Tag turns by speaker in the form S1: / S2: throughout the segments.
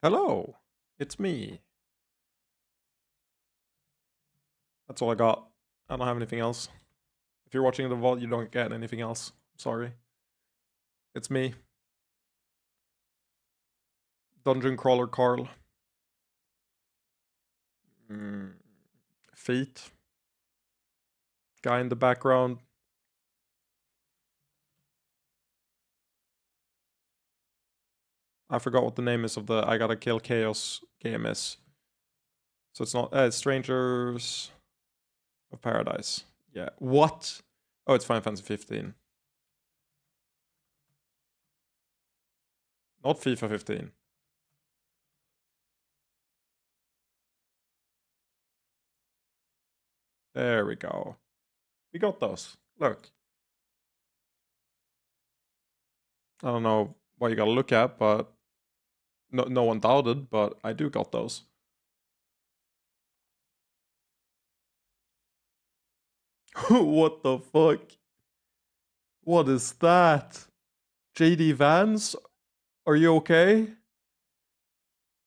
S1: Hello, it's me. That's all I got. I don't have anything else. If you're watching the VOD, you don't get anything else. Sorry. It's me. Dungeon Crawler Carl. Mm. Feet. Guy in the background. I forgot what the name is of the I Gotta Kill Chaos game is. So it's not... it's Strangers of Paradise. Yeah. What? Oh, it's Final Fantasy 15. Not FIFA 15. There we go. We got those. Look. I don't know what you gotta look at, but no one doubted, but I do got those. What the fuck? What is that? JD Vance? Are you okay?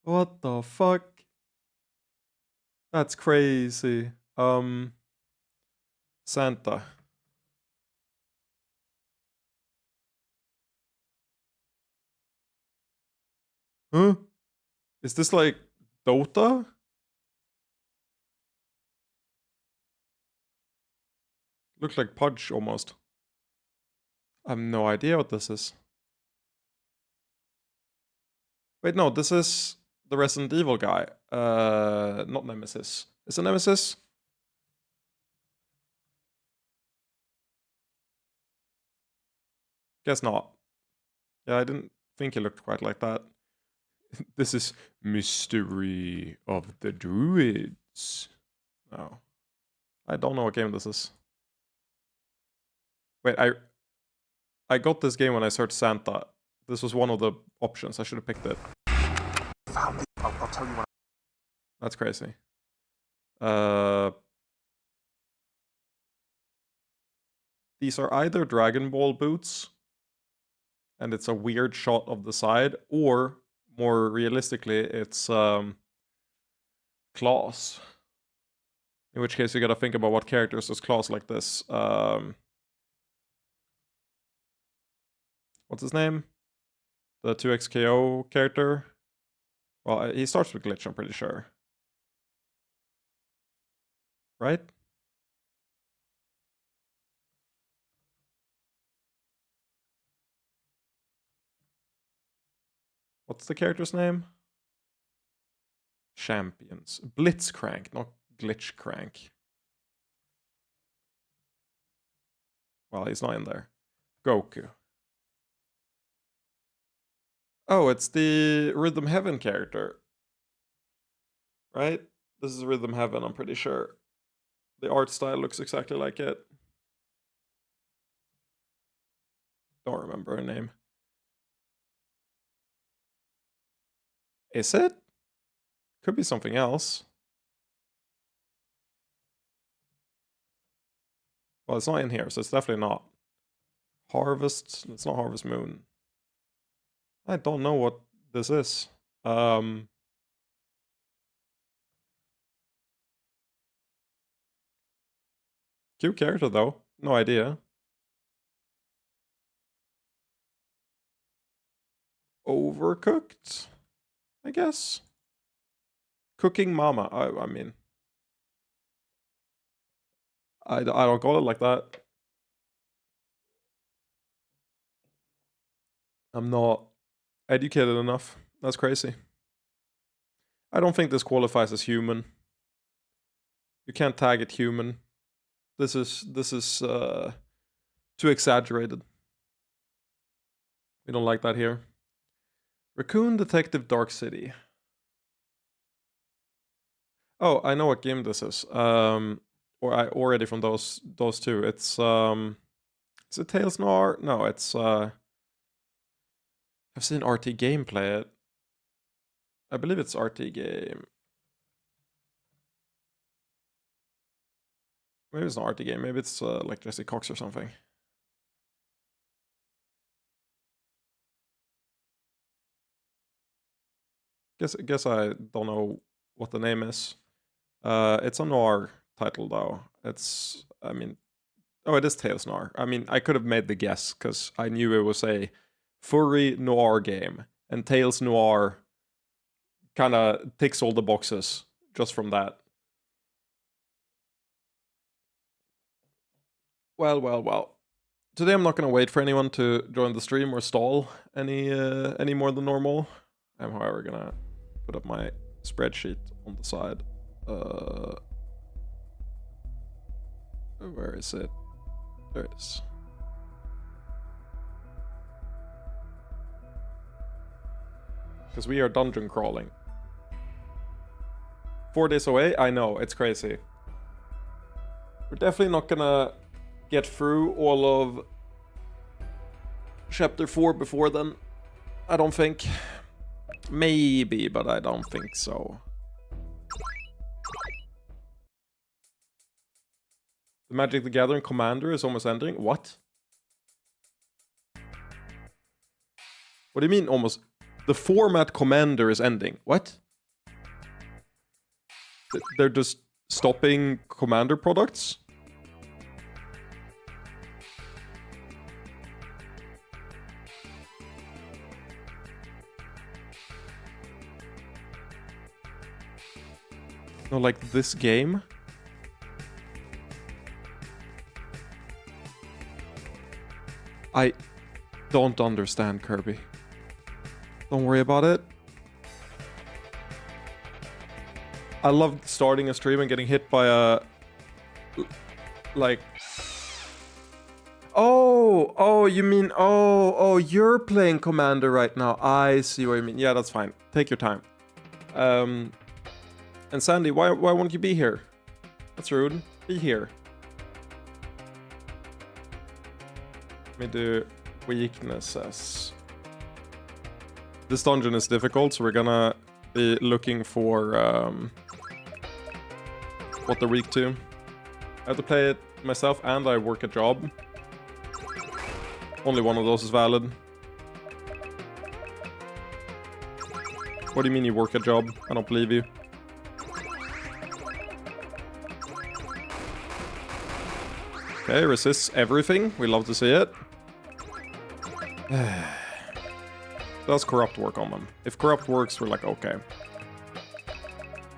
S1: What the fuck? That's crazy. Santa. Huh? Is this like Dota? Looks like Pudge almost. I have no idea what this is. Wait, no, this is the Resident Evil guy. Not Nemesis. Is it Nemesis? Guess not. Yeah, I didn't think he looked quite like that. This is Mystery of the Druids. No. I don't know what game this is. Wait, I got this game when I searched Santa. This was one of the options. I should have picked it. I'll tell you when. That's crazy. These are either Dragon Ball boots, and it's a weird shot of the side, or more realistically, it's claws. In which case, you gotta think about what characters does claws like this. What's his name? The 2XKO character. Well, he starts with Glitch, I'm pretty sure. Right? What's the character's name? Champions. Blitzcrank, not Glitchcrank. Well, he's not in there. Goku. Oh, it's the Rhythm Heaven character. Right? This is Rhythm Heaven, I'm pretty sure. The art style looks exactly like it. Don't remember her name. Is it? Could be something else. Well, it's not in here, so it's definitely not. Harvest. It's not Harvest Moon. I don't know what this is. Cute character though. No idea. Overcooked, I guess. Cooking Mama. I mean, I don't call it like that. I'm not educated enough. That's crazy. I don't think this qualifies as human. You can't tag it human. This is too exaggerated. We don't like that here. Raccoon Detective Dark City. Oh, I know what game this is. Or I already from those two. It's is it Tales Noir? No, it's I've seen RT Game play it. I believe it's RT Game. Maybe it's not RT Game. Maybe it's like Jesse Cox or something. Guess I don't know what the name is. It's a noir title though. It's, I mean, oh, it is Tales Noir. I mean, I could have made the guess because I knew it was a furry noir game, and Tales Noir kind of ticks all the boxes just from that. Well. Today I'm not gonna wait for anyone to join the stream or stall any more than normal. I'm, however, gonna put up my spreadsheet on the side. Where is it? There it is. Because we are dungeon crawling. 4 days away? I know, it's crazy. We're definitely not gonna get through all of Chapter 4 before then. I don't think. Maybe, but I don't think so. The Magic the Gathering Commander is almost ending? What? What do you mean almost? The format Commander is ending. What? They're just stopping Commander products? No, like this game? I don't understand, Kirby. Don't worry about it. I love starting a stream and getting hit by a... like... Oh, you mean... Oh, you're playing Commander right now. I see what you mean. Yeah, that's fine. Take your time. And Sandy, why won't you be here? That's rude. Be here. Let me do weaknesses. This dungeon is difficult, so we're gonna be looking for what they're weak to. I have to play it myself and I work a job. Only one of those is valid. What do you mean you work a job? I don't believe you. Okay, resists everything. We love to see it. Does corrupt work on them? If corrupt works, we're like, okay.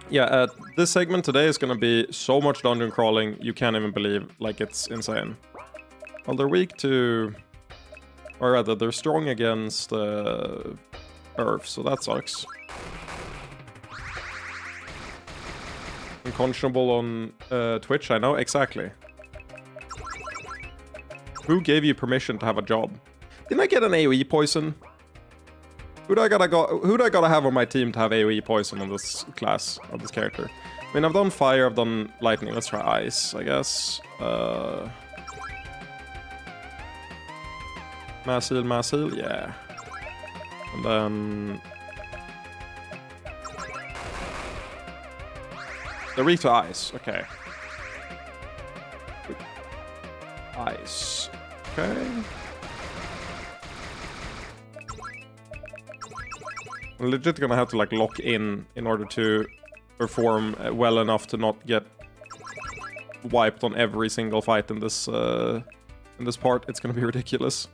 S1: Yeah, this segment today is gonna be so much dungeon crawling, you can't even believe. Like, it's insane. Well, they're weak to... or rather, they're strong against Earth, so that sucks. Unconscionable on Twitch, I know, exactly. Who gave you permission to have a job? Didn't I get an AoE poison? Who do I gotta have on my team to have AoE poison on this class, on this character? I mean, I've done fire, I've done lightning. Let's try ice, I guess. Mass heal, yeah. And then... they're weak to ice, okay. Ice. Okay. I'm legit gonna have to like lock in order to perform well enough to not get wiped on every single fight in this part. It's gonna be ridiculous.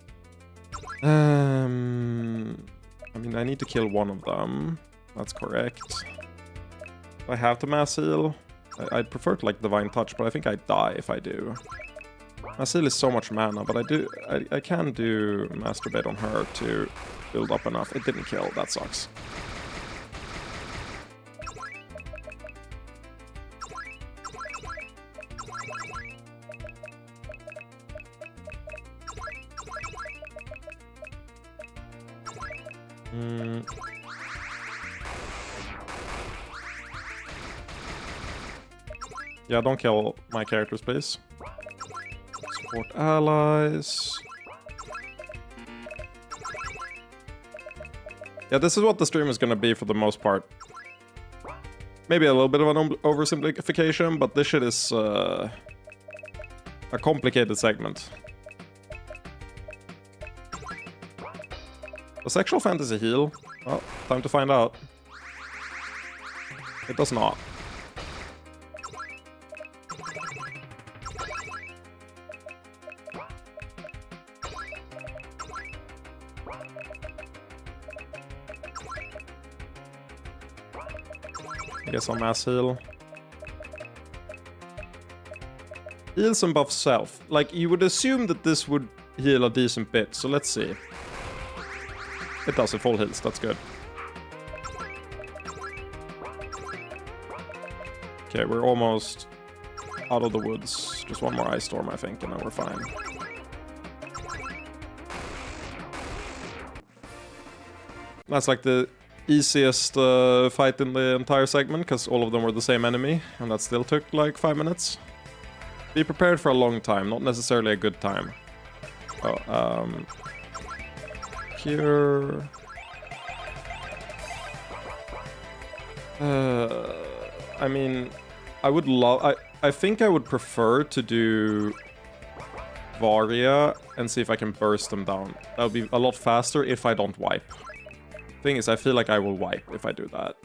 S1: I mean, I need to kill one of them. That's correct. I have to mass heal. I'd prefer to like Divine Touch, but I think I die if I do. Mass heal is so much mana, but I can do Masturbate on her to build up enough. It didn't kill, that sucks. Yeah, don't kill my characters, please. Support allies. Yeah, this is what the stream is gonna be for the most part. Maybe a little bit of an oversimplification, but this shit is a complicated segment. A sexual fantasy heal? Well, time to find out. It does not. I guess I'll mass heal. Heals and buff self. Like, you would assume that this would heal a decent bit, so let's see. It does, it full heals, that's good. Okay, we're almost out of the woods. Just one more ice storm, I think, and then we're fine. That's like the easiest fight in the entire segment, because all of them were the same enemy, and that still took like 5 minutes. Be prepared for a long time, not necessarily a good time. Oh, here... I mean, I would love... I think I would prefer to do Varia and see if I can burst them down. That would be a lot faster if I don't wipe. Thing is, I feel like I will wipe if I do that,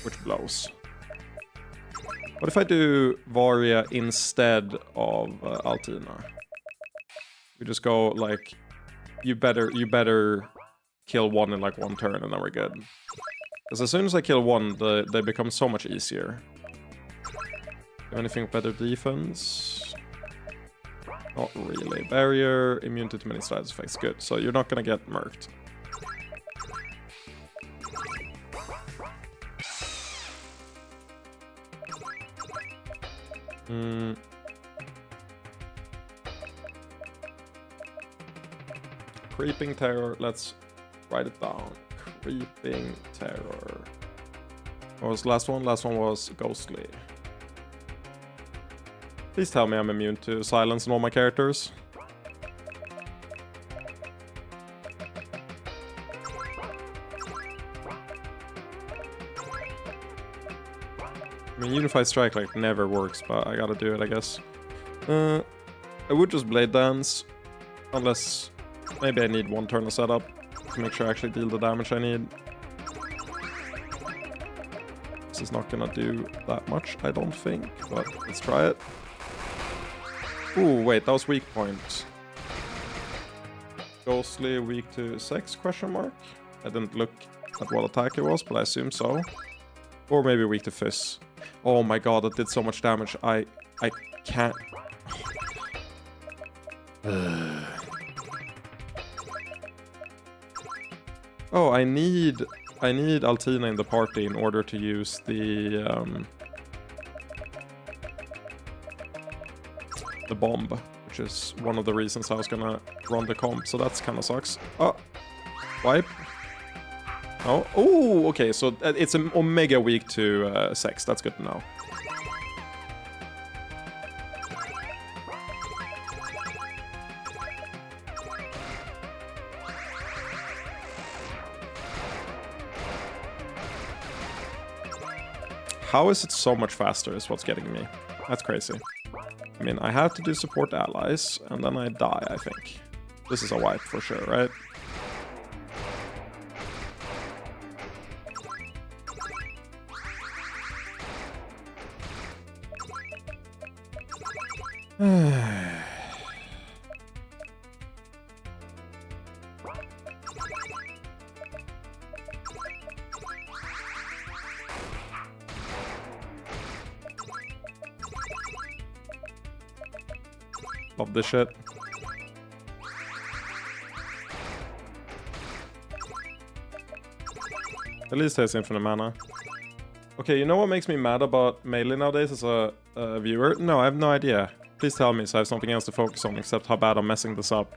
S1: which blows. What if I do Varia instead of Altina? We just go like, you better kill one in like one turn and then we're good. Because as soon as I kill one, they become so much easier. Anything better defense? Not really. Barrier, immunity to many side effects. Good. So you're not gonna get murked. Creeping Terror. Let's write it down. Creeping Terror. What was the last one? Last one was Ghostly. Please tell me I'm immune to silence in all my characters. I mean, Unified Strike like never works, but I gotta do it, I guess. I would just Blade Dance, unless maybe I need one turn of setup to make sure I actually deal the damage I need. This is not gonna do that much, I don't think, but let's try it. Ooh, wait, that was weak point. Ghostly, weak to sex, question mark? I didn't look at what attack it was, but I assume so. Or maybe weak to Fizz. Oh my god, that did so much damage. I can't... Oh, I need Altina in the party in order to use the bomb, which is one of the reasons I was gonna run the comp, so that's kind of sucks. Oh, wipe. Oh, ooh, okay, so it's an Omega weak to sex, that's good to know. How is it so much faster is what's getting me. That's crazy. I mean, I have to do support allies, and then I die, I think. This is a wipe for sure, right? Love this shit. At least has infinite mana. Okay, you know what makes me mad about Melee nowadays as a viewer? No, I have no idea. Please tell me so I have something else to focus on except how bad I'm messing this up.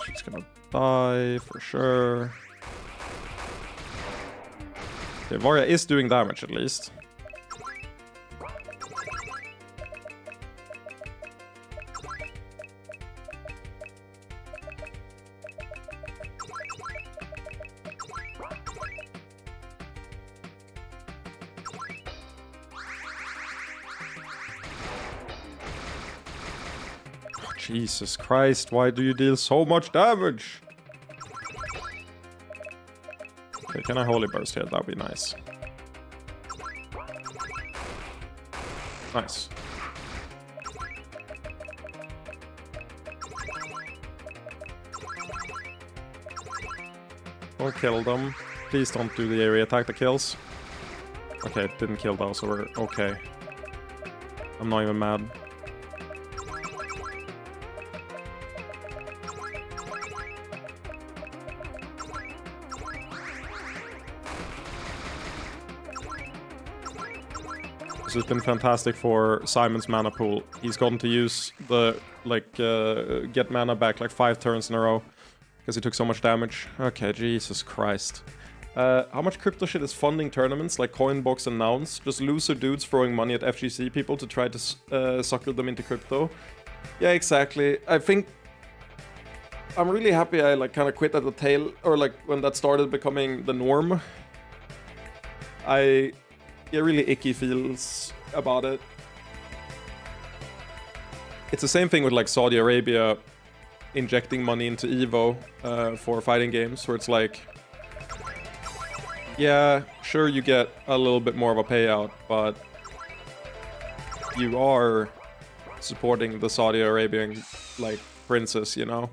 S1: She's gonna die for sure. Okay, Varia is doing damage at least. Jesus Christ, why do you deal so much damage? Okay, can I Holy Burst here? That would be nice. Nice. Don't kill them. Please don't do the area attack that kills. Okay, it didn't kill those, so we're okay. I'm not even mad. This has been fantastic for Simon's mana pool. He's gotten to use the, like, get mana back like 5 turns in a row. Because he took so much damage. Okay, Jesus Christ. How much crypto shit is funding tournaments like Coinbox and Nouns? Just loser dudes throwing money at FGC people to try to sucker them into crypto. Yeah, exactly. I think I'm really happy I like kind of quit at the tail, or like when that started becoming the norm. I get really icky feels about it. It's the same thing with like Saudi Arabia injecting money into Evo for fighting games, where it's like, yeah, sure you get a little bit more of a payout, but you are supporting the Saudi Arabian like princess, you know?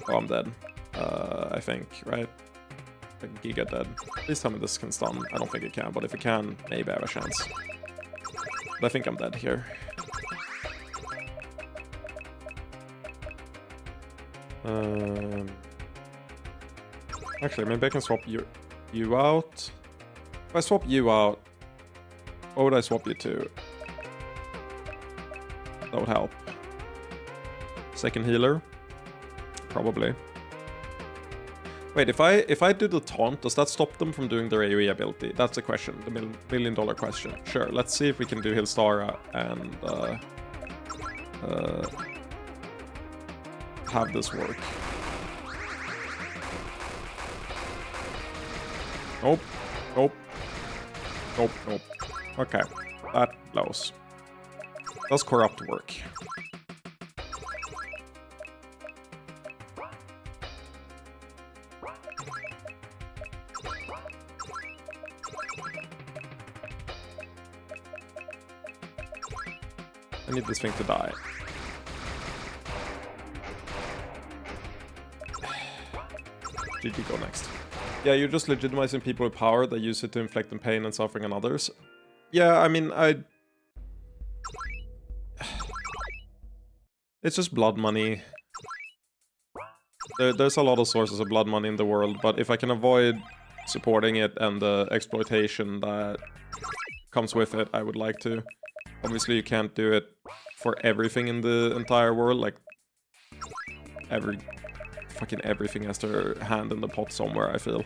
S1: Oh, I'm dead. I think, right? Like GIGA dead. Please tell me this can stun. I don't think it can, but if it can, maybe I have a chance. But I think I'm dead here. Actually, maybe I can swap you out. If I swap you out, what would I swap you to? That would help. Second healer? Probably. Wait, if I do the taunt, does that stop them from doing their AoE ability? That's the question, the million-dollar question. Sure, let's see if we can do Hilstara and have this work. Nope. Nope. Nope, nope. Okay, that blows. Does corrupt work? I need this thing to die. GG, go next. Yeah, you're just legitimizing people with power that use it to inflict pain and suffering on others. Yeah, I mean, it's just blood money. There's a lot of sources of blood money in the world, but if I can avoid supporting it and the exploitation that comes with it, I would like to. Obviously, you can't do it for everything in the entire world, like fucking everything has their hand in the pot somewhere, I feel.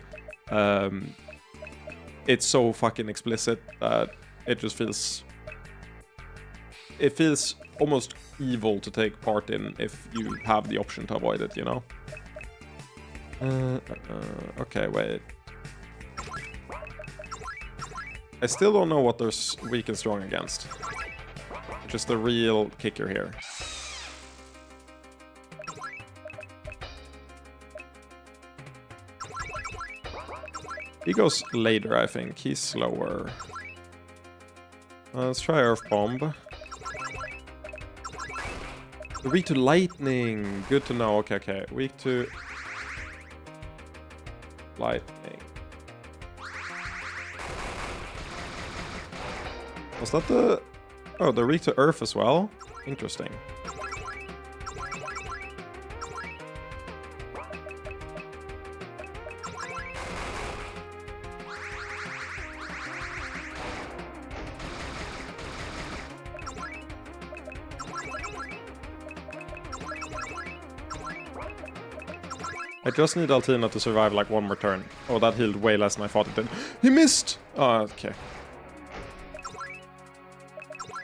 S1: It's so fucking explicit that it just feels... It feels almost evil to take part in if you have the option to avoid it, you know? Okay, wait. I still don't know what they're weak and strong against. Just the real kicker here. He goes later, I think. He's slower. Let's try Earth Bomb. Weak to lightning. Good to know. Okay, okay. Weak to lightning. Was that the... Oh, they're weak to earth as well? Interesting. I just need Altina to survive like one more turn. Oh, that healed way less than I thought it did. He missed! Oh, okay.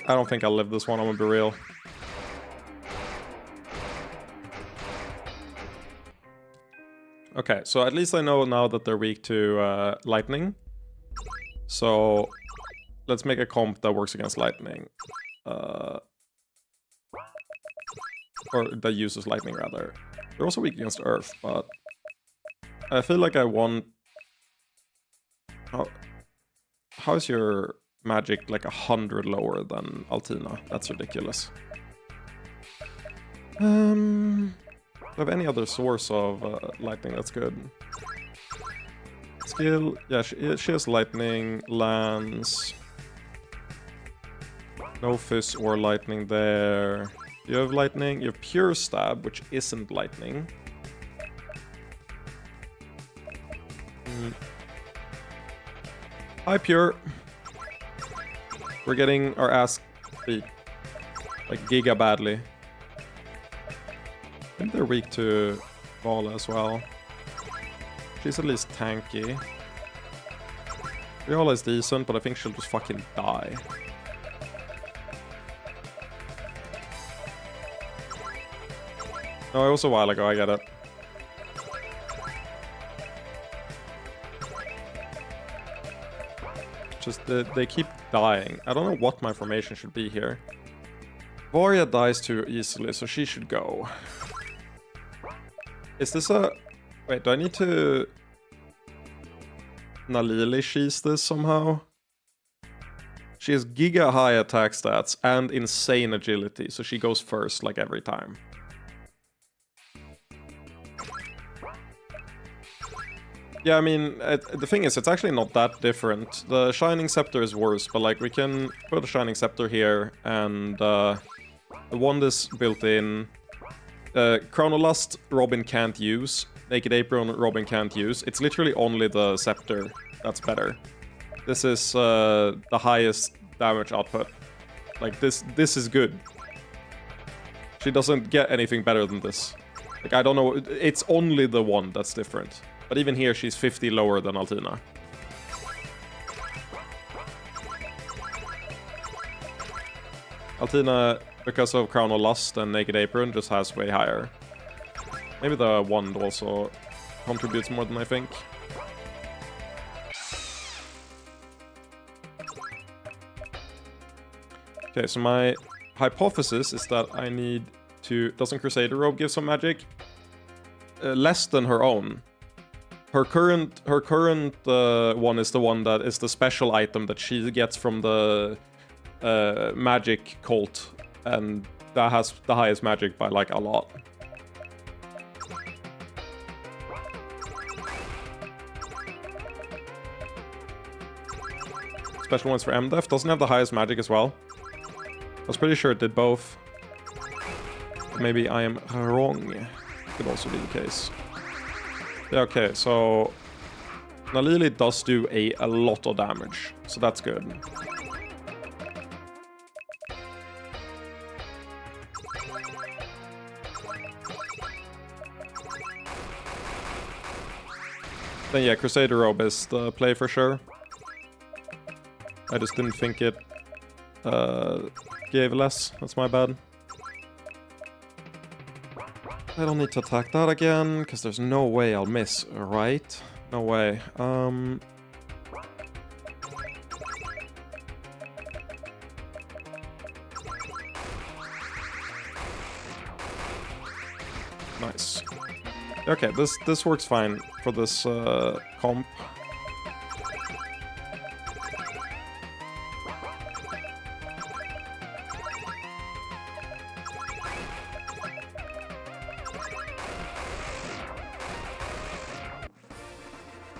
S1: I don't think I'll live this one, I'm gonna be real. Okay, so at least I know now that they're weak to lightning. So let's make a comp that works against lightning. Or that uses lightning, rather. They're also weak against earth, but I feel like I want How is your magic like 100 lower than Altina? That's ridiculous. Do I have any other source of lightning that's good? Skill, yeah, she has lightning, lance. No fizz or lightning there. You have lightning, you have pure stab, which isn't lightning. Hi, pure. We're getting our ass beat. Like Giga badly. I think they're weak to Vala as well. She's at least tanky. Viola is decent, but I think she'll just fucking die. No, it was a while ago, I get it. Just, they keep dying. I don't know what my formation should be here. Varya dies too easily, so she should go. Is this a... Wait, do I need to... Nalili she's this somehow? She has giga high attack stats and insane agility, so she goes first like every time. Yeah, I mean, the thing is, it's actually not that different. The Shining Scepter is worse, but like we can put a Shining Scepter here and the wand is built in. Chronolust Robin can't use. Naked Apron Robin can't use. It's literally only the Scepter that's better. This is the highest damage output. Like this is good. She doesn't get anything better than this. Like I don't know, it's only the one that's different. But even here, she's 50 lower than Altina. Altina, because of Crown of Lust and Naked Apron, just has way higher. Maybe the wand also contributes more than I think. Okay, so my hypothesis is that I need to... Doesn't Crusader Robe give some magic? Less than her own. Her current one is the one that is the special item that she gets from the magic cult, and that has the highest magic by like a lot. Special ones for MDef doesn't have the highest magic as well. I was pretty sure it did both. Maybe I am wrong. Could also be the case. Yeah, okay, so Nalili does do a lot of damage, so that's good. Then yeah, Crusader Robe is the play for sure. I just didn't think it gave less, that's my bad. I don't need to attack that again, because there's no way I'll miss, right? No way. Nice. Okay, this works fine for this comp.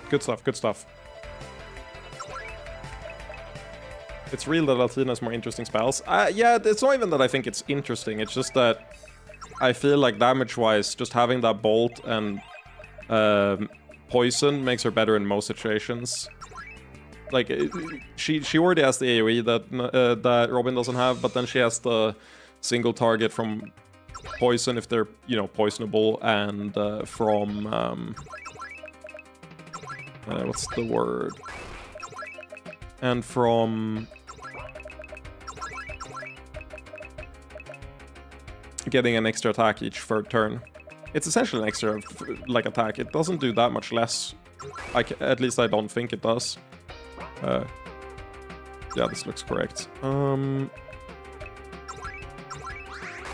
S1: Good stuff, good stuff. It's real that Altina has more interesting spells. Yeah, it's not even that I think it's interesting, it's just that I feel like damage-wise, just having that bolt and poison makes her better in most situations. Like, she already has the AoE that Robin doesn't have, but then she has the single target from poison if they're, you know, poisonable, and from... what's the word? And from... getting an extra attack each third turn. It's essentially an extra, like, attack. It doesn't do that much less. At least I don't think it does. Yeah, this looks correct. Though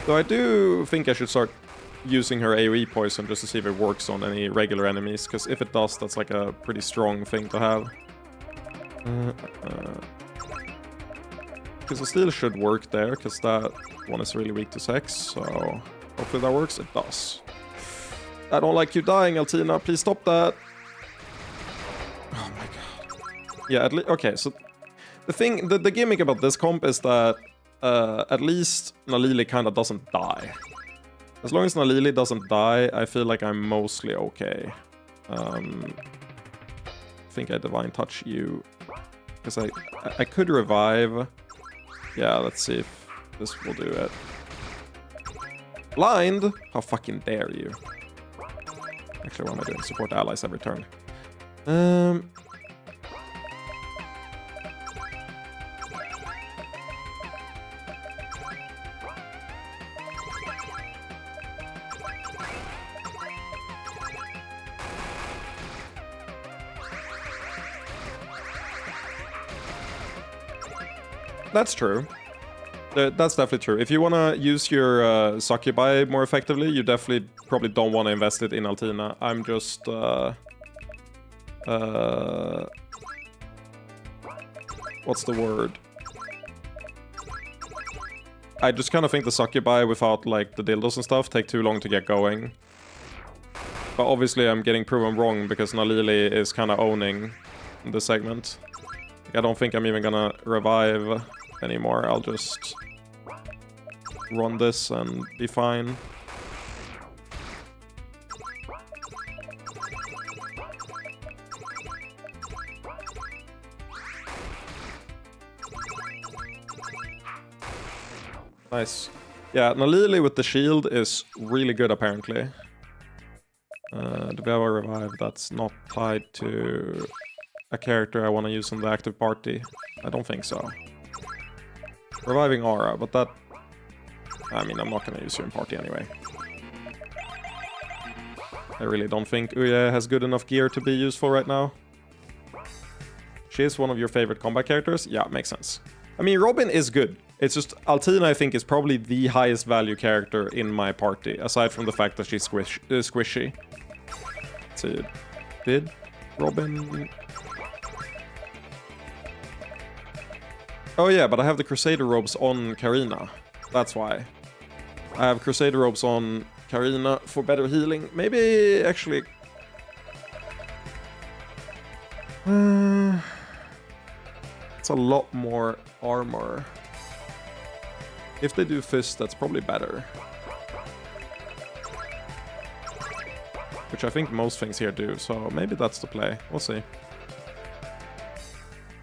S1: I do think I should start using her AoE poison just to see if it works on any regular enemies, because if it does, that's like a pretty strong thing to have. Because the steel should work there, because that one is really weak to sex, so hopefully that works. It does. I don't like you dying, Altina. Please stop that. Oh my god. Yeah, at least... Okay, so... The gimmick about this comp is that at least Nalili kind of doesn't die. As long as Nalili doesn't die, I feel like I'm mostly okay. I think I Divine Touch you. Because I could revive. Yeah, let's see if this will do it. Blind? How fucking dare you? Actually, what am I doing? Support allies every turn. That's true. That's definitely true. If you want to use your Succubi more effectively, you definitely probably don't want to invest it in Altina. I'm just... what's the word? I just kind of think the Succubi without, like, the dildos and stuff take too long to get going. But obviously I'm getting proven wrong because Nalili is kind of owning the segment. I don't think I'm even gonna revive anymore. I'll just run this and be fine. Nice. Yeah, Nalili with the shield is really good apparently. Do we have a revive that's not tied to a character I want to use in the active party? I don't think so. Reviving Aura, but that... I mean, I'm not going to use you in party anyway. I really don't think Uya has good enough gear to be useful right now. She is one of your favorite combat characters? Yeah, makes sense. I mean, Robin is good. It's just Altina, I think, is probably the highest value character in my party, aside from the fact that she's squishy. Let's see. Did Robin... Oh yeah, but I have the Crusader robes on Karina. That's why. I have Crusader robes on Karina for better healing. Maybe, actually... it's a lot more armor. If they do Fist, that's probably better. Which I think most things here do, so maybe that's the play. We'll see.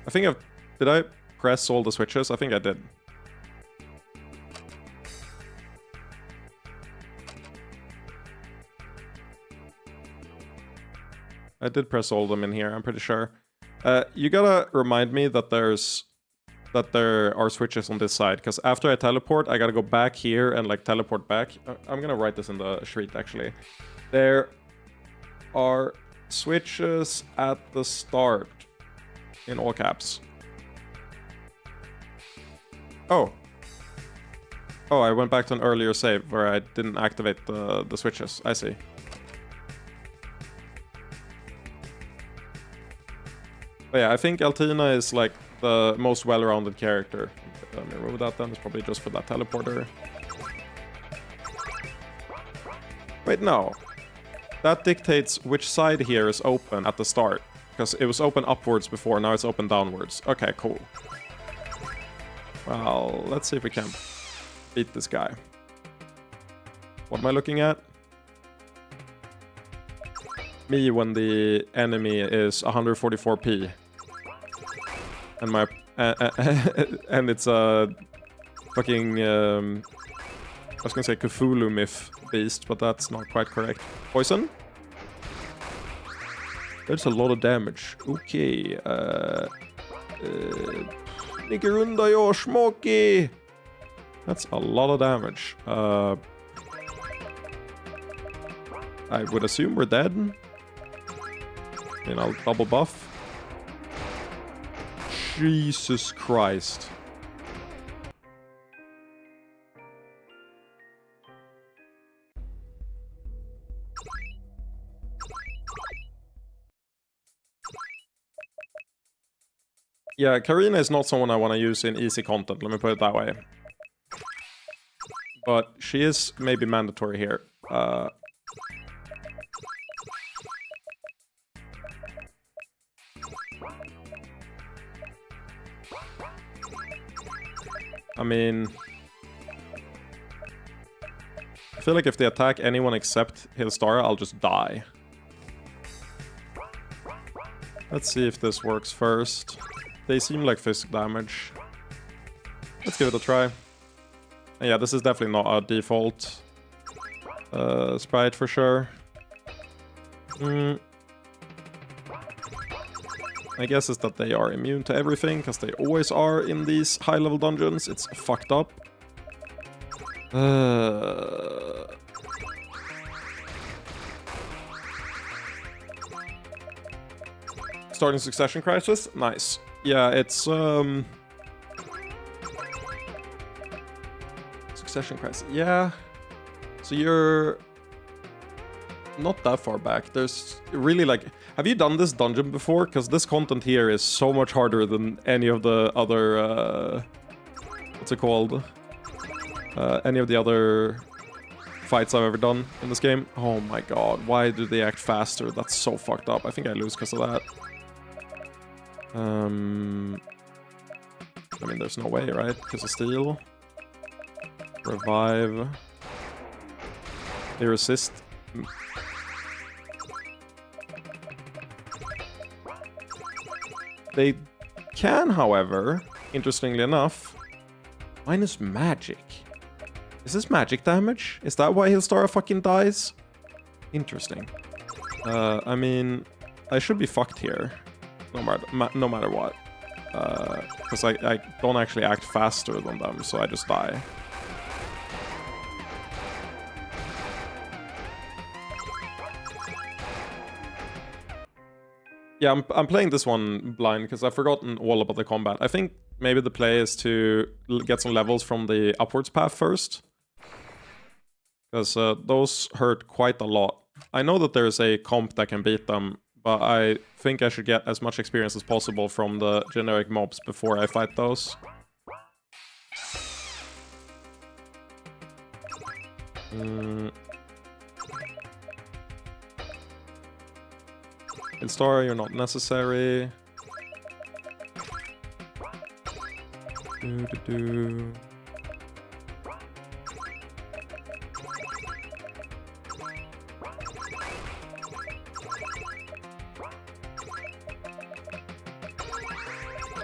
S1: I think I've... Did I press all the switches? I think I did. I did press all of them in here, I'm pretty sure. You gotta remind me that there are switches on this side, because after I teleport, I gotta go back here and like teleport back. I'm gonna write this in the sheet actually. There are switches at the start in all caps. Oh. Oh, I went back to an earlier save where I didn't activate the switches. I see. But yeah, I think Altina is like the most well-rounded character. Let me remove that then. It's probably just for that teleporter. Wait, no. That dictates which side here is open at the start. Because it was open upwards before, now it's open downwards. Okay, cool. Well, let's see if we can beat this guy. What am I looking at? Me when the enemy is 144p. And my... and it's a fucking... I was gonna say Cthulhu myth beast, but that's not quite correct. Poison? That's a lot of damage. Okay. Nigerunda yo, Smokey! That's a lot of damage. I would assume we're dead. And I'll double buff. Jesus Christ. Yeah, Karina is not someone I want to use in easy content, let me put it that way. But she is maybe mandatory here. I mean... I feel like if they attack anyone except Hillstar, I'll just die. Let's see if this works first. They seem like physical damage. Let's give it a try. And yeah, this is definitely not a default sprite for sure. I guess it's that they are immune to everything, because they always are in these high-level dungeons. It's fucked up. Starting Succession Crisis? Nice. Yeah, it's... Succession Crisis. Yeah. So you're... not that far back. There's really like... Have you done this dungeon before? Because this content here is so much harder than any of the other... what's it called? Any of the other fights I've ever done in this game. Oh my god, why do they act faster? That's so fucked up. I think I lose because of that. I mean, there's no way, right? Because of steel. Revive. They resist. They can, however, interestingly enough, minus magic. Is this magic damage? Is that why Hillstar fucking dies? Interesting. I mean, I should be fucked here, no matter what. Because I don't actually act faster than them, so I just die. Yeah, I'm playing this one blind because I've forgotten all about the combat. I think maybe the play is to get some levels from the upwards path first. Because those hurt quite a lot. I know that there's a comp that can beat them, but I think I should get as much experience as possible from the generic mobs before I fight those. Hillstar, you're not necessary. I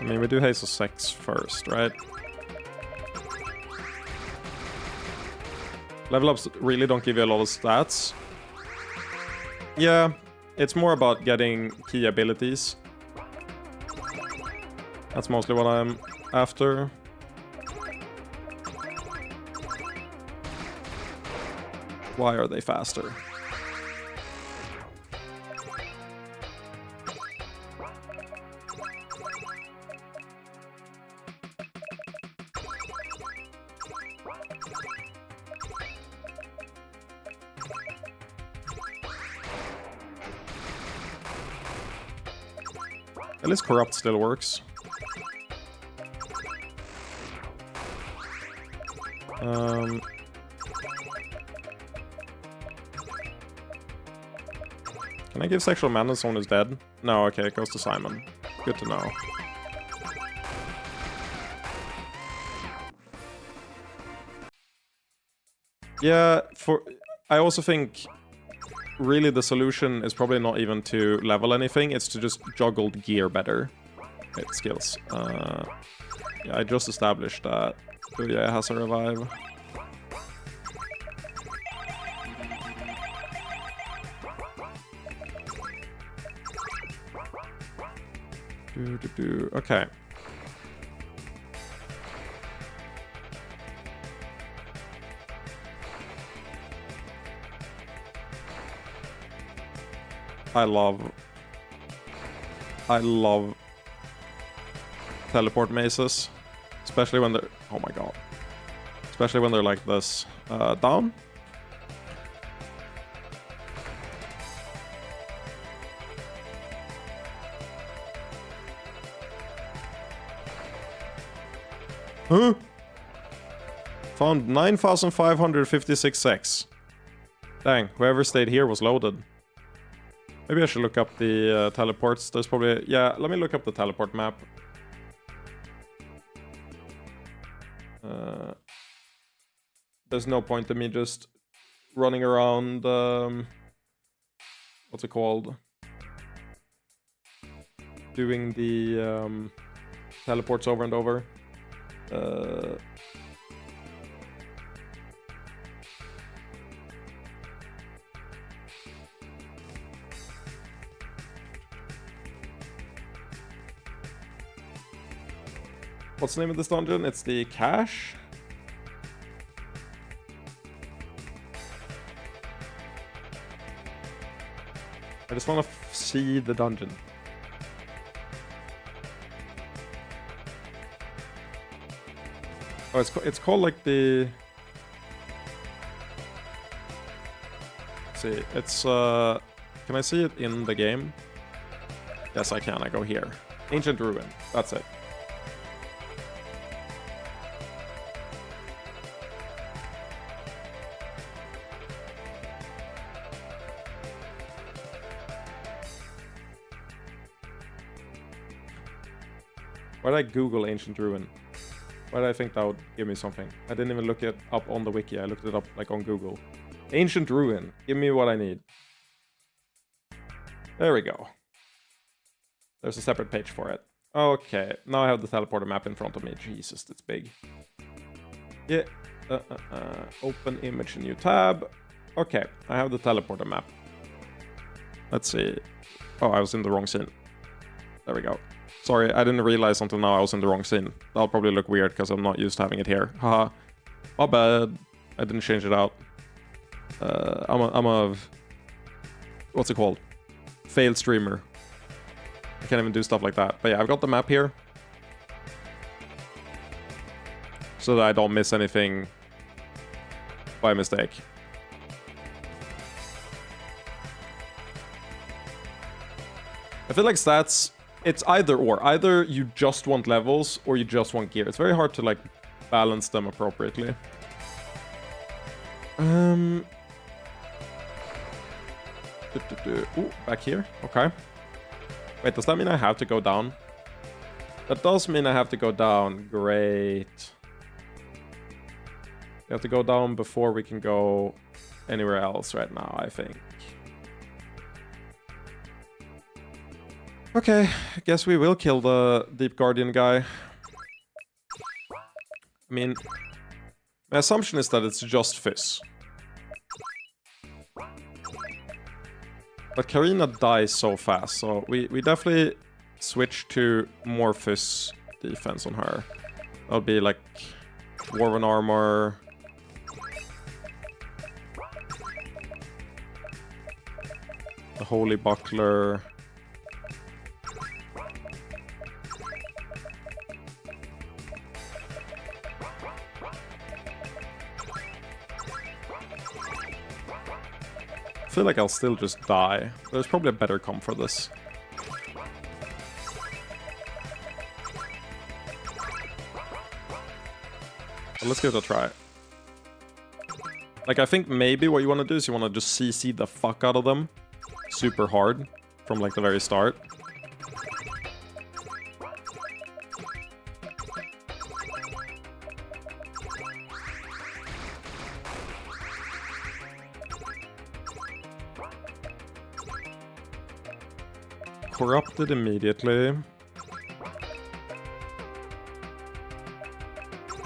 S1: mean, we do Hazel 6 first, right? Level ups really don't give you a lot of stats. Yeah, it's more about getting key abilities. That's mostly what I'm after. Why are they faster? At least Corrupt still works. Can I give Sexual Madness on his dead? No, okay, it goes to Simon. Good to know. Yeah, I also think really the solution is probably not even to level anything, it's to just juggle gear better. Hit skills. Yeah, I just established that. Oh yeah, it has a revive. Okay. I love teleport mazes, especially when they're, oh my god, especially when they're like this. Down. Huh? Found 9,556 sex. Dang, whoever stayed here was loaded. Maybe I should look up the teleports. There's probably... Yeah, let me look up the teleport map. There's no point in me just running around... what's it called? Doing the teleports over and over. What's the name of this dungeon? It's the cache? I just want to see the dungeon. Oh, it's called like the... Let's see, it's can I see it in the game? Yes, I can. I go here. Ancient Ruin. That's it. Why did I Google Ancient Ruin? Why did I think that would give me something? I didn't even look it up on the wiki. I looked it up like on Google. Ancient Ruin. Give me what I need. There we go. There's a separate page for it. Okay. Now I have the teleporter map in front of me. Jesus, it's big. Yeah. Open image, new tab. Okay. I have the teleporter map. Let's see. Oh, I was in the wrong scene. There we go. Sorry, I didn't realize until now I was in the wrong scene. That'll probably look weird because I'm not used to having it here. Haha. My bad. I didn't change it out. I'm a... What's it called? Failed streamer. I can't even do stuff like that. But yeah, I've got the map here. So that I don't miss anything by mistake. I feel like stats... It's either or. Either you just want levels or you just want gear. It's very hard to like balance them appropriately. Ooh, back here. Okay. Wait, does that mean I have to go down? That does mean I have to go down. Great. We have to go down before we can go anywhere else right now, I think. Okay, I guess we will kill the Deep Guardian guy. I mean, my assumption is that it's just Fizz. But Karina dies so fast, so we definitely switch to more Fizz defense on her. That'll be like Dwarven Armor. The Holy Buckler. I feel like I'll still just die. There's probably a better comp for this. But let's give it a try. Like, I think maybe what you want to do is you want to just CC the fuck out of them. Super hard. From like the very start. Corrupted immediately.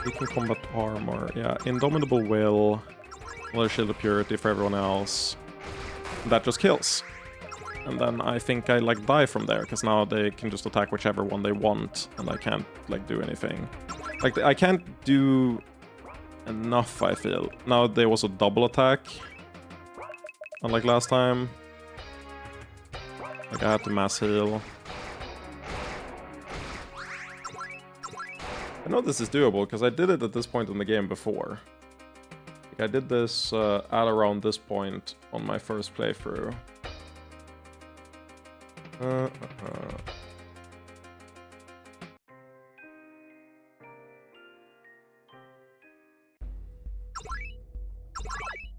S1: We can combat armor. Yeah, Indomitable Will. Another Shield of Purity for everyone else. That just kills. And then I think I like die from there, because now they can just attack whichever one they want, and I can't like do anything. Like I can't do enough, I feel. Now there was a double attack. Unlike last time. Like I had to mass heal. I know this is doable because I did it at this point in the game before. Like I did this at around this point on my first playthrough.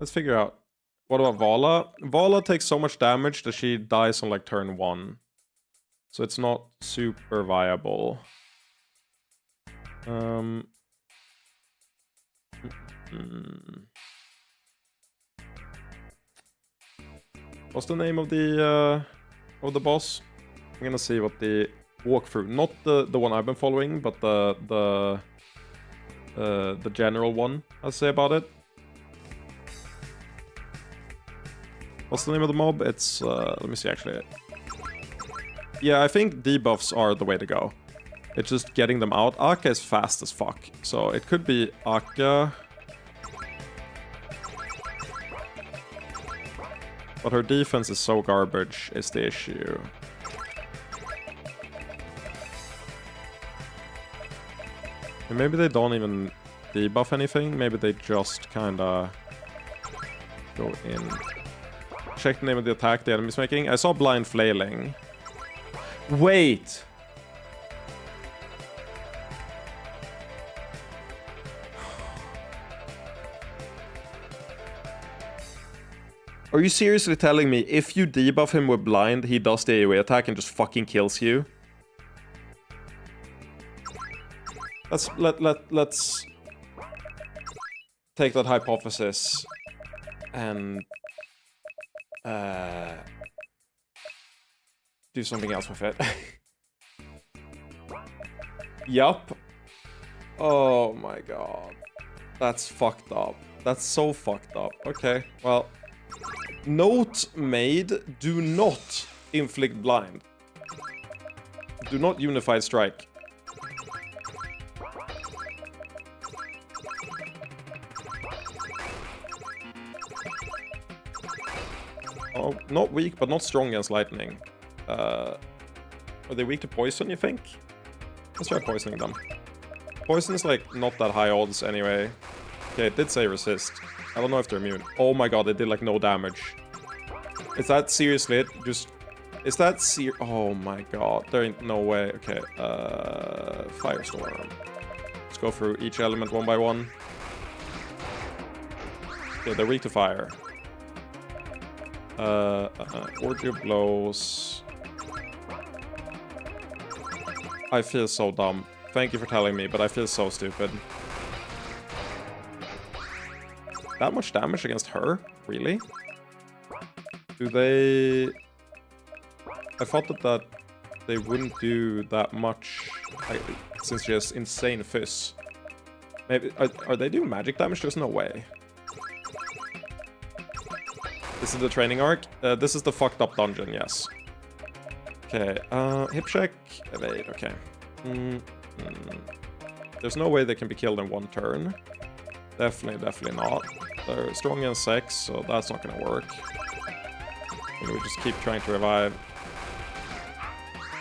S1: Let's figure out. What about Vala? Vala takes so much damage that she dies on like turn 1. So it's not super viable. What's the name of the boss? I'm gonna see what the walkthrough, not the one I've been following, but the general one has to say about it. What's the name of the mob? It's let me see actually. Yeah, I think debuffs are the way to go. It's just getting them out. Aka is fast as fuck, so it could be Aka. But her defense is so garbage is the issue. And maybe they don't even debuff anything. Maybe they just kinda go in. Check the name of the attack the enemy's making. I saw blind flailing. Wait! Are you seriously telling me if you debuff him with blind, he does the AoE attack and just fucking kills you? Let's take that hypothesis and do something else with it. Yup. Oh my god. That's fucked up. That's so fucked up. Okay, well. Note made, do not inflict blind. Do not unified strike. Oh, not weak, but not strong against lightning. Are they weak to poison, you think? Let's try poisoning them. Poison is like not that high odds anyway. Okay, it did say resist. I don't know if they're immune. Oh my god, they did like no damage. Is that seriously it? Just... Is that oh my god, there ain't no way. Okay, Firestorm. Let's go through each element one by one. Okay, they're weak to fire. Orgy of Blows. I feel so dumb. Thank you for telling me, but I feel so stupid. That much damage against her? Really? Do they... I thought that they wouldn't do that much since she has insane fizz. Maybe... Are they doing magic damage? There's no way. This is the training arc. This is the fucked up dungeon, yes. Okay, hip check, evade, okay. There's no way they can be killed in one turn. Definitely not. They're strong against 6, so that's not gonna work. And we just keep trying to revive.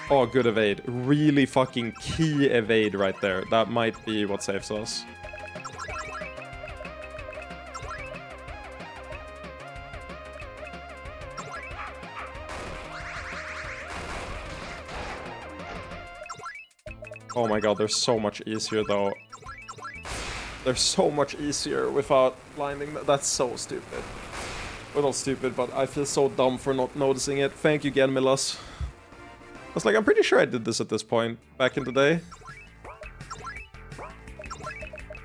S1: Oh, good evade. Really fucking key evade right there. That might be what saves us. Oh my god, they're so much easier though. They're so much easier without blinding. That's so stupid. Well, not stupid, but I feel so dumb for not noticing it. Thank you again, Milas. I was like, I'm pretty sure I did this at this point back in the day.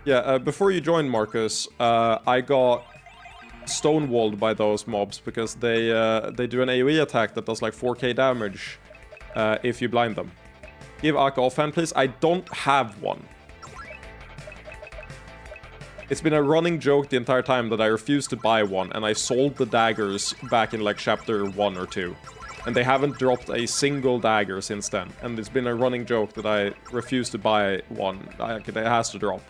S1: Yeah, before you joined, Marcus, I got stonewalled by those mobs because they do an AoE attack that does like 4k damage if you blind them. Give Aka offhand, please. I don't have one. It's been a running joke the entire time that I refused to buy one, and I sold the daggers back in like chapter 1 or 2. And they haven't dropped a single dagger since then. And it's been a running joke that I refuse to buy one. It has to drop.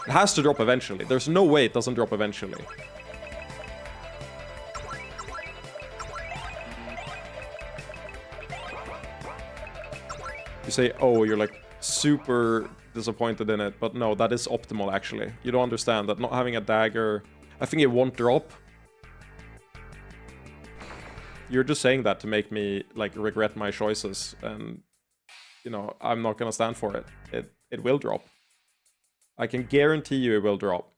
S1: It has to drop eventually. There's no way it doesn't drop eventually. You say, oh, you're like super disappointed in it, but no, that is optimal actually. You don't understand that not having a dagger, I think it won't drop. You're just saying that to make me like regret my choices, and you know, I'm not gonna stand for it. It will drop. I can guarantee you it will drop.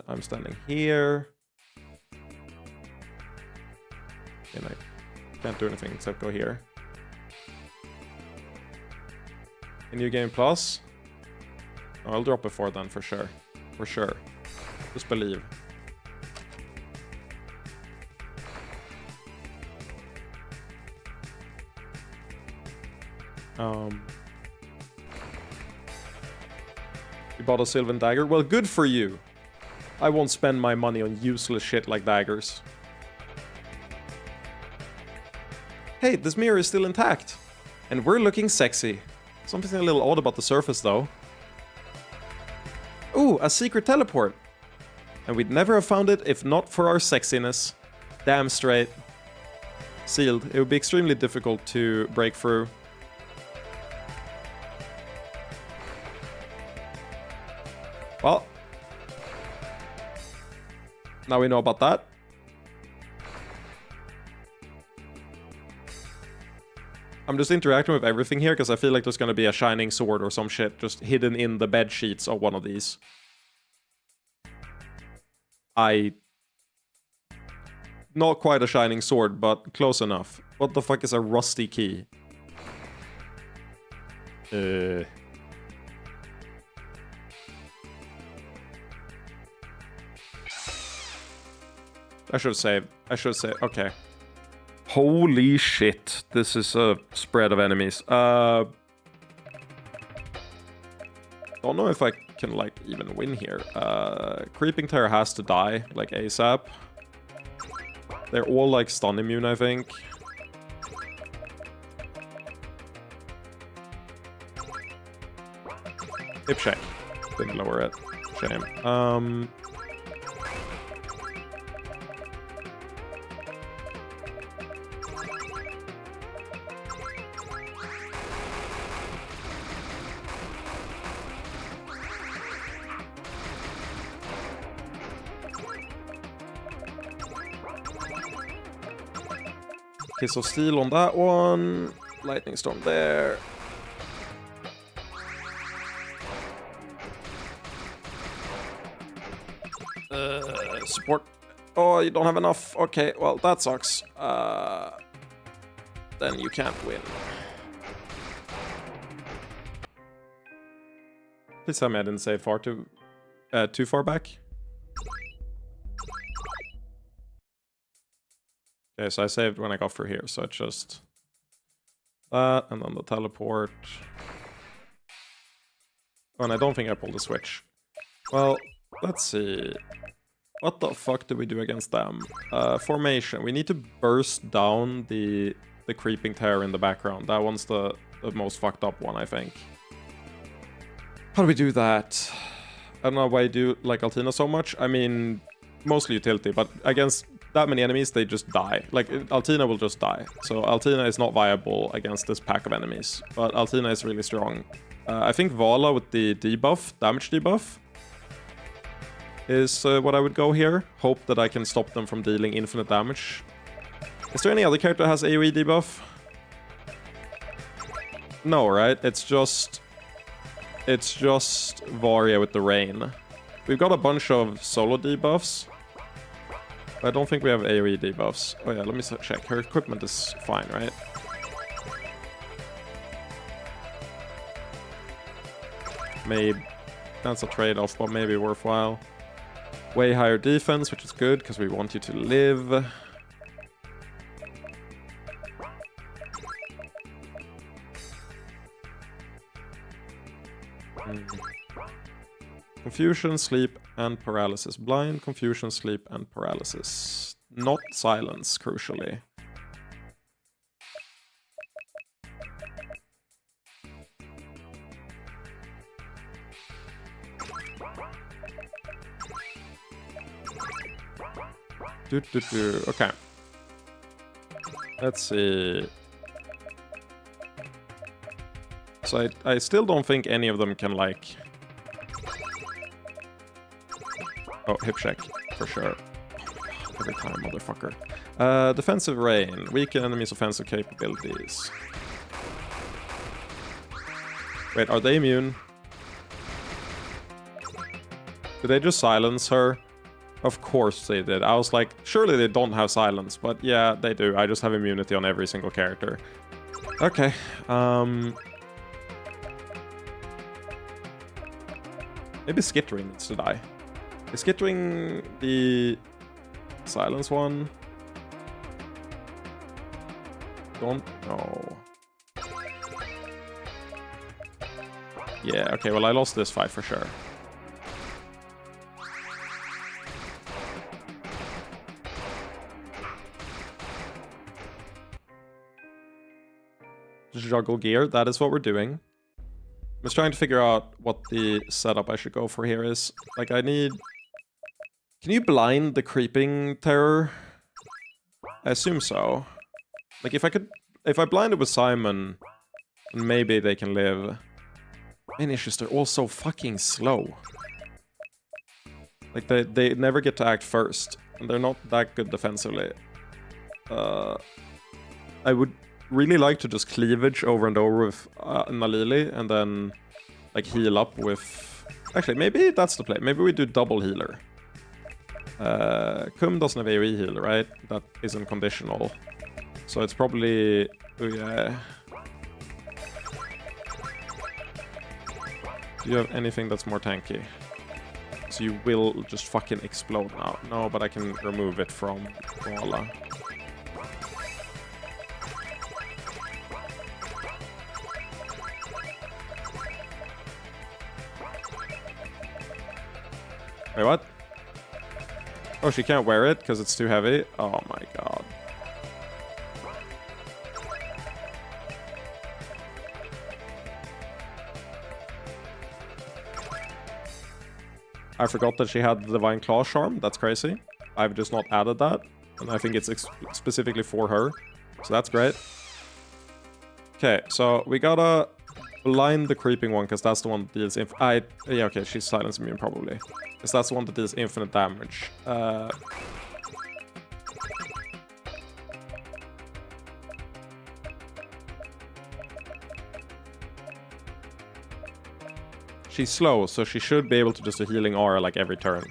S1: I'm standing here. And I can't do anything except go here. In New Game Plus? Oh, I'll drop before then for sure. For sure. Just believe. You bought a Sylvan dagger? Well, good for you. I won't spend my money on useless shit like daggers. Hey, this mirror is still intact. And we're looking sexy. Something a little odd about the surface, though. Ooh, a secret teleport. And we'd never have found it if not for our sexiness. Damn straight. Sealed. It would be extremely difficult to break through. Well. Now we know about that. I'm just interacting with everything here because I feel like there's going to be a shining sword or some shit just hidden in the bed sheets of one of these. Not quite a shining sword, but close enough. What the fuck is a rusty key? I should save. Okay. Holy shit. This is a spread of enemies. Don't know if I can, like, even win here. Creeping Terror has to die, like, ASAP. They're all, like, stun immune, I think. Hip check. Didn't lower it. Shame. Okay, so steel on that one. Lightning storm there. Support. Oh, you don't have enough. Okay, well, that sucks. Then you can't win. Please tell me I didn't save too far back. Okay, so I saved when I got through here, so it's just that, and then the teleport. Oh, and I don't think I pulled the switch. Well, let's see. What the fuck do we do against them? Formation. We need to burst down the creeping terror in the background. That one's the most fucked up one, I think. How do we do that? I don't know why I do like Altina so much. I mean, mostly utility, but against that many enemies, they just die. Like, Altina will just die. So Altina is not viable against this pack of enemies. But Altina is really strong. I think Vala with the debuff, damage debuff, is what I would go here. Hope that I can stop them from dealing infinite damage. Is there any other character that has AoE debuff? No, right? It's just Varia with the rain. We've got a bunch of solo debuffs. I don't think we have AoE debuffs. Oh yeah, let me check. Her equipment is fine, right? Maybe that's a trade-off, but maybe worthwhile. Way higher defense, which is good because we want you to live. Confusion, sleep, and paralysis. Blind, confusion, sleep, and paralysis. Not silence, crucially. Okay. Let's see. So I still don't think any of them can, like... Oh, hip check, for sure. Every time, motherfucker. Defensive rain. Weaken enemies' offensive capabilities. Wait, are they immune? Did they just silence her? Of course they did. I was like, surely they don't have silence, but yeah, they do. I just have immunity on every single character. Okay, maybe Skittering needs to die. Is Skittering the silence one? Don't know. Yeah, okay, well I lost this fight for sure. Juggle gear, that is what we're doing. I'm just trying to figure out what the setup I should go for here is. Like, I need... Can you blind the creeping terror? I assume so. Like, if I blind it with Simon, maybe they can live. Main issue is they're all so fucking slow. Like, they never get to act first, and they're not that good defensively. I would really like to just cleavage over and over with Nalili, and then, like, heal up with... Actually, maybe that's the play. Maybe we do double healer. Kum doesn't have AoE heal, right? That isn't conditional. So it's probably... Oh, yeah. Do you have anything that's more tanky? So you will just fucking explode now. No, but I can remove it from Koala. Wait, what? Oh, she can't wear it because it's too heavy? Oh my god. I forgot that she had the Divine Claw Charm. That's crazy. I've just not added that. And I think it's specifically for her. So that's great. Okay, so we gotta blind the creeping one because that's the one that deals... yeah, okay, she's silence immune probably. Because that's the one that deals infinite damage. She's slow, so she should be able to just do healing aura like every turn.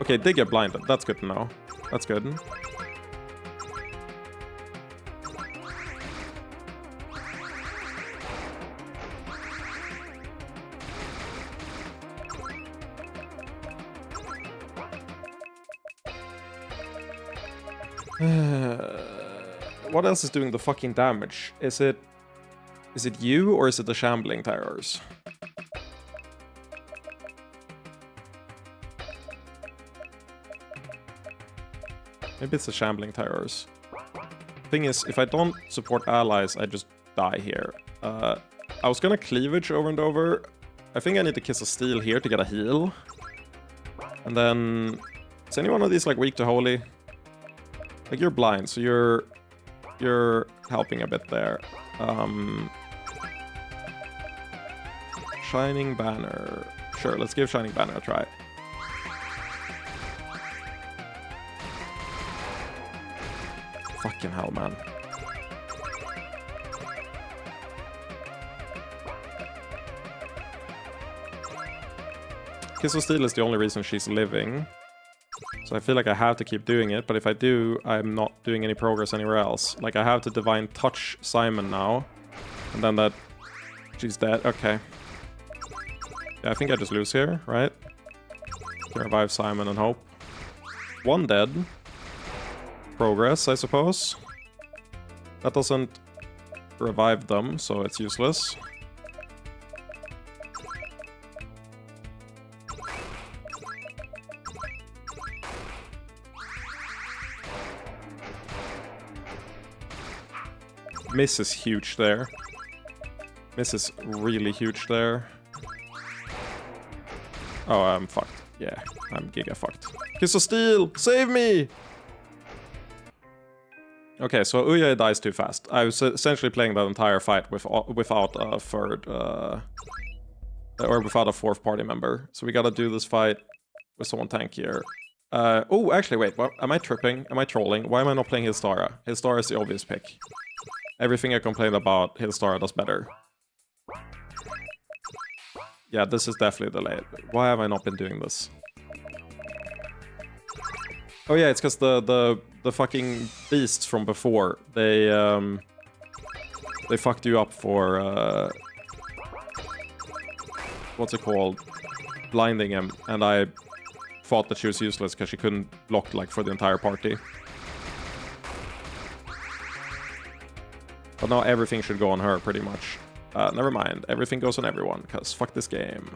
S1: Okay, they get blinded. That's good to know. That's good. What else is doing the fucking damage? Is it you or is it the shambling terrors? Maybe it's the shambling terrors. Thing is, if I don't support allies, I just die here. I was gonna cleavage over and over. I think I need to Kiss of Steel here to get a heal. And then... Is any one of these like weak to holy? Like, you're blind, so you're helping a bit there. Shining Banner. Sure, let's give Shining Banner a try. Fucking hell, man. Kiss of Steel is the only reason she's living. So I feel like I have to keep doing it, but if I do, I'm not doing any progress anywhere else. Like, I have to Divine Touch Simon now, and then that... She's dead. Okay. Yeah, I think I just lose here, right? Can revive Simon and hope. One dead. Progress, I suppose. That doesn't revive them, so it's useless. Miss is huge there. Miss is really huge there. Oh, I'm fucked. Yeah, I'm giga fucked. Kiss of Steel! Save me! Okay, so Uya dies too fast. I was essentially playing that entire fight without a third... or without a fourth party member. So we gotta do this fight with someone tankier. Oh, actually, wait. What? Am I tripping? Am I trolling? Why am I not playing Hillstara? Hillstara is the obvious pick. Everything I complained about, Hillstara does better. Yeah, this is definitely delayed. Why have I not been doing this? Oh yeah, it's because the fucking beasts from before, they fucked you up for what's it called? Blinding him, and I thought that she was useless because she couldn't block like for the entire party. But now everything should go on her pretty much. Never mind, everything goes on everyone because fuck this game.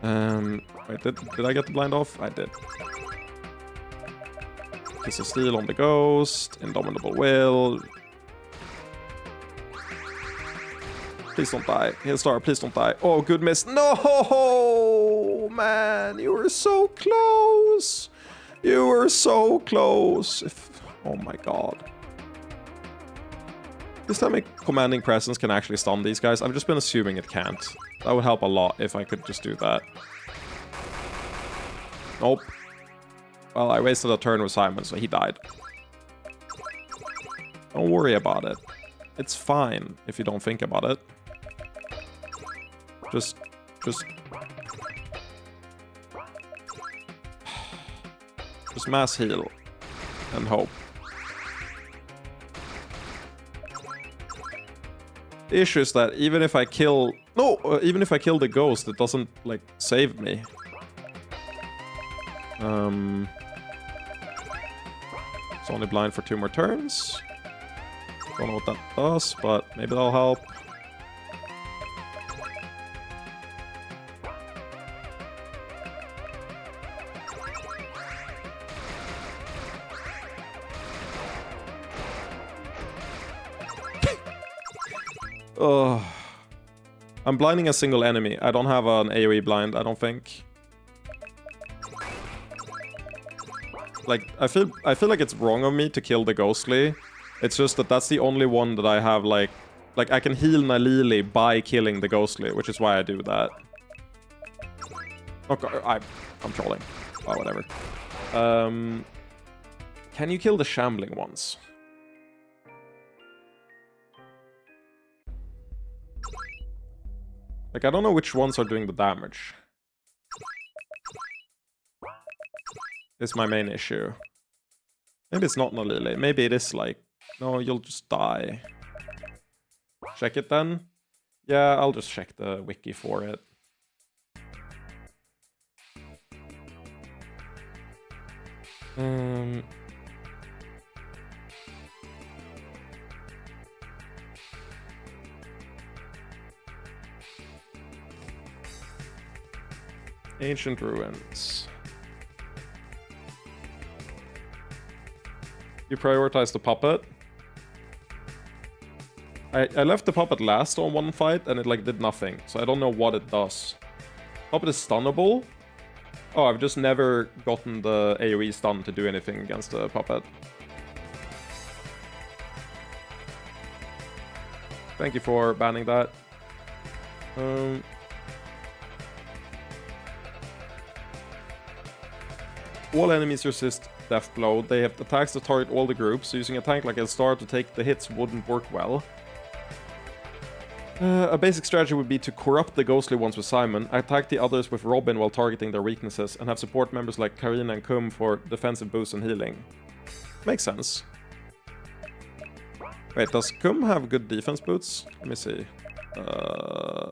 S1: Wait, did I get the blind off? I did. Kiss of Steel on the Ghost, Indomitable Will. Please don't die. Hillstar, please don't die. Oh, good miss. No, man, you were so close. You were so close. Oh my god. This time Commanding Presence can actually stun these guys. I've just been assuming it can't. That would help a lot if I could just do that. Nope. Well, I wasted a turn with Simon, so he died. Don't worry about it. It's fine if you don't think about it. Just mass heal and hope. The issue is that even if I kill... No! Even if I kill the ghost, it doesn't, like, save me. It's only blind for 2 more turns. Don't know what that does, but maybe that'll help. Oh, I'm blinding a single enemy. I don't have an AoE blind, I don't think. Like, I feel like it's wrong of me to kill the Ghostly. It's just that that's the only one that I have, like I can heal Nalili by killing the Ghostly, which is why I do that. Okay, I'm trolling. Oh, whatever. Can you kill the Shambling ones? Like, I don't know which ones are doing the damage. Is my main issue. Maybe it's not Nalili. Maybe it is like... No, you'll just die. Check it then? Yeah, I'll just check the wiki for it. Ancient Ruins. You prioritize the puppet. I left the puppet last on one fight and it like did nothing, so I don't know what it does. Puppet is stunnable. Oh, I've just never gotten the AoE stun to do anything against the puppet. Thank you for banning that. All enemies resist Death Blow. They have attacks that target all the groups, so using a tank like Elstar to take the hits wouldn't work well. A basic strategy would be to corrupt the ghostly ones with Simon, attack the others with Robin while targeting their weaknesses, and have support members like Karina and Kum for defensive boosts and healing. Makes sense. Wait, does Kum have good defense boots? Let me see. I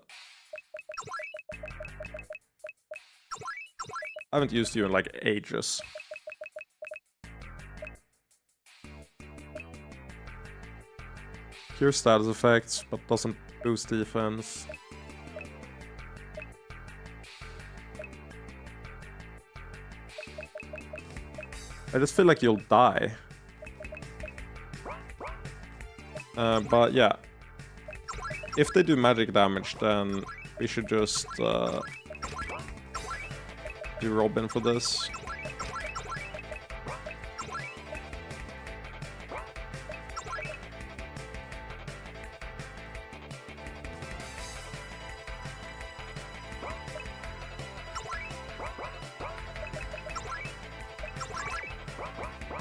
S1: haven't used you in like ages. Cure status effects, but doesn't boost defense. I just feel like you'll die. But yeah. If they do magic damage, then we should just do Robin for this.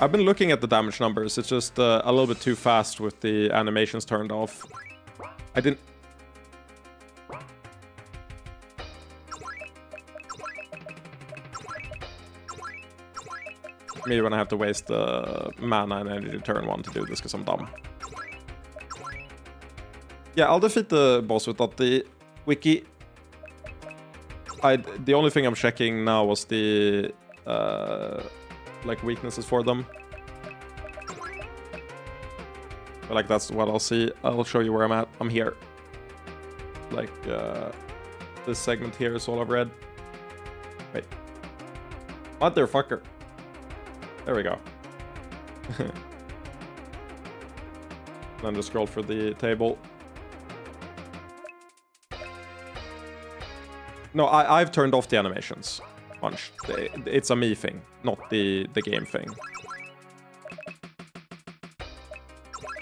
S1: I've been looking at the damage numbers. It's just a little bit too fast with the animations turned off. I didn't... Maybe when I have to waste the mana and energy turn 1 to do this because I'm dumb. Yeah, I'll defeat the boss without the wiki. The only thing I'm checking now was the like weaknesses for them. But like that's what I'll see. I'll show you where I'm at. I'm here. Like this segment here is all I've read. Wait. Motherfucker. There we go. Then just scroll for the table. No, I've turned off the animations. Bunch. It's a me thing, not the game thing.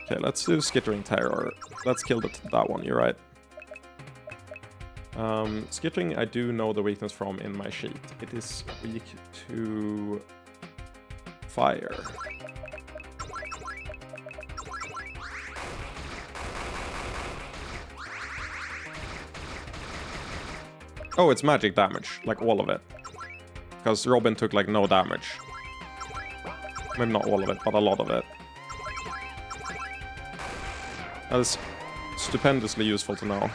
S1: Okay, let's do Skittering Terror. Let's kill that one, you're right. Skittering, I do know the weakness from in my sheet. It is weak to fire. Oh, it's magic damage, like all of it. Because Robin took like no damage. Maybe not all of it, but a lot of it. That is stupendously useful to know.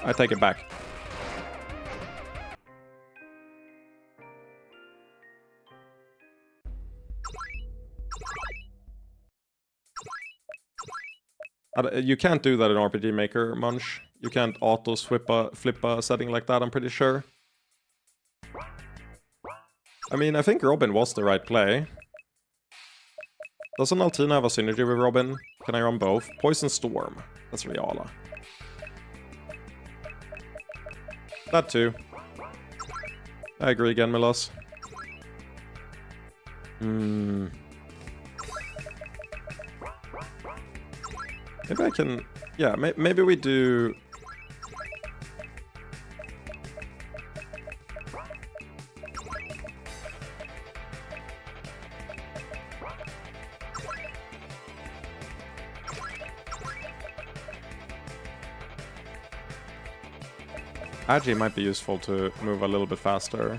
S1: I take it back. You can't do that in RPG Maker, Munch. You can't auto flip a setting like that, I'm pretty sure. I mean, I think Robin was the right play. Doesn't Altina have a synergy with Robin? Can I run both? Poison Storm. That's Riala. That too. I agree again, Milos. Maybe I can... Yeah, maybe we do... Agi might be useful to move a little bit faster.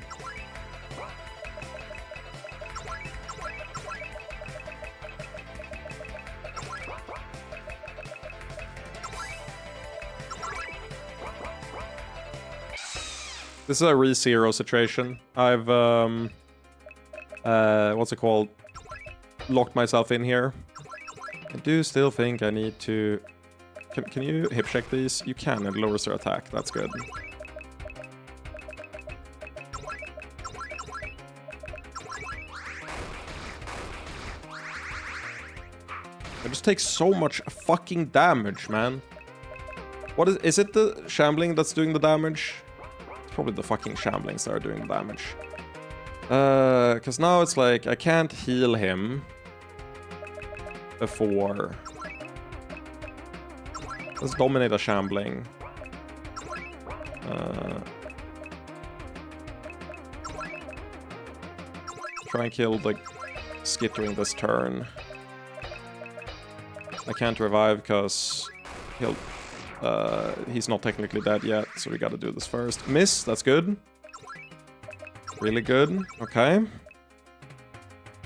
S1: This is a re-zero situation. I've, what's it called? Locked myself in here. I do still think I need to... Can you hip check these? You can, it lowers their attack. That's good. It just takes so much fucking damage, man. What is it the Shambling that's doing the damage? It's probably the fucking Shamblings that are doing the damage. Because now it's like, I can't heal him before. Let's dominate a Shambling. Try and kill the Skittering this turn. I can't revive because he's not technically dead yet, so we gotta do this first. Miss, that's good. Really good, okay.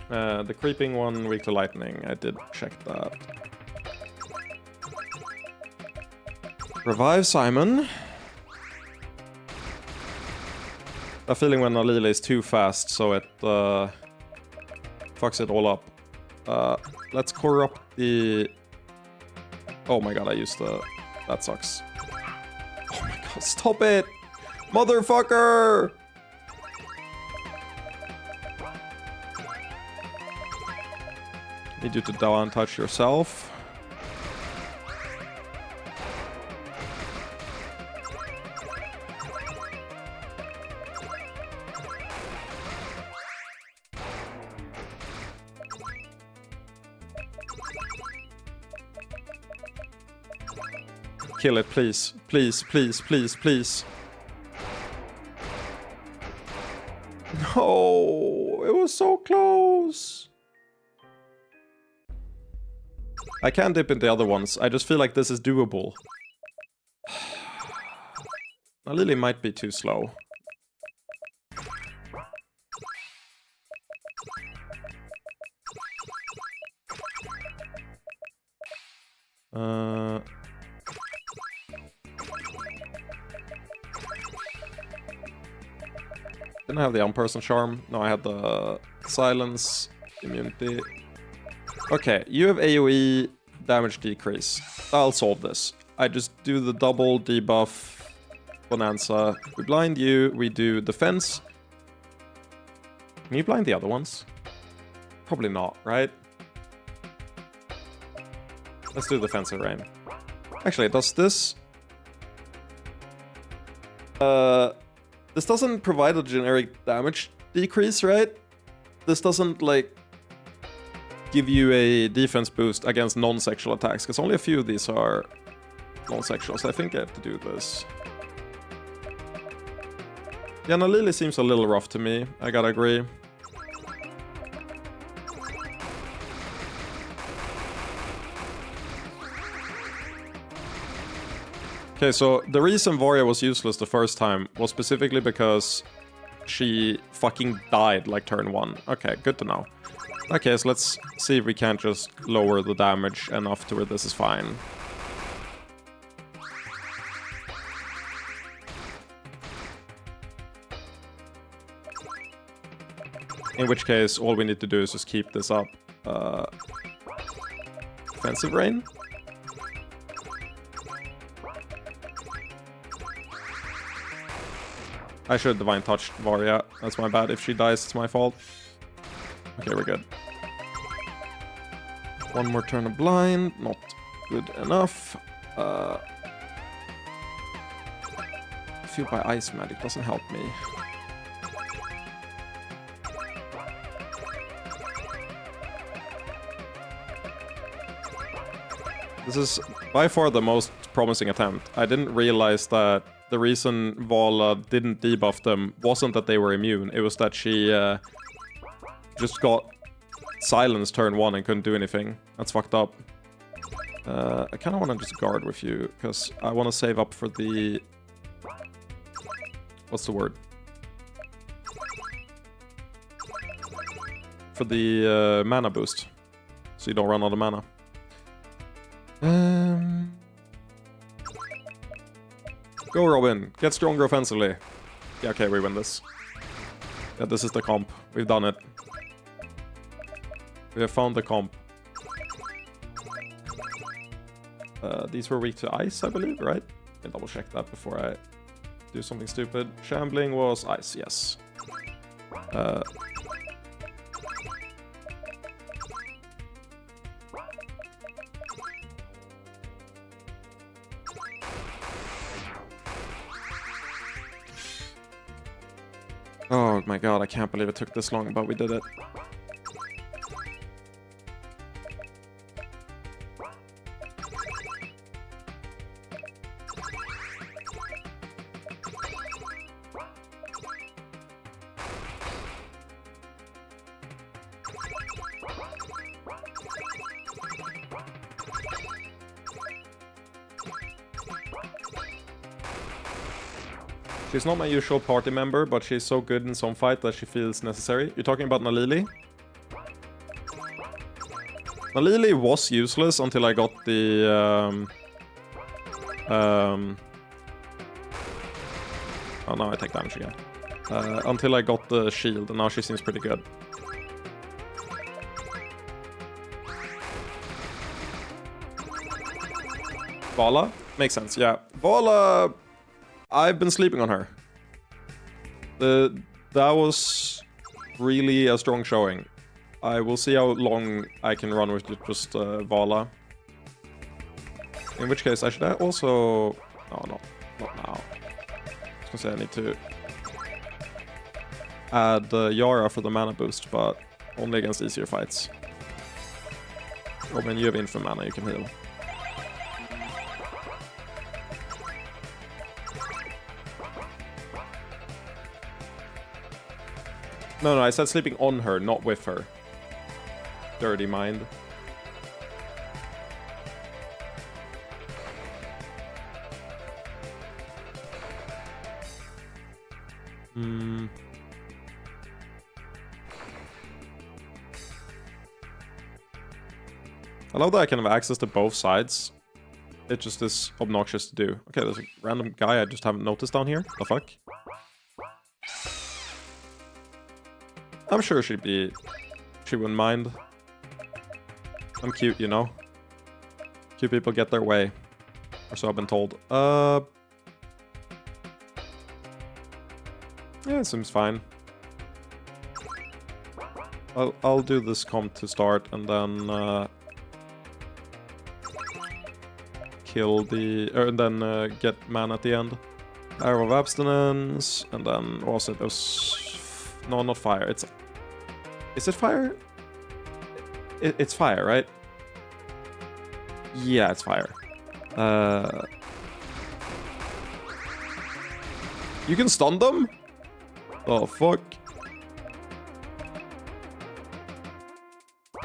S1: The creeping one, weak to lightning, I did check that. Revive Simon. A feeling when Alila is too fast, so it fucks it all up. Let's corrupt the... Oh my god, I used the... That sucks. Oh my god, stop it! Motherfucker! Need you to down touch yourself. Kill it, please. Please, please, please, please. No, it was so close. I can dip in the other ones. I just feel like this is doable. Lily might be too slow. Didn't I have the unperson charm? No, I had the silence, immunity. Okay, you have AoE damage decrease. I'll solve this. I just do the double debuff bonanza. We blind you, we do defense. Can you blind the other ones? Probably not, right? Let's do defensive rain. Actually, does this... this doesn't provide a generic damage decrease, right? This doesn't, like, give you a defense boost against non-sexual attacks, because only a few of these are non-sexual, so I think I have to do this. Yeah, Lily seems a little rough to me, I gotta agree. Okay, so the reason Varya was useless the first time was specifically because she fucking died like turn 1. Okay, good to know. Okay, so let's see if we can't just lower the damage enough to where this is fine. In which case, all we need to do is just keep this up. Defensive rain? I should Divine Touch Varya. That's my bad. If she dies, it's my fault. Okay, we're good. One more turn of blind. Not good enough. Fueled by Ice Magic doesn't help me. This is by far the most promising attempt. I didn't realize that the reason Vala didn't debuff them wasn't that they were immune. It was that she just got silenced turn 1 and couldn't do anything. That's fucked up. I kind of want to just guard with you, because I want to save up for the... What's the word? For the mana boost. So you don't run out of mana. Go, Robin. Get stronger offensively. Yeah, okay, we win this. Yeah, this is the comp. We've done it. We have found the comp. These were weak to ice, I believe, right? Let me double check that before I do something stupid. Shambling was ice, yes. Oh my god, I can't believe it took this long, but we did it. She's not my usual party member, but she's so good in some fight that she feels necessary. You're talking about Nalili? Nalili was useless until I got the... Oh, now I take damage again. Until I got the shield, and now she seems pretty good. Vala? Makes sense, yeah. Vala... I've been sleeping on her. That was really a strong showing. I will see how long I can run with just Vala. In which case, I should also... No, not now. I was gonna say I need to add Yara for the mana boost, but only against easier fights. Robin, you have infinite mana, you can heal. No, I said sleeping on her, not with her. Dirty mind. I love that I can have access to both sides. It just is obnoxious to do. Okay, there's a random guy I just haven't noticed down here. The fuck? I'm sure she wouldn't mind. I'm cute, you know? Cute people get their way. Or so I've been told. Yeah, it seems fine. I'll do this comp to start and then kill the and then get mana at the end. Arrow of Abstinence, and then what was it? It was no, not fire. Is it fire? It's fire, right? Yeah, it's fire. You can stun them? Oh fuck.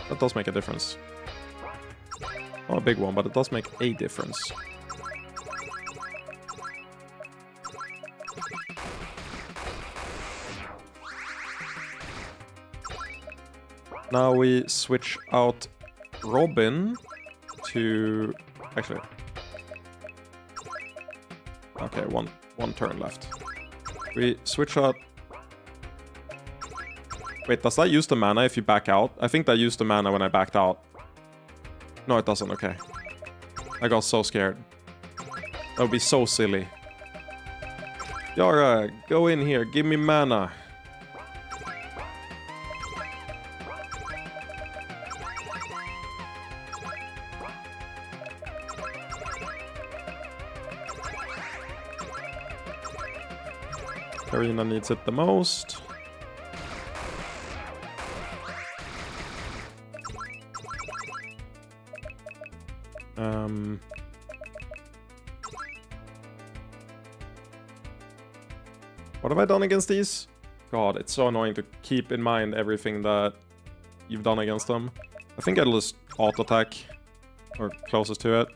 S1: That does make a difference. Not a big one, but it does make a difference. Now we switch out Robin to... Actually... Okay, one turn left. We switch out... Wait, does that use the mana if you back out? I think that used the mana when I backed out. No, it doesn't. Okay. I got so scared. That would be so silly. Yara, go in here. Give me mana. Karina needs it the most. What have I done against these? God, it's so annoying to keep in mind everything that you've done against them. I think I'll just auto-attack. Or closest to it.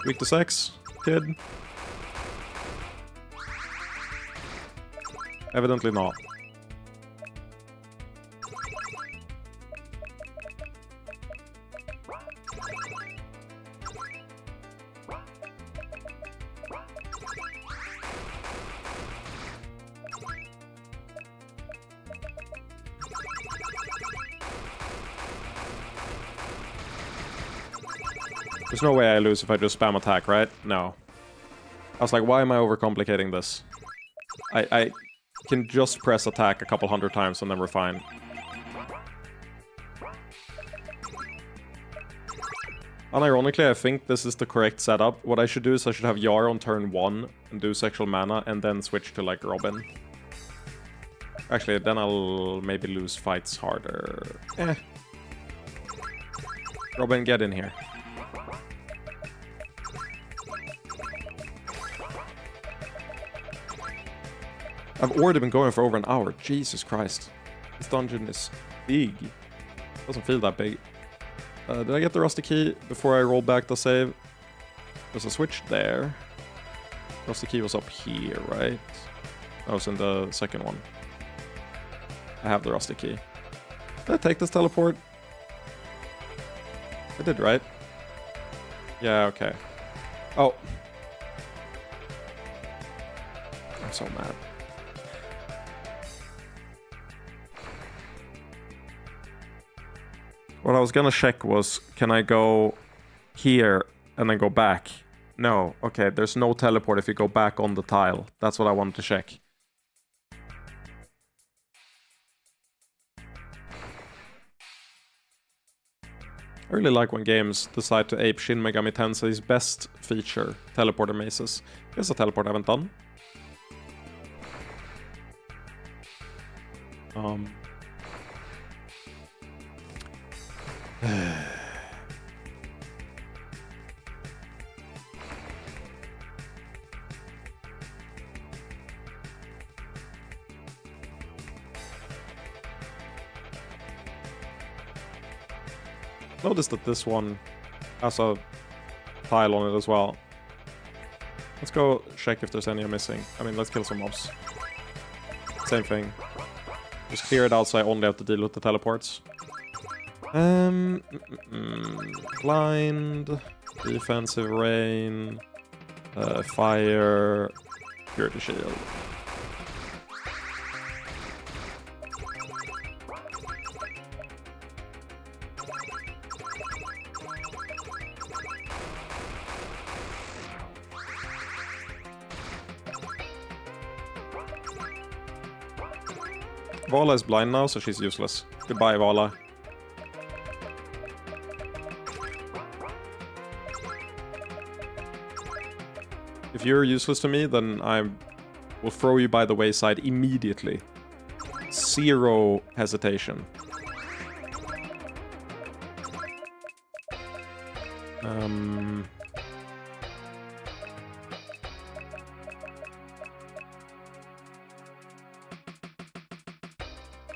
S1: Weak to sex, kid. Evidently not. There's no way I lose if I just spam attack, right? No. I was like, why am I overcomplicating this? I can just press attack a couple hundred times and then we're fine. Unironically, I think this is the correct setup. What I should do is I should have Yara on turn 1 and do sexual mana and then switch to like Robin. Actually, then I'll maybe lose fights harder. Robin, get in here. I've already been going for over an hour. Jesus Christ. This dungeon is big. Doesn't feel that big. Did I get the rusty key before I roll back the save? There's a switch there. Rusty key was up here, right? I was in the second one. I have the rusty key. Did I take this teleport? I did, right? Yeah, okay. Oh. I'm so mad. What I was gonna check was, can I go here and then go back? No. Okay, there's no teleport if you go back on the tile. That's what I wanted to check. I really like when games decide to ape Shin Megami Tensei's best feature, teleporter mazes. Here's a teleport I haven't done. Notice that this one has a tile on it as well. Let's go check if there's any I'm missing. I mean, let's kill some mobs. Same thing. Just clear it out so I only have to deal with the teleports. Blind, defensive rain, fire, purity shield. Vala is blind now, so she's useless. Goodbye, Vala. If you're useless to me, then I will throw you by the wayside immediately. Zero hesitation.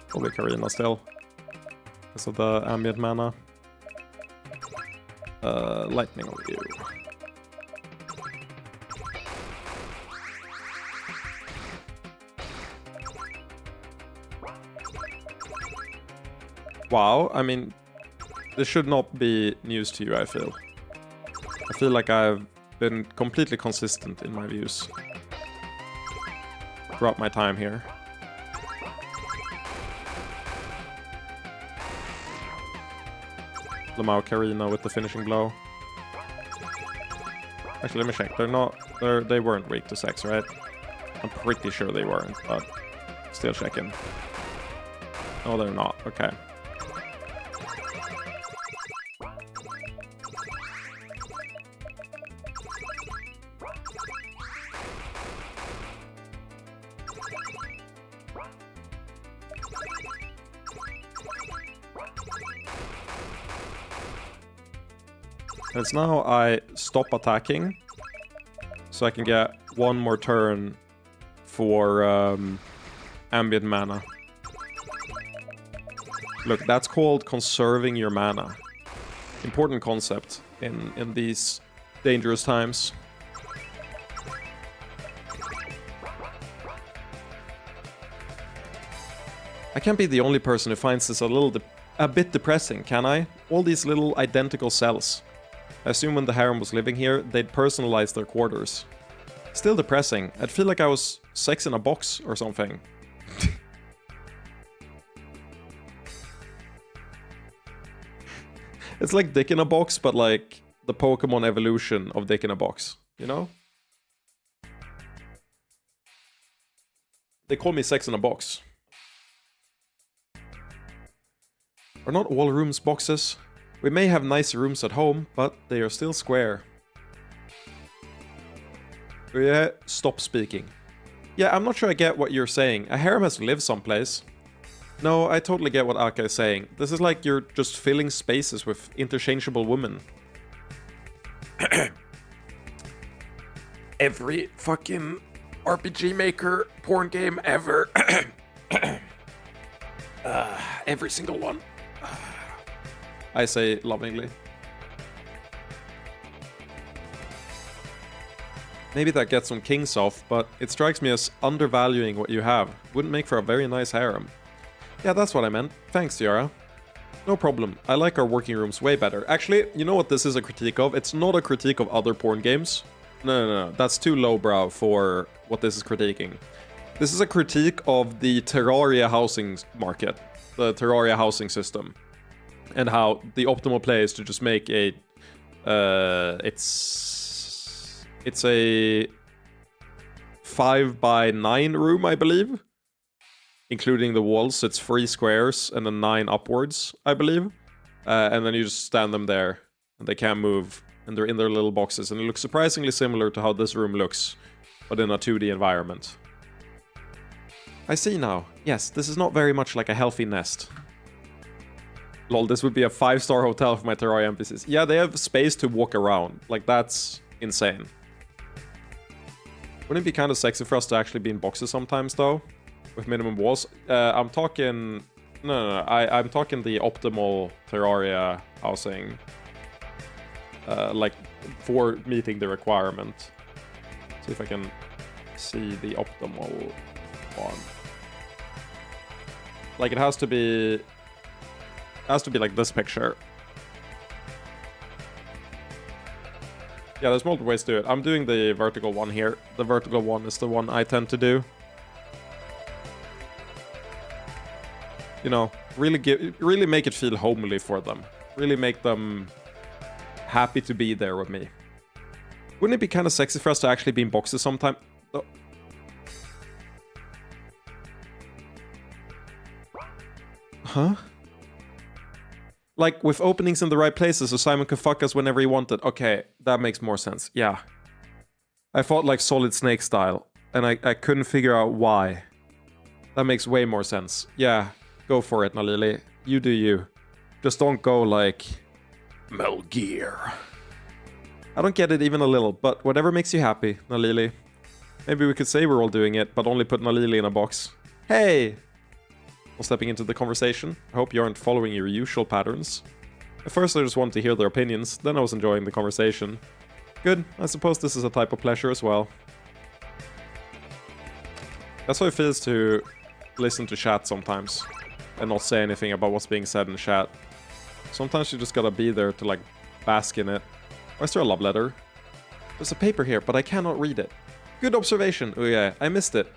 S1: Probably Karina still. Because of the ambient mana. Lightning on you. Wow, I mean, this should not be news to you, I feel. I feel like I've been completely consistent in my views throughout my time here. Lamau Karina with the finishing blow. Actually, let me check. They weren't weak to sex, right? I'm pretty sure they weren't, but still checking. No, they're not. Okay. It's now I stop attacking, so I can get one more turn for ambient mana. Look, that's called conserving your mana. Important concept in these dangerous times. I can't be the only person who finds this a bit depressing, can I? All these little identical cells. I assume when the harem was living here, they'd personalize their quarters. Still depressing. I'd feel like I was sex in a box or something. It's like Dick in a Box, but like the Pokemon evolution of Dick in a Box, you know? They call me sex in a box. Are not all rooms boxes? We may have nicer rooms at home, but they are still square. Yeah, stop speaking. Yeah, I'm not sure I get what you're saying. A harem has to live someplace. No, I totally get what Aka is saying. This is like you're just filling spaces with interchangeable women. Every fucking RPG maker porn game ever. Every single one. I say lovingly. Maybe that gets some kings off, but it strikes me as undervaluing what you have. Wouldn't make for a very nice harem. Yeah, that's what I meant. Thanks, Yara. No problem. I like our working rooms way better. Actually, you know what this is a critique of? It's not a critique of other porn games. No. That's too lowbrow for what this is critiquing. This is a critique of the Terraria housing market. The Terraria housing system. And how the optimal play is to just make a... It's a 5x9 room, I believe. Including the walls, it's 3 squares and then 9 upwards, I believe. And then you just stand them there. And they can't move. And they're in their little boxes. And it looks surprisingly similar to how this room looks. But in a 2D environment. I see now. Yes, this is not very much like a healthy nest. Lol, this would be a 5-star hotel for my Terraria NPCs. Yeah, they have space to walk around. Like, that's insane. Wouldn't it be kind of sexy for us to actually be in boxes sometimes, though? With minimum walls? I'm talking... No. I'm talking the optimal Terraria housing. Like, for meeting the requirement. See if I can see the optimal one. Like, it has to be like this picture. Yeah, there's multiple ways to do it. I'm doing the vertical one here. The vertical one is the one I tend to do. You know, really make it feel homely for them. Really make them happy to be there with me. Wouldn't it be kind of sexy for us to actually be in boxes sometime? Oh. Huh? Like, with openings in the right places so Simon could fuck us whenever he wanted. Okay, that makes more sense. Yeah. I thought like Solid Snake style, and I couldn't figure out why. That makes way more sense. Yeah, go for it, Nalili. You do you. Just don't go like Metal Gear. I don't get it even a little, but whatever makes you happy, Nalili. Maybe we could say we're all doing it, but only put Nalili in a box. Hey! Well, stepping into the conversation. I hope you aren't following your usual patterns. At first I just wanted to hear their opinions, then I was enjoying the conversation. Good, I suppose this is a type of pleasure as well. That's how it feels to listen to chat sometimes, and not say anything about what's being said in chat. Sometimes you just gotta be there to like bask in it. Why is there a love letter? There's a paper here, but I cannot read it. Good observation, oh yeah, I missed it.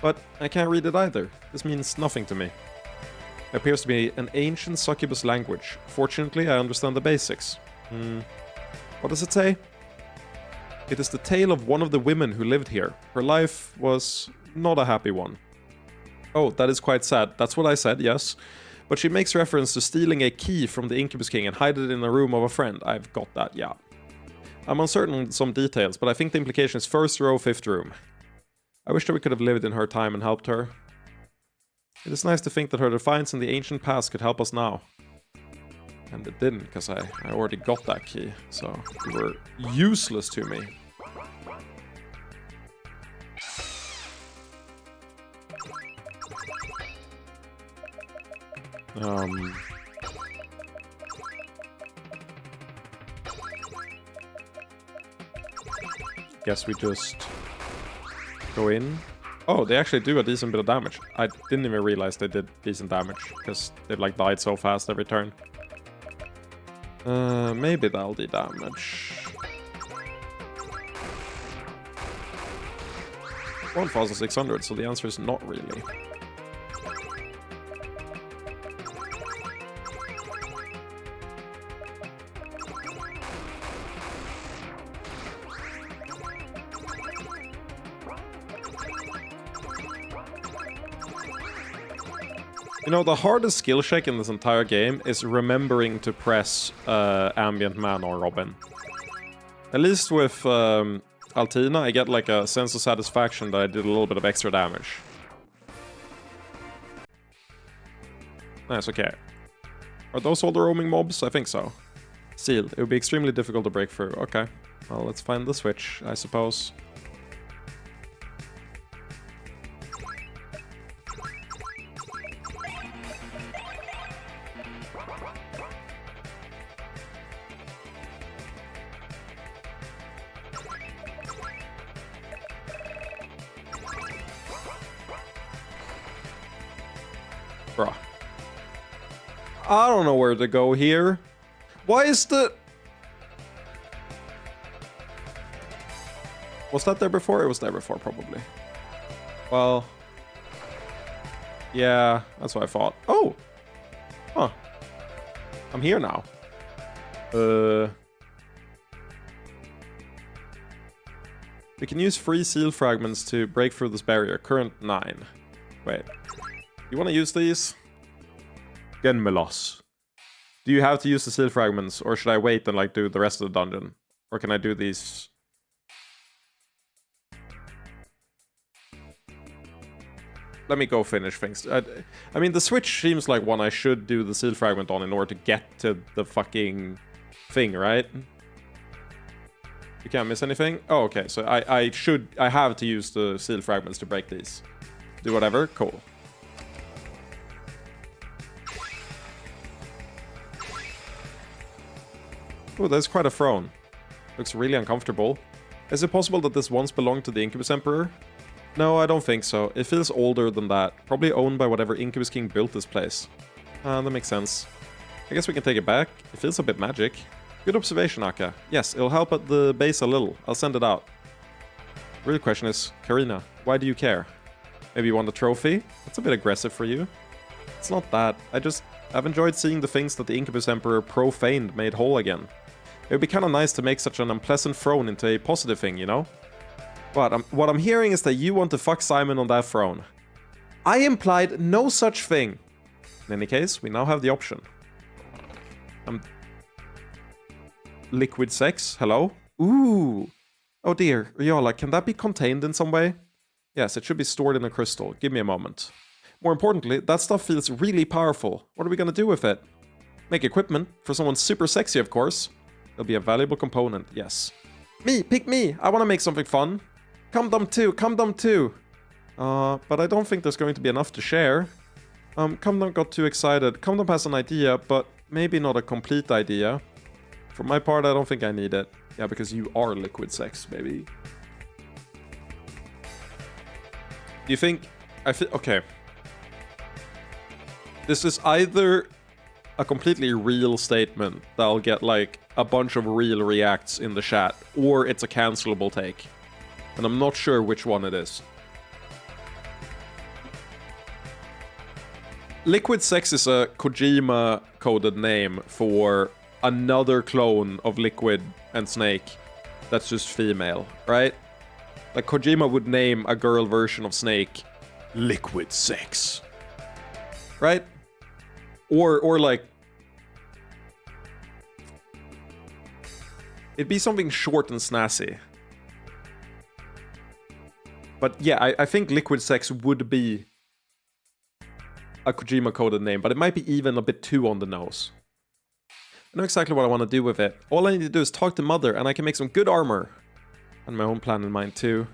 S1: But I can't read it either. This means nothing to me. It appears to be an ancient succubus language. Fortunately, I understand the basics. What does it say? It is the tale of one of the women who lived here. Her life was not a happy one. Oh, that is quite sad. That's what I said, yes. But she makes reference to stealing a key from the Incubus King and hide it in a room of a friend. I've got that, yeah. I'm uncertain on some details, but I think the implication is first row, fifth room. I wish that we could have lived in her time and helped her. It is nice to think that her defiance in the ancient past could help us now. And it didn't, because I already got that key, so you were useless to me. Guess we just go in. Oh, they actually do a decent bit of damage. I didn't even realize they did decent damage, because they've like died so fast every turn. Maybe that'll do damage. 1,600, so the answer is not really. You know, the hardest skill check in this entire game is remembering to press Ambient Man or Robin. At least with Altina, I get like a sense of satisfaction that I did a little bit of extra damage. Nice, okay. Are those all the roaming mobs? I think so. Sealed. It would be extremely difficult to break through. Okay. Well, let's find the switch, I suppose. Bruh. I don't know where to go here. Why is the... Was that there before? It was there before, probably. Well... Yeah, that's what I thought. Oh! Huh. I'm here now. We can use free seal fragments to break through this barrier. Current 9. Wait. You want to use these? Genmelos. Do you have to use the seal fragments, or should I wait and like do the rest of the dungeon? Or can I do these? Let me go finish things. I mean, the switch seems like one I should do the seal fragment on in order to get to the fucking thing, right? You can't miss anything? Oh, okay. So I have to use the seal fragments to break these. Do whatever? Cool. Oh, there's quite a throne. Looks really uncomfortable. Is it possible that this once belonged to the Incubus Emperor? No, I don't think so. It feels older than that. Probably owned by whatever Incubus King built this place. That makes sense. I guess we can take it back. It feels a bit magic. Good observation, Aka. Yes, it'll help at the base a little. I'll send it out. The real question is, Karina, why do you care? Maybe you want a trophy? That's a bit aggressive for you. It's not that. I've enjoyed seeing the things that the Incubus Emperor profaned made whole again. It would be kind of nice to make such an unpleasant throne into a positive thing, you know? But what I'm hearing is that you want to fuck Simon on that throne. I implied no such thing. In any case, we now have the option. Liquid sex? Hello? Ooh. Oh dear. Riola, can that be contained in some way? Yes, it should be stored in a crystal. Give me a moment. More importantly, that stuff feels really powerful. What are we gonna do with it? Make equipment. For someone super sexy, of course. It'll be a valuable component, yes. Me! Pick me! I wanna make something fun. Come Dum too! Come Dum too! But I don't think there's going to be enough to share. Come Dum got too excited. Come Dum has an idea, but maybe not a complete idea. For my part, I don't think I need it. Yeah, because you are liquid sex, baby. Do you think... Okay. This is either a completely real statement that'll get, like, a bunch of real reacts in the chat, or it's a cancelable take. And I'm not sure which one it is. Liquid Sex is a Kojima-coded name for another clone of Liquid and Snake that's just female, right? Like, Kojima would name a girl version of Snake Liquid Sex. Right? Or like... It'd be something short and snazzy. But yeah, I think Liquid Sex would be a Kojima-coded name, but it might be even a bit too on the nose. I know exactly what I want to do with it. All I need to do is talk to Mother, and I can make some good armor. And my own plan in mind, too.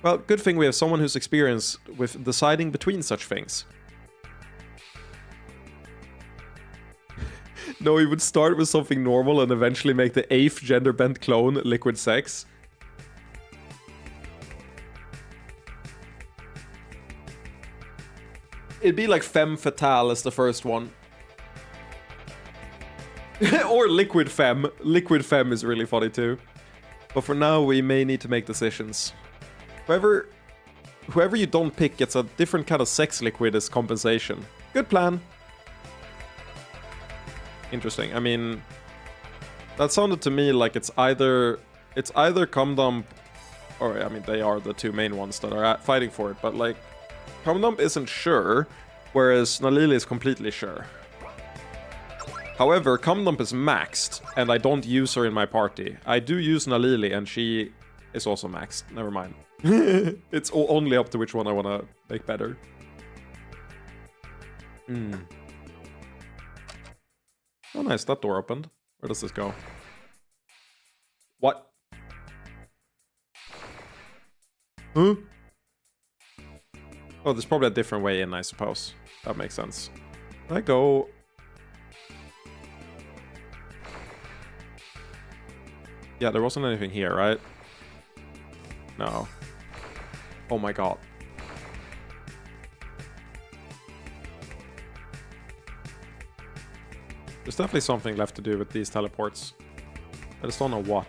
S1: Well, good thing we have someone who's experienced with deciding between such things. No, he would start with something normal and eventually make the 8th gender-bent clone Liquid Sex. It'd be like Femme Fatale as the first one. Or Liquid Femme. Liquid Femme is really funny too. But for now, we may need to make decisions. Whoever you don't pick gets a different kind of sex liquid as compensation. Good plan. Interesting. I mean, that sounded to me like it's either Cum Dump, or I mean, they are the two main ones that are fighting for it. But like, Cum Dump isn't sure, whereas Nalili is completely sure. However, Cum Dump is maxed, and I don't use her in my party. I do use Nalili, and she is also maxed. Never mind. It's only up to which one I want to make better. Oh, nice. That door opened. Where does this go? What? Huh? Oh, there's probably a different way in, I suppose. That makes sense. Can I go... Yeah, there wasn't anything here, right? No. Oh my god. There's definitely something left to do with these teleports. I just don't know what.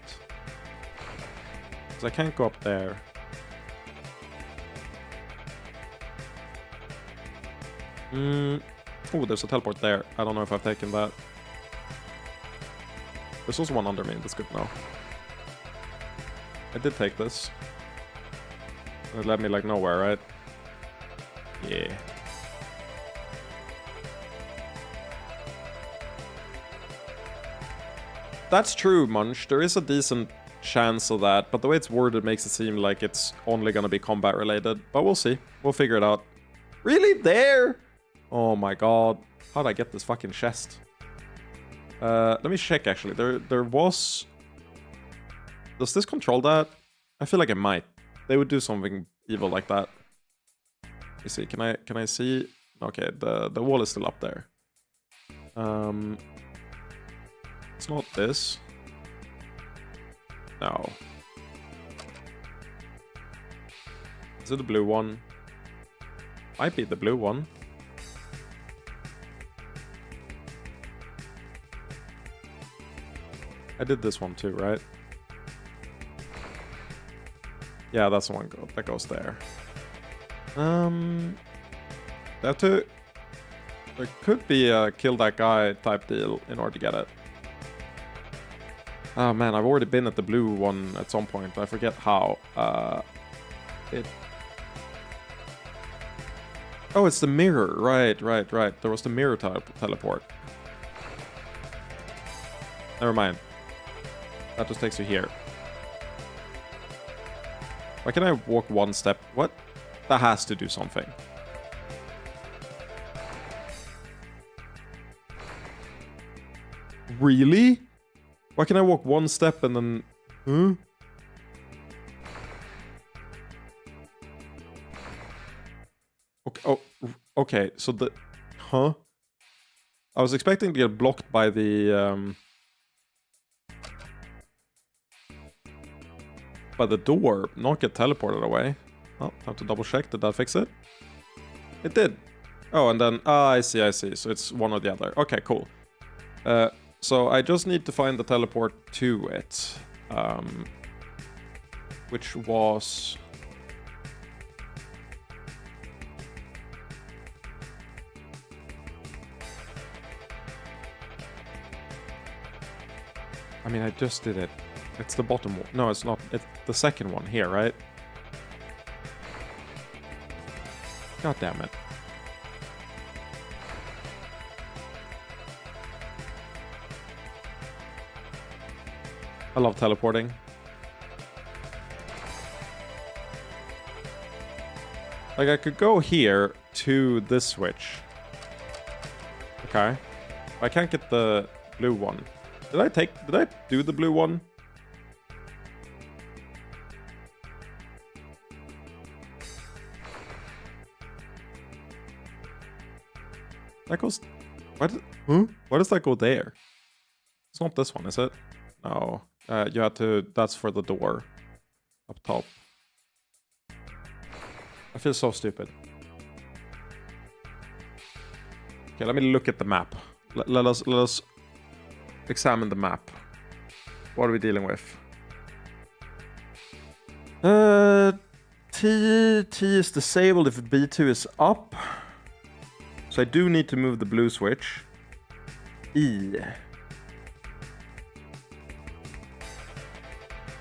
S1: Because I can't go up there. Oh, there's a teleport there. I don't know if I've taken that. There's also one under me. That's good to know. I did take this. It led me like nowhere, right? Yeah. That's true, Munch. There is a decent chance of that, but the way it's worded makes it seem like it's only gonna be combat related. But we'll see. We'll figure it out. Really? There? Oh my god. How'd I get this fucking chest? Let me check, actually. There was... Does this control that? I feel like it might. They would do something evil like that. Let me see. Can I see? Okay, the wall is still up there. It's not this. No. Is it the blue one? Might be the blue one. I did this one too, right? Yeah, that's the one that goes there. That too. There could be a kill that guy type deal in order to get it. Oh man, I've already been at the blue one at some point. I forget how. Oh, it's the mirror. Right. There was the mirror teleport. Never mind. That just takes you here. Why can I walk one step? What? That has to do something. Really? Why can I walk one step and then... Huh? Okay, oh, okay, so the... Huh? I was expecting to get blocked by the... by the door, not get teleported away. Oh, time to double check. Did that fix it? It did. Oh, and then... I see. So it's one or the other. Okay, cool. So I just need to find the teleport to it. Which was... I mean, I just did it. It's the bottom one. No, it's not. It's the second one here, right? God damn it. I love teleporting. Like, I could go here to this switch. Okay. I can't get the blue one. Did I do the blue one? That goes... Why does that go there? It's not this one, is it? No. You had to... That's for the door. Up top. I feel so stupid. Okay, let me look at the map. Let us examine the map. What are we dealing with? T is disabled if B2 is up. So I do need to move the blue switch. E.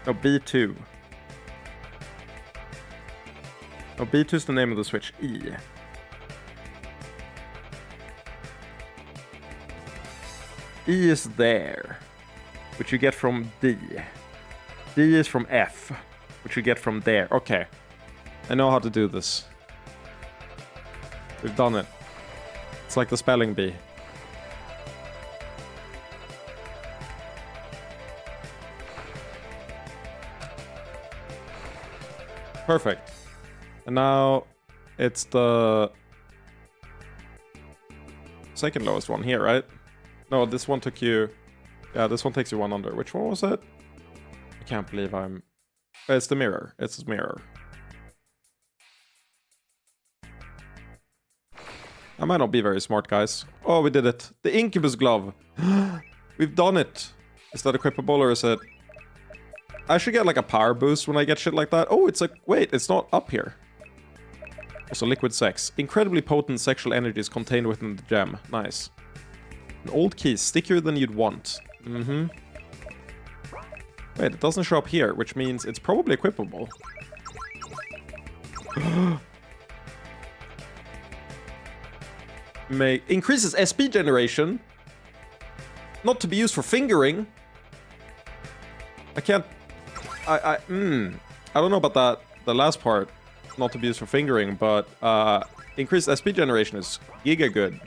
S1: No, B2. No, B2 is the name of the switch. E. E is there, which you get from D. D is from F, which you get from there. Okay. I know how to do this. We've done it. It's like the spelling bee. Perfect. And now it's the second lowest one here, right? No, this one took you... Yeah, this one takes you one under. Which one was it? I can't believe I'm... It's the mirror. It's the mirror. I might not be very smart, guys. Oh, we did it. The Incubus glove. We've done it. Is that equipable or is it... I should get like a power boost when I get shit like that. Oh, it's like... Wait, it's not up here. Also, liquid sex. Incredibly potent sexual energy is contained within the gem. Nice. An old key, stickier than you'd want. Mm-hmm. Wait, it doesn't show up here, which means it's probably equipable. Increases SP generation. Not to be used for fingering. I can't... I don't know about that. The last part. Not to be used for fingering, but increased SP generation is giga good.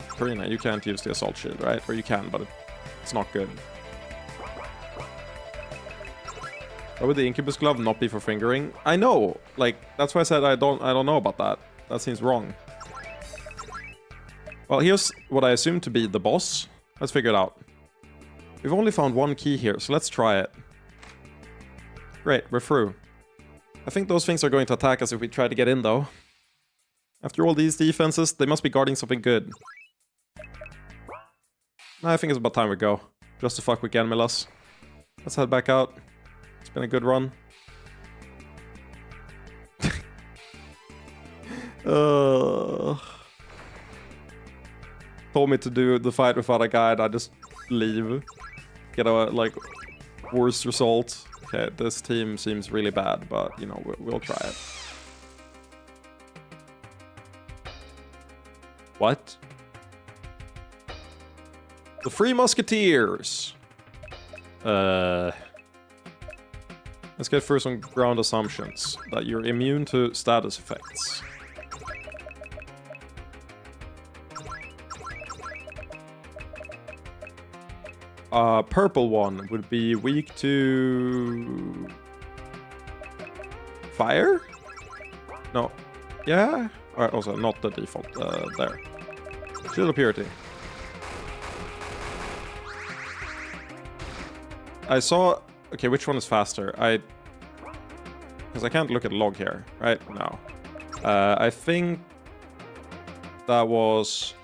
S1: Karina, you can't use the assault shield, right? Or you can, but it's not good. Why would the Incubus glove not be for fingering? I know, like that's why I said I don't know about that. That seems wrong. Well, here's what I assume to be the boss. Let's figure it out. We've only found one key here, so let's try it. Great, we're through. I think those things are going to attack us if we try to get in, though. After all these defenses, they must be guarding something good. I think it's about time we go. Just to fuck with Genmilas. Let's head back out. It's been a good run. Told me to do the fight without a guide, I just leave. Get a, like, worst result. Okay, this team seems really bad, but, you know, we'll try it. What? The Three Musketeers! Let's get through some ground assumptions. That you're immune to status effects. Purple one would be weak to... fire? No. Yeah? Alright, also not the default. There. Shield of Purity. I saw... Okay, which one is faster? Because I can't look at log here, right? No. I think... that was...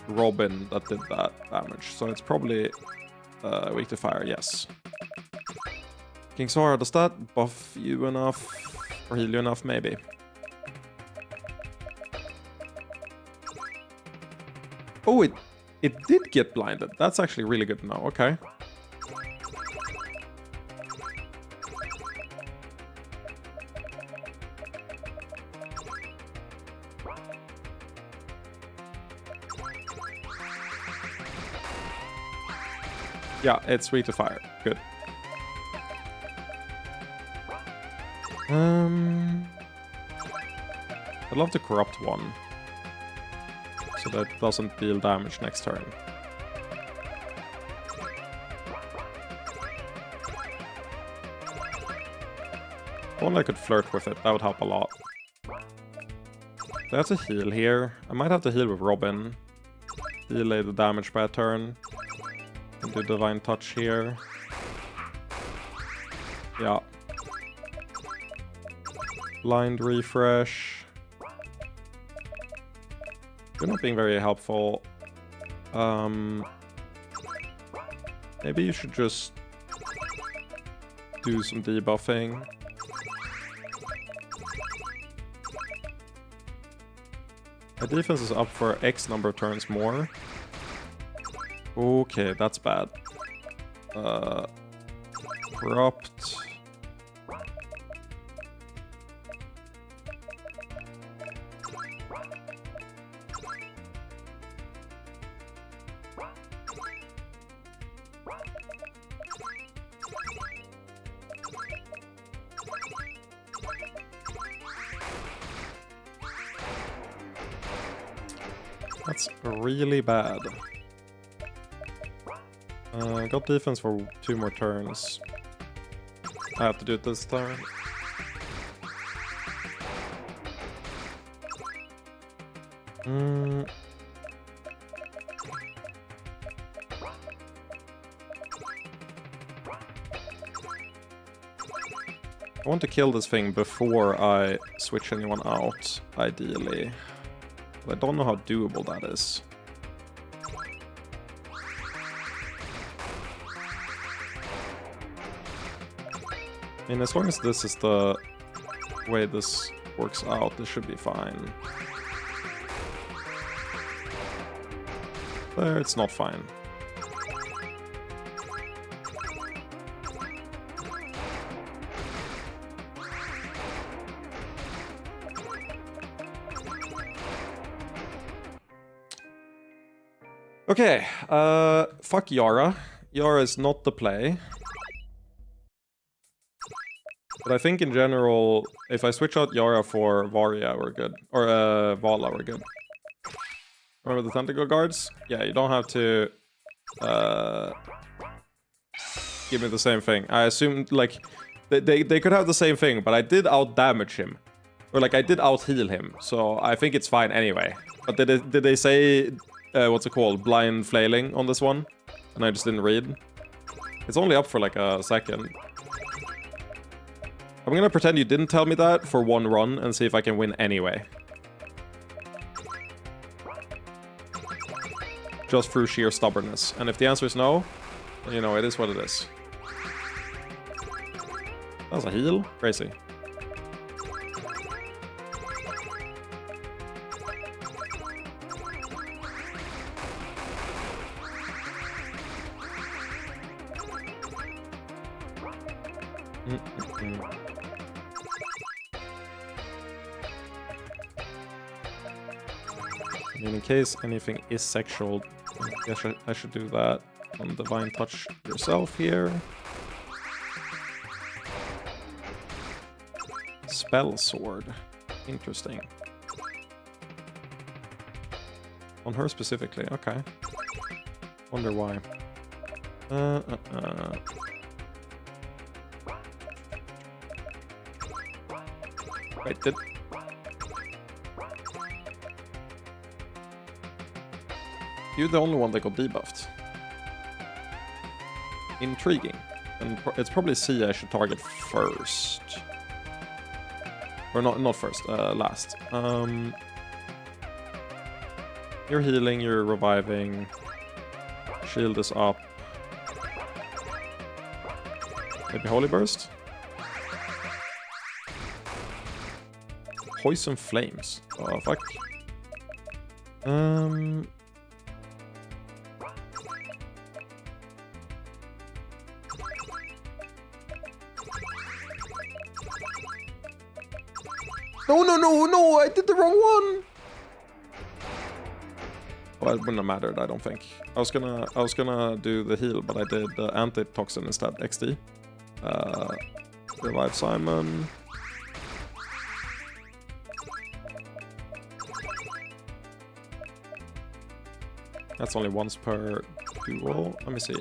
S1: Robin that did that damage. So it's probably weak to fire, yes. King Sora, does that buff you enough? Or heal you enough, maybe? Oh, it did get blinded. That's actually really good to know. Okay. Yeah, it's weak to fire. Good. I'd love to corrupt one. So that it doesn't deal damage next turn. One I could flirt with it, that would help a lot. Do I have to heal here? I might have to heal with Robin. Delay the damage by a turn. And do Divine Touch here. Yeah. Blind Refresh. You're not being very helpful. Maybe you should just do some debuffing. My defense is up for X number of turns more. Okay, that's bad. Corrupt. That's really bad. I got defense for 2 more turns. I have to do it this turn. I want to kill this thing before I switch anyone out, ideally. But I don't know how doable that is. I mean, as long as this is the way this works out, this should be fine. There, it's not fine. Okay, fuck Yara. Yara is not the play. But I think in general, if I switch out Yara for Varia, we're good. Or Vala, we're good. Remember the Tentacle Guards? Yeah, you don't have to give me the same thing. I assumed, like, they could have the same thing, but I did out-damage him. Or, like, I did out-heal him, so I think it's fine anyway. But did they say what's it called? Blind flailing on this one. And I just didn't read. It's only up for like a second. I'm gonna pretend you didn't tell me that for one run and see if I can win anyway. Just through sheer stubbornness. And if the answer is no, then, you know, it is what it is. That was a heal? Crazy. I mean, in case anything is sexual, I guess I should do that on Divine Touch yourself here. Spell Sword. Interesting. On her specifically, okay. Wonder why. Wait, did... You're the only one that got debuffed. Intriguing. And it's probably C I should target first. Or not first, last. You're healing, you're reviving. Shield is up. Maybe Holy Burst? Poison Flames. Oh, fuck. No, I did the wrong one! Well, it wouldn't have mattered, I don't think. I was gonna do the heal, but I did Antitoxin instead, XD. Revive Simon. That's only once per duel. Let me see.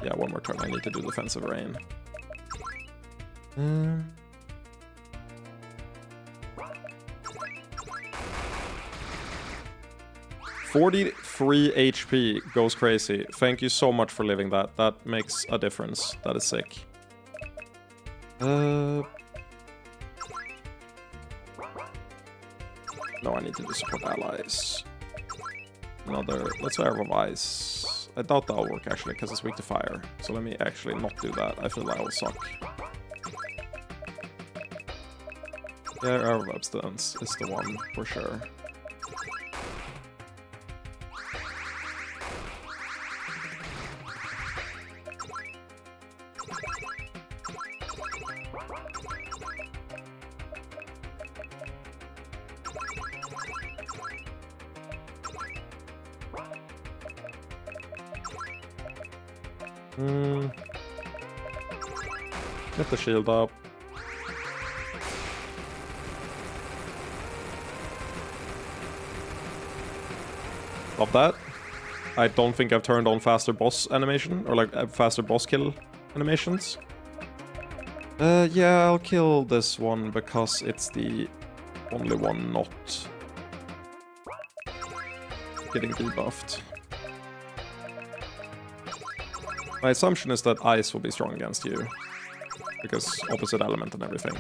S1: Yeah, one more turn. I need to do Defensive Rain. 43 HP goes crazy. Thank you so much for living that. That makes a difference. That is sick. No, I need to do support allies. Another... Let's Air of Ice. I doubt that'll work actually, because it's weak to fire. So let me actually not do that. I feel like I'll suck. Yeah, Air of Abstinence is the one, for sure. Get the shield up. Love that. I don't think I've turned on faster boss animation, or like faster boss kill animations. Yeah, I'll kill this one because it's the only one not getting debuffed. My assumption is that ice will be strong against you, because opposite element and everything.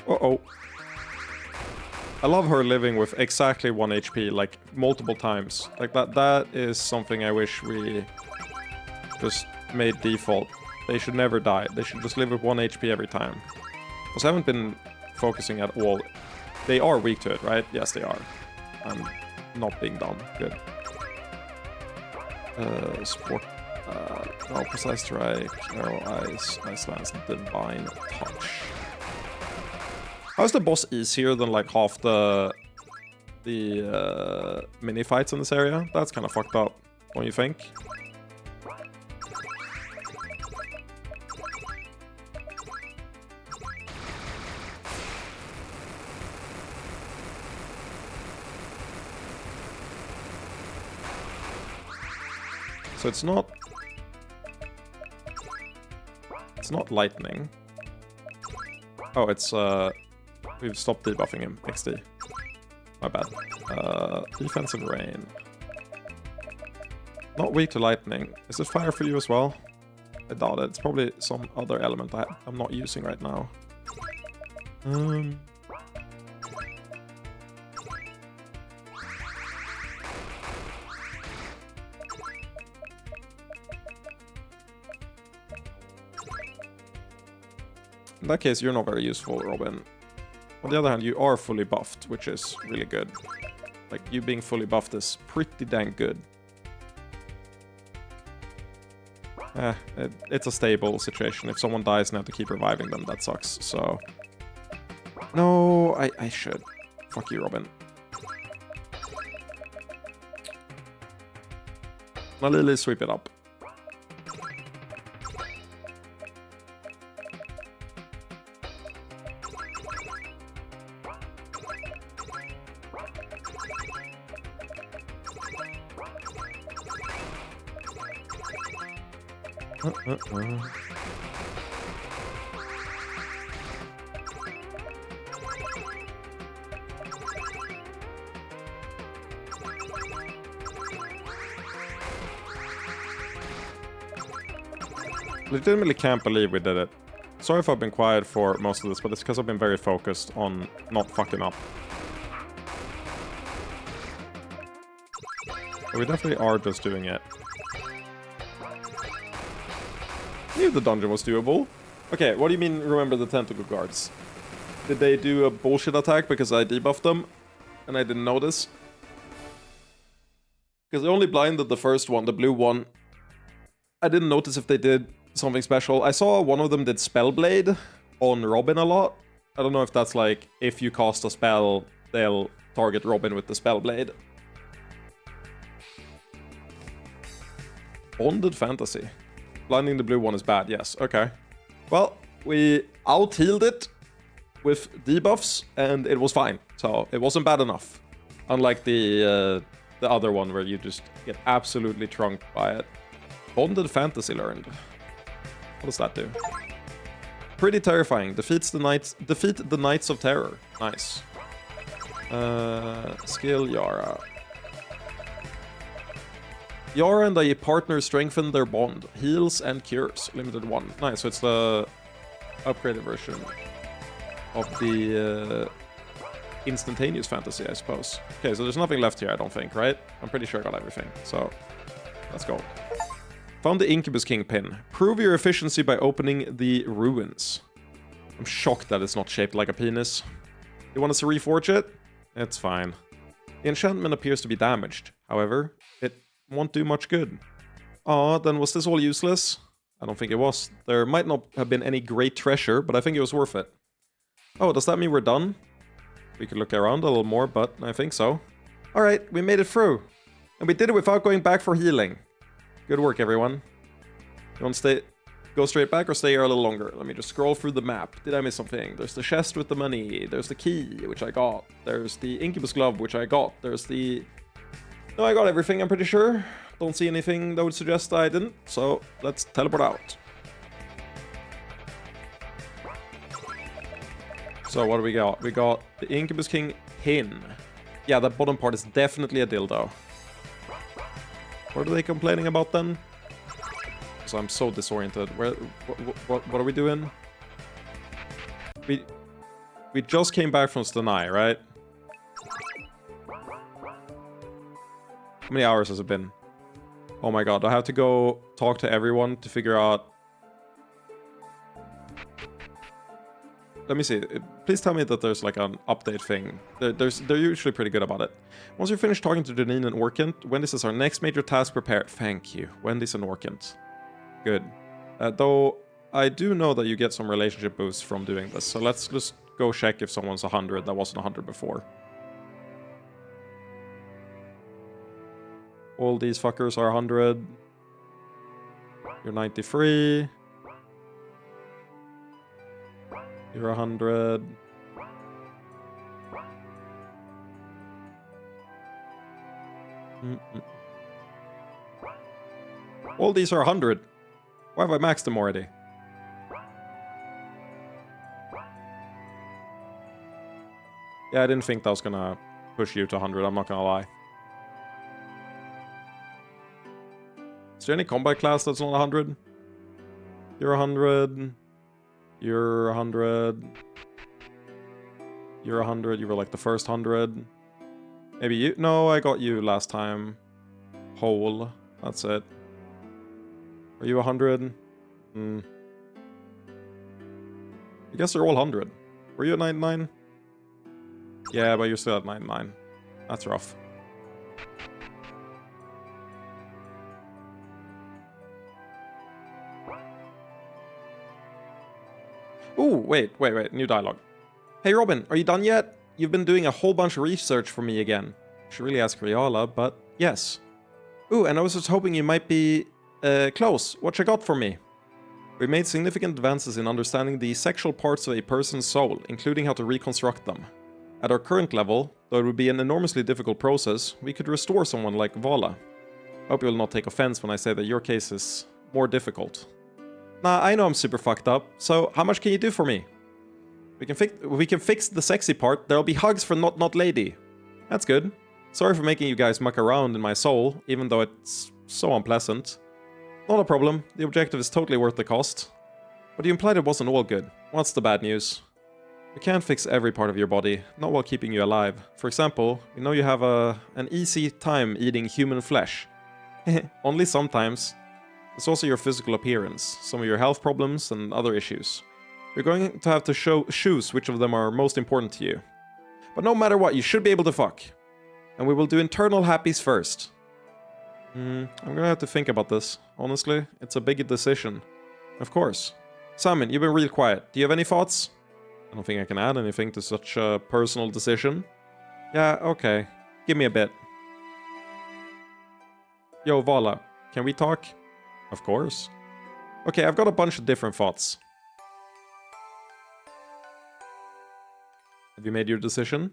S1: Uh-oh. I love her living with exactly 1 HP, like, multiple times. Like, that is something I wish we just made default. They should never die. They should just live with 1 HP every time. Because I haven't been focusing at all. They are weak to it, right? Yes, they are. I'm not being dumb. Good. Sport. No, Precise Strike, Arrow Ice, Ice Lance, Divine Touch. How's the boss easier than like half the mini fights in this area? That's kind of fucked up, don't you think? So it's not... It's not lightning. Oh, it's we've stopped debuffing him. XD. My bad. Defensive rain. Not weak to lightning. Is it fire for you as well? I doubt it. It's probably some other element I'm not using right now. In that case, you're not very useful, Robin. On the other hand, you are fully buffed, which is really good. Like, you being fully buffed is pretty dang good. It's a stable situation. If someone dies and I have to keep reviving them, that sucks, so... No, I should. Fuck you, Robin. Now, Lily, sweep it up. Legitimately can't believe we did it. Sorry if I've been quiet for most of this, but it's because I've been very focused on not fucking up. But we definitely are just doing it. I knew the dungeon was doable. Okay, what do you mean remember the tentacle guards? Did they do a bullshit attack because I debuffed them and I didn't notice? Because I only blinded the first one, the blue one. I didn't notice if they did something special. I saw one of them did Spellblade on Robin a lot. I don't know if that's like, if you cast a spell, they'll target Robin with the Spellblade. Bonded Fantasy. Blinding the blue one is bad, yes. Okay. Well, we out-healed it with debuffs, and it was fine. So, it wasn't bad enough. Unlike the other one, where you just get absolutely trunked by it. Bonded Fantasy learned. What does that do? Pretty terrifying. Defeat the Knights of Terror. Nice. Skill Yara. Yara and a partner strengthen their bond. Heals and cures. Limited 1. Nice, so it's the upgraded version of the instantaneous fantasy, I suppose. Okay, so there's nothing left here, I don't think, right? I'm pretty sure I got everything, so let's go. Found the Incubus King pin. Prove your efficiency by opening the ruins. I'm shocked that it's not shaped like a penis. You want us to reforge it? It's fine. The enchantment appears to be damaged. However, it won't do much good. Aw, then was this all useless? I don't think it was. There might not have been any great treasure, but I think it was worth it. Oh, does that mean we're done? We could look around a little more, but I think so. Alright, we made it through. And we did it without going back for healing. Good work, everyone. You want to go straight back or stay here a little longer? Let me just scroll through the map. Did I miss something? There's the chest with the money. There's the key, which I got. There's the Incubus glove, which I got. There's the... No, I got everything, I'm pretty sure. Don't see anything that would suggest I didn't. So, let's teleport out. So, what do we got? We got the Incubus King pin. Yeah, that bottom part is definitely a dildo. What are they complaining about then? So I'm so disoriented. What are we doing? We just came back from Stanai, right? How many hours has it been? Oh my god, I have to go talk to everyone to figure out... Let me see. Please tell me that there's like an update thing. They're usually pretty good about it. Once you're finished talking to Janine and Orkant, Wendy's is our next major task prepared. Thank you. Wendy's and Orkant. Good. Though, I do know that you get some relationship boosts from doing this. So let's just go check if someone's 100 that wasn't 100 before. All these fuckers are 100. You're 93. You're 100. All these are 100. Why have I maxed them already? Yeah, I didn't think that was gonna push you to 100, I'm not gonna lie. Is there any combat class that's not 100? You're 100. You're 100. You're 100. You were like the first 100. Maybe you... No, I got you last time. Whole. That's it. Are you 100? I guess they're all 100. Were you at 99? Yeah, but you're still at 99. That's rough. Ooh, wait. New dialogue. Hey Robin, are you done yet? You've been doing a whole bunch of research for me again. Should really ask Riala, but yes. Ooh, and I was just hoping you might be close. What you got for me? We made significant advances in understanding the sexual parts of a person's soul, including how to reconstruct them. At our current level, though it would be an enormously difficult process, we could restore someone like Vala. I hope you will not take offense when I say that your case is more difficult. Nah, I know I'm super fucked up, so how much can you do for me? We can fix the sexy part, there'll be hugs for not lady. That's good. Sorry for making you guys muck around in my soul, even though it's so unpleasant. Not a problem, the objective is totally worth the cost. But you implied it wasn't all good. What's the bad news? We can't fix every part of your body, not while keeping you alive. For example, we know you have an easy time eating human flesh. Only sometimes. It's also your physical appearance, some of your health problems and other issues. You're going to have to choose which of them are most important to you. But no matter what, you should be able to fuck. And we will do internal happies first. I'm gonna have to think about this. Honestly, it's a big decision. Of course. Simon, you've been real quiet. Do you have any thoughts? I don't think I can add anything to such a personal decision. Yeah, okay. Give me a bit. Yo, Vala, can we talk? Of course. Okay, I've got a bunch of different thoughts. Have you made your decision?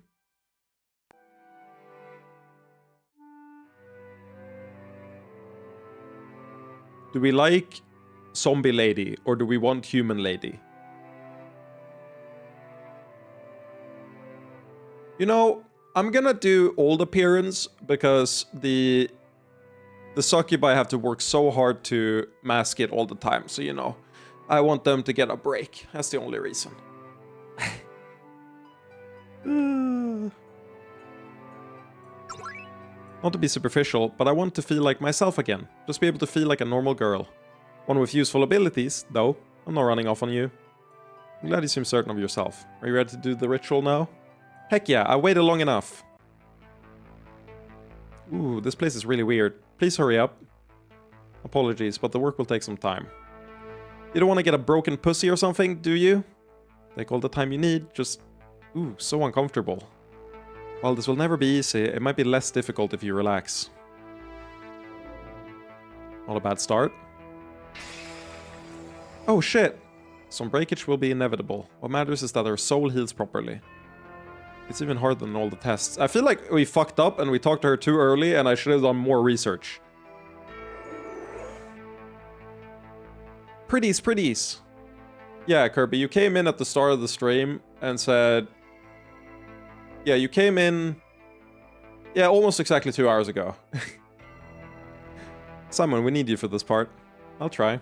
S1: Do we like zombie lady or do we want human lady? You know, I'm gonna do old appearance because the succubi have to work so hard to mask it all the time. So, you know, I want them to get a break. That's the only reason. Not to be superficial, but I want to feel like myself again. Just be able to feel like a normal girl. One with useful abilities, though. I'm not running off on you. I'm glad you seem certain of yourself. Are you ready to do the ritual now? Heck yeah, I waited long enough. Ooh, this place is really weird. Please hurry up. Apologies, but the work will take some time. You don't want to get a broken pussy or something, do you? Take all the time you need, just... Ooh, so uncomfortable. While this will never be easy, it might be less difficult if you relax. Not a bad start. Oh shit! Some breakage will be inevitable. What matters is that our soul heals properly. It's even harder than all the tests. I feel like we fucked up and we talked to her too early and I should have done more research. Pretties. Yeah, Kirby, you came in at the start of the stream and said... Yeah, you came in... Yeah, almost exactly 2 hours ago. Simon, we need you for this part. I'll try.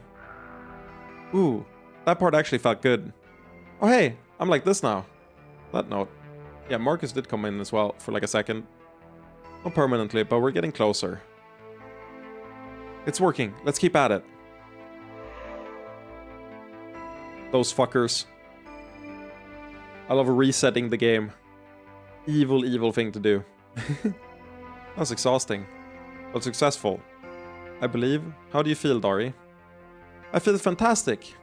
S1: Ooh, that part actually felt good. Oh hey, I'm like this now. That note. Yeah, Marcus did come in as well for like a second. Not permanently, but we're getting closer. It's working. Let's keep at it. Those fuckers. I love resetting the game. Evil thing to do. That's exhausting. But successful. I believe. How do you feel, Dari? I feel fantastic.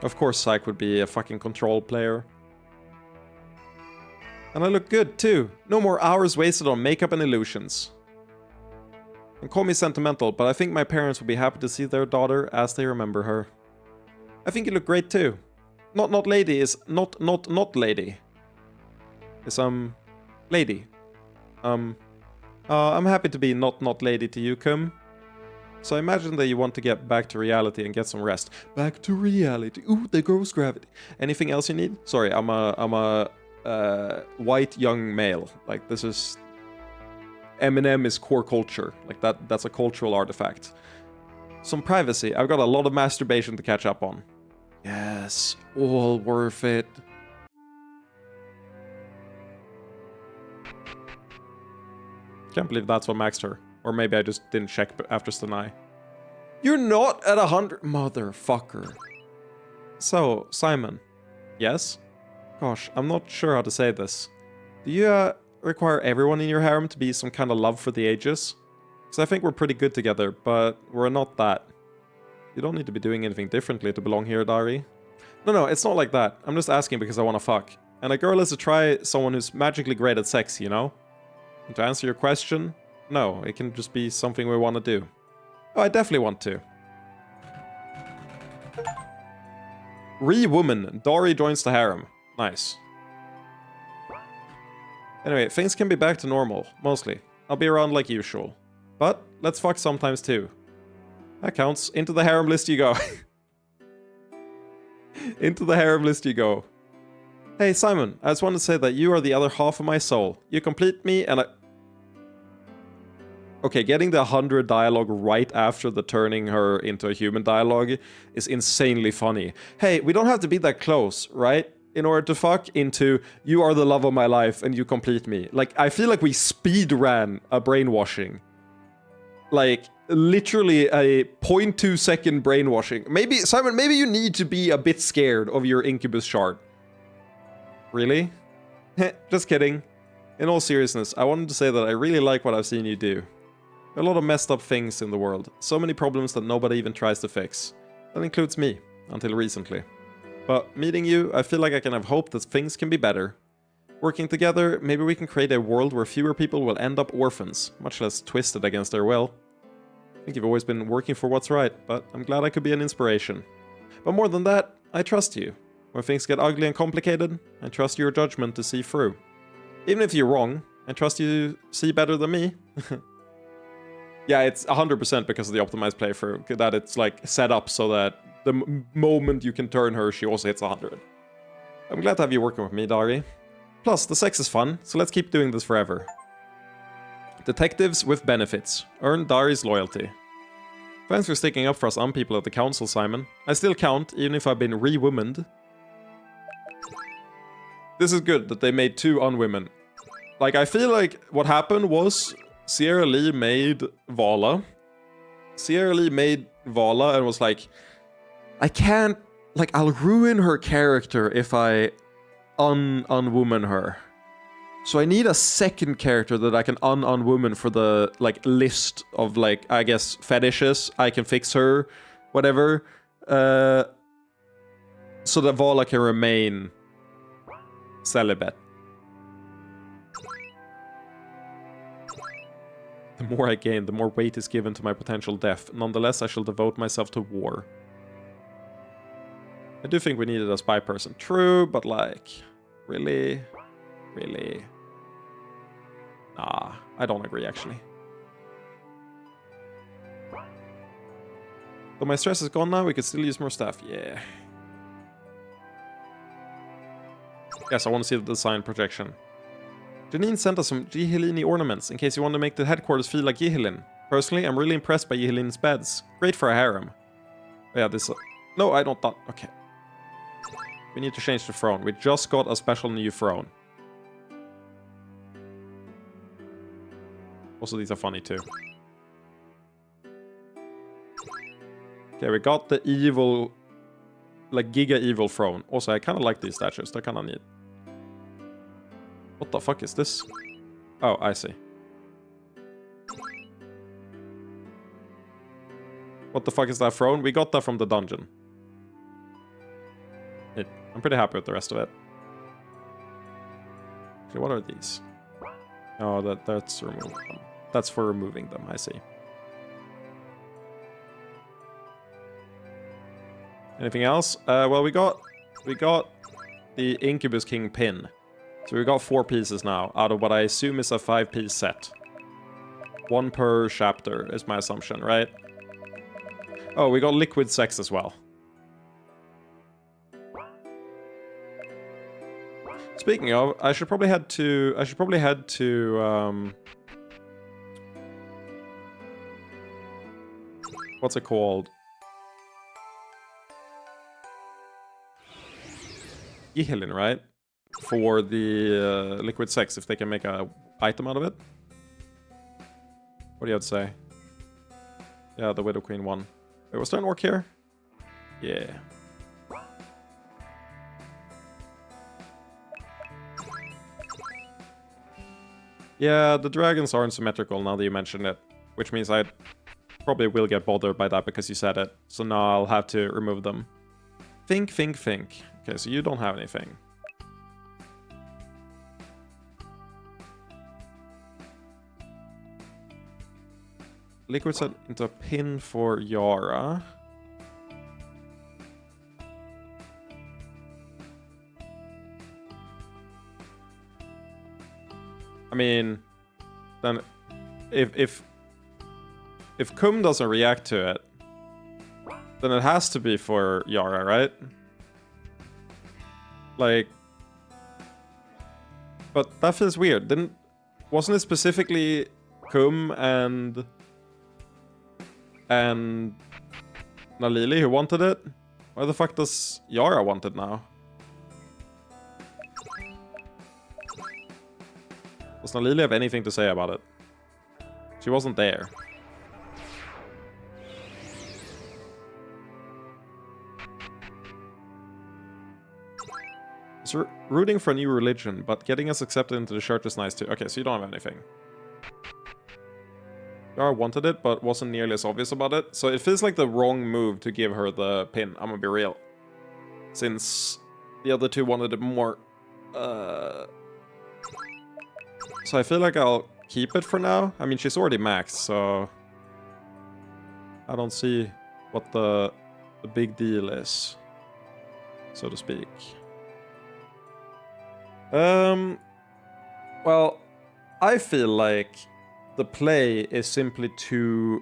S1: Of course Syke would be a fucking control player. And I look good too. No more hours wasted on makeup and illusions. And call me sentimental, but I think my parents will be happy to see their daughter as they remember her. I think you look great too. Not lady is not lady. Is lady. I'm happy to be not lady to you, Kum. So I imagine that you want to get back to reality and get some rest. Back to reality. Ooh, there goes gravity. Anything else you need? Sorry, I'm a white young male. Like, this is... Eminem is core culture. Like, that's a cultural artifact. Some privacy. I've got a lot of masturbation to catch up on. Yes, all worth it. Can't believe that's what maxed her. Or maybe I just didn't check after Stanai. You're not at 100... Motherfucker. So, Simon. Yes? Gosh, I'm not sure how to say this. Do you require everyone in your harem to be some kind of love for the ages? Because I think we're pretty good together, but we're not that. You don't need to be doing anything differently to belong here, Dari. No, it's not like that. I'm just asking because I want to fuck. And a girl is to try someone who's magically great at sex, you know? And to answer your question, no, it can just be something we want to do. Oh, I definitely want to. Re-woman. Dari joins the harem. Nice. Anyway, things can be back to normal, mostly. I'll be around like usual. But, let's fuck sometimes too. That counts. Into the harem list you go. Into the harem list you go. Hey, Simon, I just wanted to say that you are the other half of my soul. You complete me and I... Okay, getting the 100 dialogue right after the turning her into a human dialogue is insanely funny. Hey, we don't have to be that close, right? In order to fuck into, you are the love of my life and you complete me. Like, I feel like we speed ran a brainwashing. Like, literally a 0.2 second brainwashing. Maybe, Simon, maybe you need to be a bit scared of your incubus shard. Really? Just kidding. In all seriousness, I wanted to say that I really like what I've seen you do. There are a lot of messed up things in the world. So many problems that nobody even tries to fix. That includes me, until recently. But meeting you, I feel like I can have hope that things can be better. Working together, maybe we can create a world where fewer people will end up orphans, much less twisted against their will. I think you've always been working for what's right, but I'm glad I could be an inspiration. But more than that, I trust you. When things get ugly and complicated, I trust your judgment to see through. Even if you're wrong, I trust you see better than me. Yeah, it's 100% because of the optimized playthrough, that it's like set up so that the moment you can turn her, she also hits 100. I'm glad to have you working with me, Dari. Plus, the sex is fun, so let's keep doing this forever. Detectives with benefits. Earn Dari's loyalty. Thanks for sticking up for us people at the council, Simon. I still count, even if I've been re-womaned. This is good that they made 2 unwomen. Like, I feel like what happened was Sierra Lee made Vala. Sierra Lee made Vala and was like, I can't, like, I'll ruin her character if I unwoman her. So I need a second character that I can unwoman for the, like, list of, like, I guess, fetishes. I can fix her, whatever. So that Vala can remain celibate. The more I gain, the more weight is given to my potential death. Nonetheless, I shall devote myself to war. I do think we needed a spy person. True, but like... Really? Really? Nah, I don't agree, actually. Though my stress is gone now, we could still use more staff. Yeah. Yes, I want to see the design projection. Janine sent us some Gihilini ornaments, in case you want to make the headquarters feel like Gihilin. Personally, I'm really impressed by Gihilin's beds. Great for a harem. Oh, yeah, this... No, I don't... Okay. We need to change the throne. We just got a special new throne. Also, these are funny too. Okay, we got the evil... Like, Giga evil throne. Also, I kind of like these statues. They're kind of neat. What the fuck is this? Oh, I see. What the fuck is that throne? We got that from the dungeon. I'm pretty happy with the rest of it. Okay, what are these? Oh, that's removing them. That's for removing them, I see. Anything else? Well, we got the Incubus King pin. So we got 4 pieces now, out of what I assume is a 5-piece set. 1 per chapter is my assumption, right? Oh, we got liquid sex as well. Speaking of, I should probably head to what's it called? Gihilin, right? For the liquid sex, if they can make a item out of it. What do you have to say? Yeah, the Widow Queen won. Wait, was there an orc here? Yeah. Yeah, the dragons aren't symmetrical now that you mentioned it. Which means I probably will get bothered by that because you said it. So now I'll have to remove them. Think. Okay, so you don't have anything. Liquid set into a pin for Yara. I mean, then if Kum doesn't react to it, then it has to be for Yara, right? Like, but that feels weird. Wasn't it specifically Kum and Nalili who wanted it? Why the fuck does Yara want it now? Does Nalili have anything to say about it? She wasn't there. It's rooting for a new religion, but getting us accepted into the church is nice too. Okay, so you don't have anything. Yara wanted it, but wasn't nearly as obvious about it. So it feels like the wrong move to give her the pin, I'm gonna be real. Since the other two wanted it more. So I feel like I'll keep it for now. I mean, she's already maxed, so I don't see what the big deal is, so to speak. Well, I feel like the play is simply to,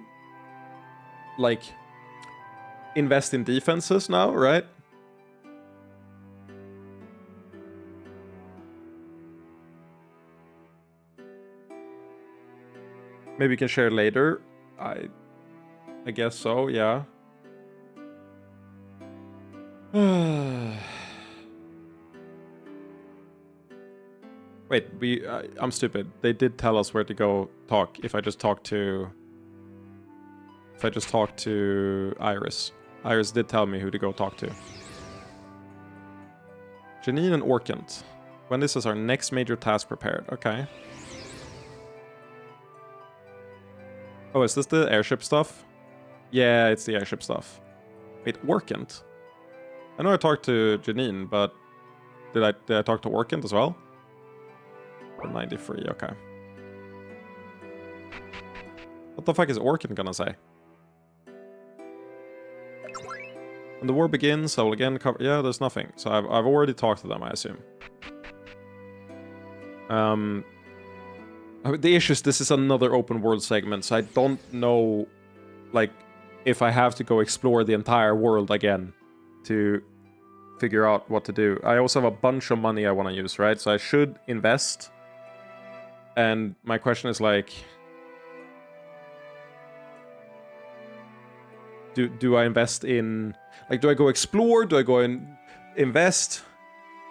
S1: like, invest in defenses now, right? Maybe we can share later. I guess so, yeah. Wait, I'm stupid. They did tell us where to go talk if I just talk to Iris. Iris did tell me who to go talk to. Janine and Orkant. When this is our next major task prepared. Okay. Oh, is this the airship stuff? Yeah, it's the airship stuff. Wait, Orkant? I know I talked to Janine, but did I talk to Orkant as well? 93, okay. What the fuck is Orkant gonna say? When the war begins, I will again cover... Yeah, there's nothing. So I've already talked to them, I assume. The issue is this is another open world segment, so I don't know, like, if I have to go explore the entire world again to figure out what to do. I also have a bunch of money I want to use, right? So I should invest. And my question is, like, do I invest in, like, do I go explore? Do I go and invest?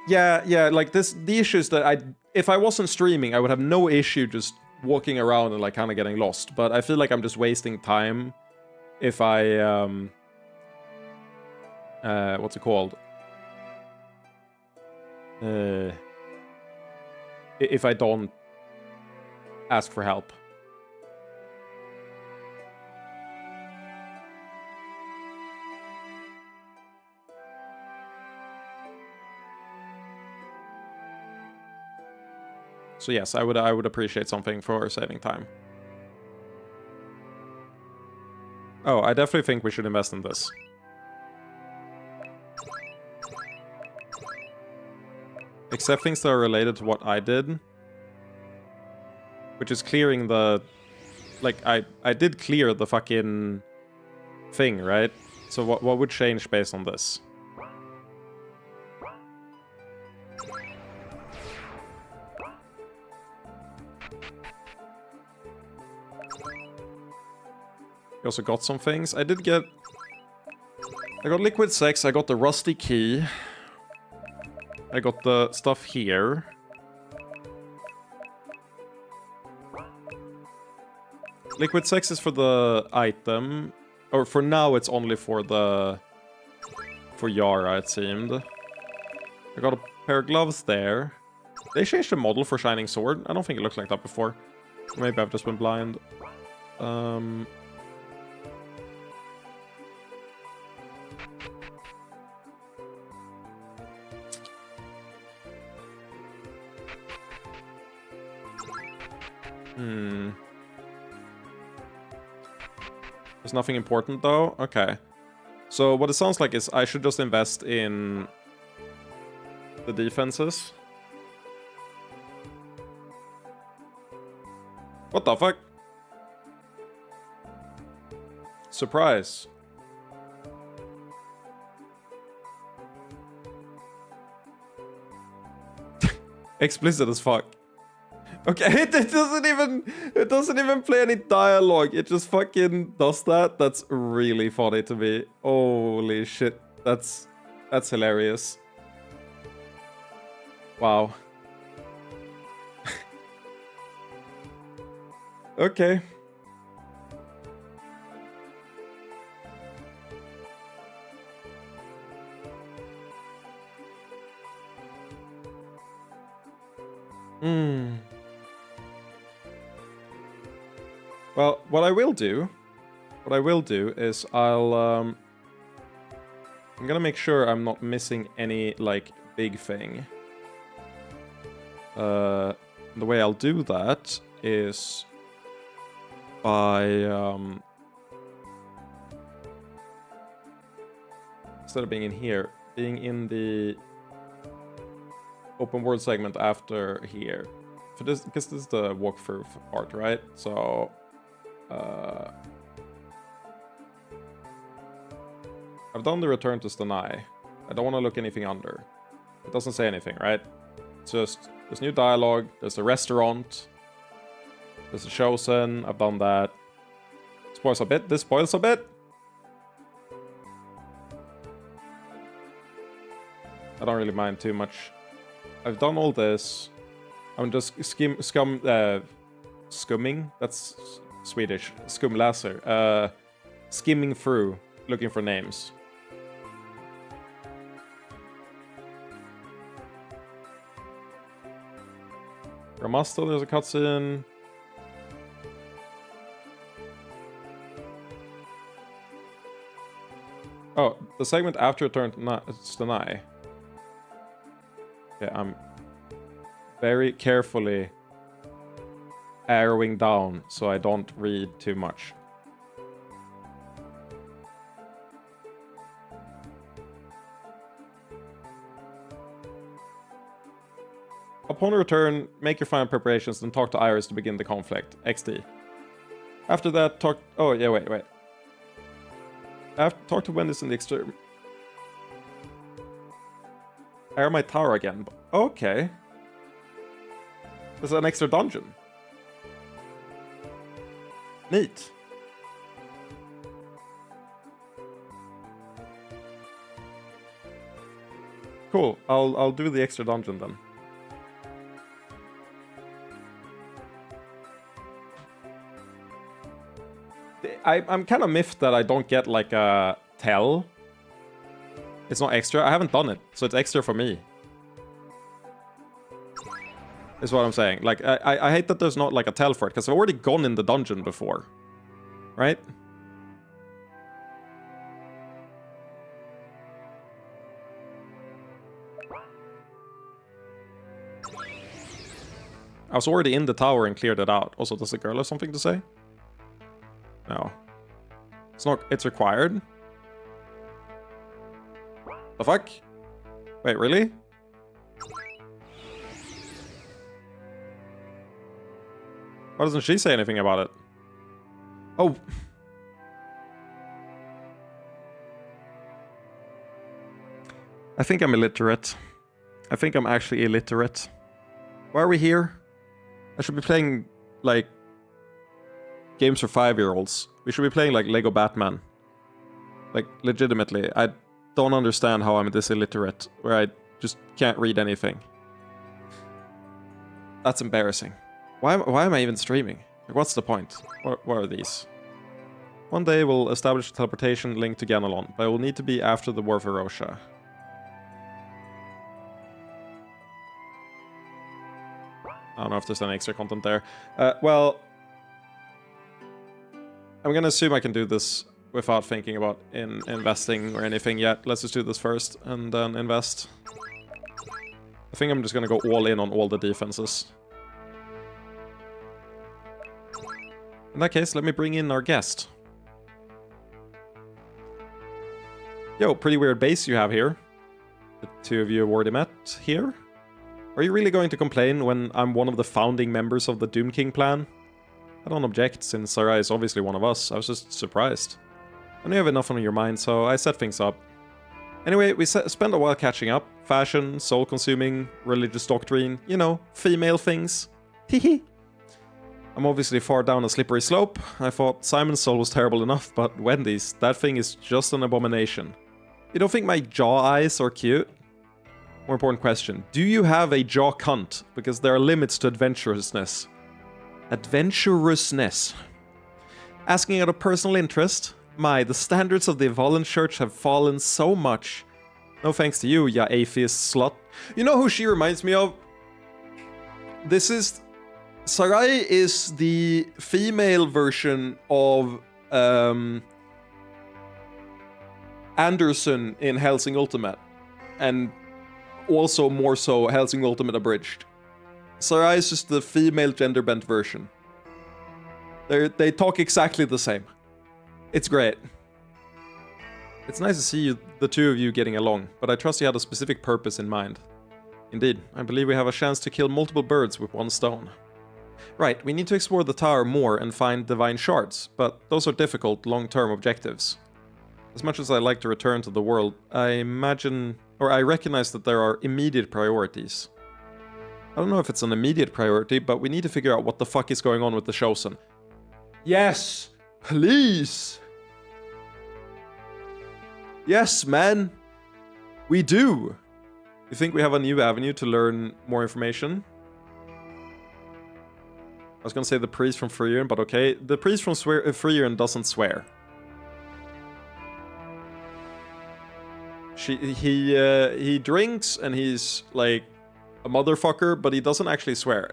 S1: Yeah, like, the issue is that if I wasn't streaming, I would have no issue just walking around and, like, kind of getting lost. But I feel like I'm just wasting time if I, what's it called? If I don't ask for help. So yes, I would appreciate something for saving time. Oh, I definitely think we should invest in this. Except things that are related to what I did. Which is clearing the... Like, I did clear the fucking thing, right? So what would change based on this? We also got some things. I got liquid sex, I got the rusty key. I got the stuff here. Liquid sex is for the item. Or for now it's only for Yara, it seemed. I got a pair of gloves there. They changed the model for Shining Sword. I don't think it looked like that before. Maybe I've just been blind. There's nothing important though? Okay. So what it sounds like is I should just invest in the defenses. What the fuck? Surprise. Explicit as fuck. Okay, it doesn't even play any dialogue. It just fucking does that. That's really funny to me. Holy shit. That's hilarious. Wow. Okay. Well, what I will do is I'm gonna make sure I'm not missing any, like, big thing. The way I'll do that is by, instead of being in here, being in the open world segment after here. For this, because this is the walkthrough part, right? So, I've done the return to Stanai. I don't want to look anything under. It doesn't say anything, right? It's just, there's new dialogue, there's a restaurant, there's a Chosen, I've done that. Spoils a bit, this spoils a bit. I don't really mind too much. I've done all this. I'm just scumming, that's Swedish, skumläser. Skimming through, looking for names. Ramasto, there's a cutscene. Oh, the segment after Return to Stanai. Yeah, I'm very carefully arrowing down so I don't read too much. Upon return, make your final preparations, then talk to Iris to begin the conflict. XD. After that, talk... Oh, yeah, wait. Talk to Wendy's in the exterior. Air my tower again. Okay. There's an extra dungeon. Neat. Cool. I'll do the extra dungeon then. I'm kind of miffed that I don't get like a tell. It's not extra. I haven't done it, so it's extra for me. Is what I'm saying. Like, I hate that there's not like a tell for it, because I've already gone in the dungeon before. Right? I was already in the tower and cleared it out. Also, does the girl have something to say? No. It's not... It's required? The fuck? Wait, really? Why doesn't she say anything about it? Oh. I think I'm illiterate. I think I'm actually illiterate. Why are we here? I should be playing, like, games for 5-year-olds. We should be playing, like, Lego Batman. Like, legitimately. I don't understand how I'm this illiterate, where I just can't read anything. That's embarrassing. Why am I even streaming? Like, what's the point? What are these? One day we'll establish a teleportation link to Ganelon, but it will need to be after the War of Erosian. I don't know if there's any extra content there. Well, I'm gonna assume I can do this without thinking about investing or anything yet. Let's just do this first and then invest. I think I'm just gonna go all in on all the defenses. In that case, let me bring in our guest. Yo, pretty weird base you have here. The two of you have already met here. Are you really going to complain when I'm one of the founding members of the Doom King plan? I don't object, since Sarai is obviously one of us. I was just surprised. I knew you have enough on your mind, so I set things up. Anyway, we spent a while catching up. Fashion, soul-consuming, religious doctrine, you know, female things. Hehe. I'm obviously far down a slippery slope. I thought Simon's soul was terrible enough, but Wendy's, that thing is just an abomination. You don't think my jaw eyes are cute? More important question, do you have a jaw cunt? Because there are limits to adventurousness. Adventurousness. Asking out of personal interest, the standards of the Evolent Church have fallen so much. No thanks to you, ya atheist slut. You know who she reminds me of? Sarai is the female version of Anderson in Hellsing Ultimate. And also more so Hellsing Ultimate Abridged. Sarai is just the female gender-bent version. They talk exactly the same. It's great. It's nice to see the two of you getting along, but I trust you had a specific purpose in mind. Indeed, I believe we have a chance to kill multiple birds with one stone. Right, we need to explore the tower more and find divine shards, but those are difficult, long-term objectives. As much as I like to return to the world, I recognize that there are immediate priorities. I don't know if it's an immediate priority, but we need to figure out what the fuck is going on with the Chosen. Yes! Please! Yes, man! We do! You think we have a new avenue to learn more information? I was gonna say the priest from Freerin, but okay. The priest from Freerin doesn't swear. He drinks and he's like a motherfucker, but he doesn't actually swear.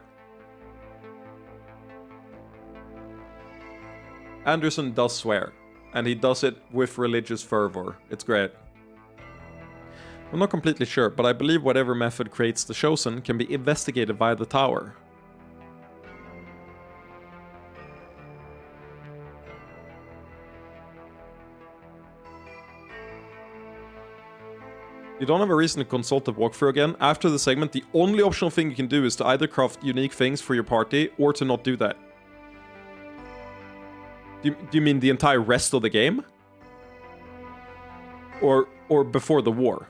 S1: Anderson does swear, and he does it with religious fervor. It's great. I'm not completely sure, but I believe whatever method creates the Chosen can be investigated via the tower. You don't have a reason to consult the walkthrough again. After the segment, the only optional thing you can do is to either craft unique things for your party, or to not do that. Do you mean the entire rest of the game? Or before the war?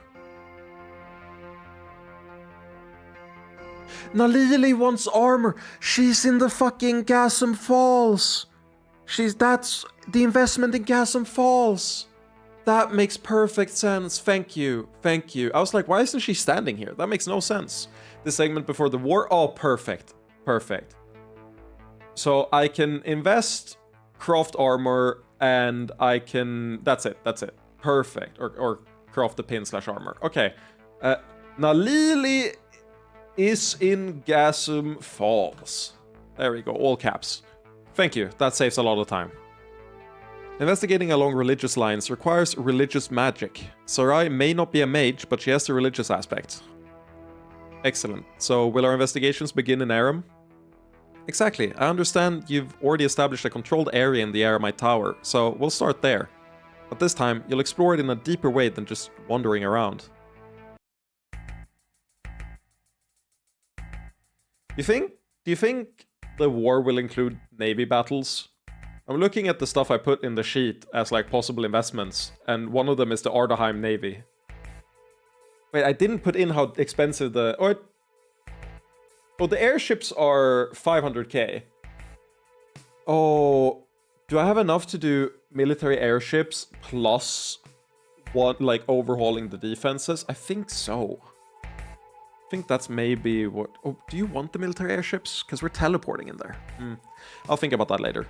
S1: Nalili wants armor. She's in the fucking Gasm Falls. That's the investment in Gasm Falls. That makes perfect sense. Thank you. Thank you. I was like, why isn't she standing here? That makes no sense. The segment before the war? Oh, perfect. Perfect. So I can invest, craft armor, and I can... That's it. That's it. Perfect. Or craft the pin/armor. Okay. Nalili is in Gasm Falls. There we go. All caps. Thank you. That saves a lot of time. Investigating along religious lines requires religious magic. Sarai may not be a mage, but she has the religious aspect. Excellent. So, will our investigations begin in Aram? Exactly. I understand you've already established a controlled area in the Aramite Tower, so we'll start there. But this time, you'll explore it in a deeper way than just wandering around. Do you think the war will include navy battles? I'm looking at the stuff I put in the sheet as like possible investments, and one of them is the Ardaheim Navy. Wait, I didn't put in how expensive the... Oh, the airships are 500k. Oh, do I have enough to do military airships plus what, like, overhauling the defenses? I think so. I think that's maybe what... Oh, do you want the military airships? Because we're teleporting in there. I'll think about that later.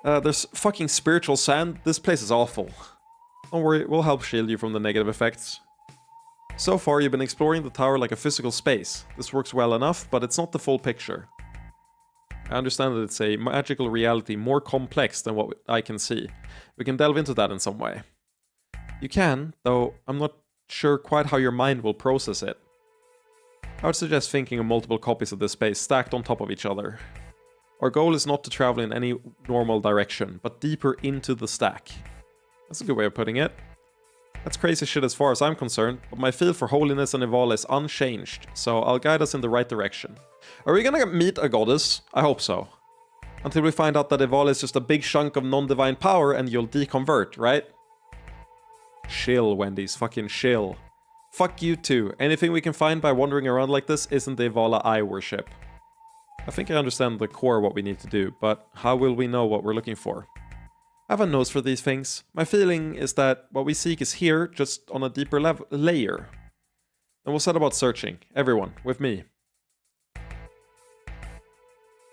S1: There's fucking spiritual sand. This place is awful. Don't worry, we'll help shield you from the negative effects. So far, you've been exploring the tower like a physical space. This works well enough, but it's not the full picture. I understand that it's a magical reality more complex than what I can see. We can delve into that in some way. You can, though I'm not sure quite how your mind will process it. I would suggest thinking of multiple copies of this space stacked on top of each other. Our goal is not to travel in any normal direction, but deeper into the stack. That's a good way of putting it. That's crazy shit as far as I'm concerned, but my feel for holiness and Evala is unchanged, so I'll guide us in the right direction. Are we gonna meet a goddess? I hope so. Until we find out that Evala is just a big chunk of non-divine power and you'll deconvert, right? Chill, Wendy's. Fucking chill. Fuck you too. Anything we can find by wandering around like this isn't the Evala I worship. I think I understand the core of what we need to do, but how will we know what we're looking for? I have a nose for these things. My feeling is that what we seek is here, just on a deeper layer. And we'll set about searching. Everyone, with me.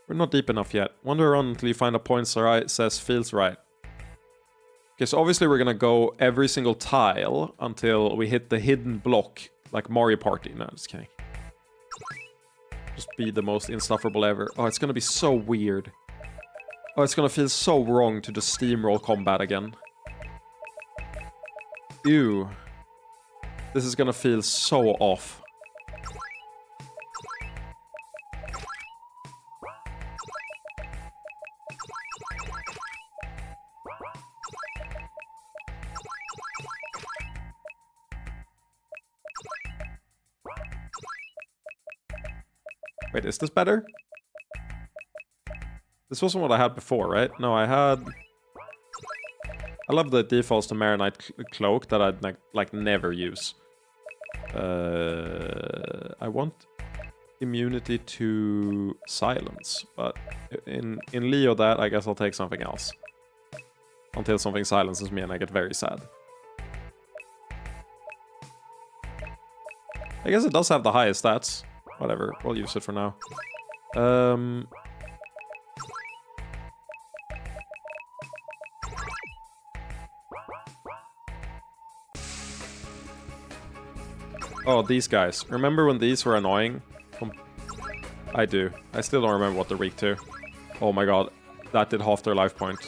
S1: We're not deep enough yet. Wander around until you find a point Sarai says feels right. Okay, so obviously we're gonna go every single tile until we hit the hidden block, like Mario Party. No, just kidding. Just be the most insufferable ever. Oh, it's gonna be so weird. Oh, it's gonna feel so wrong to just steamroll combat again. Ew. This is gonna feel so off. Wait, is this better? This wasn't what I had before, right? No, I had... I love the defaults to Marinite Cloak that I'd like never use. I want immunity to silence, but in Leo that, I guess I'll take something else. Until something silences me and I get very sad. I guess it does have the highest stats. Whatever, we'll use it for now. Oh, these guys. Remember when these were annoying? I do. I still don't remember what they're weak to. Oh my god. That did half their life points.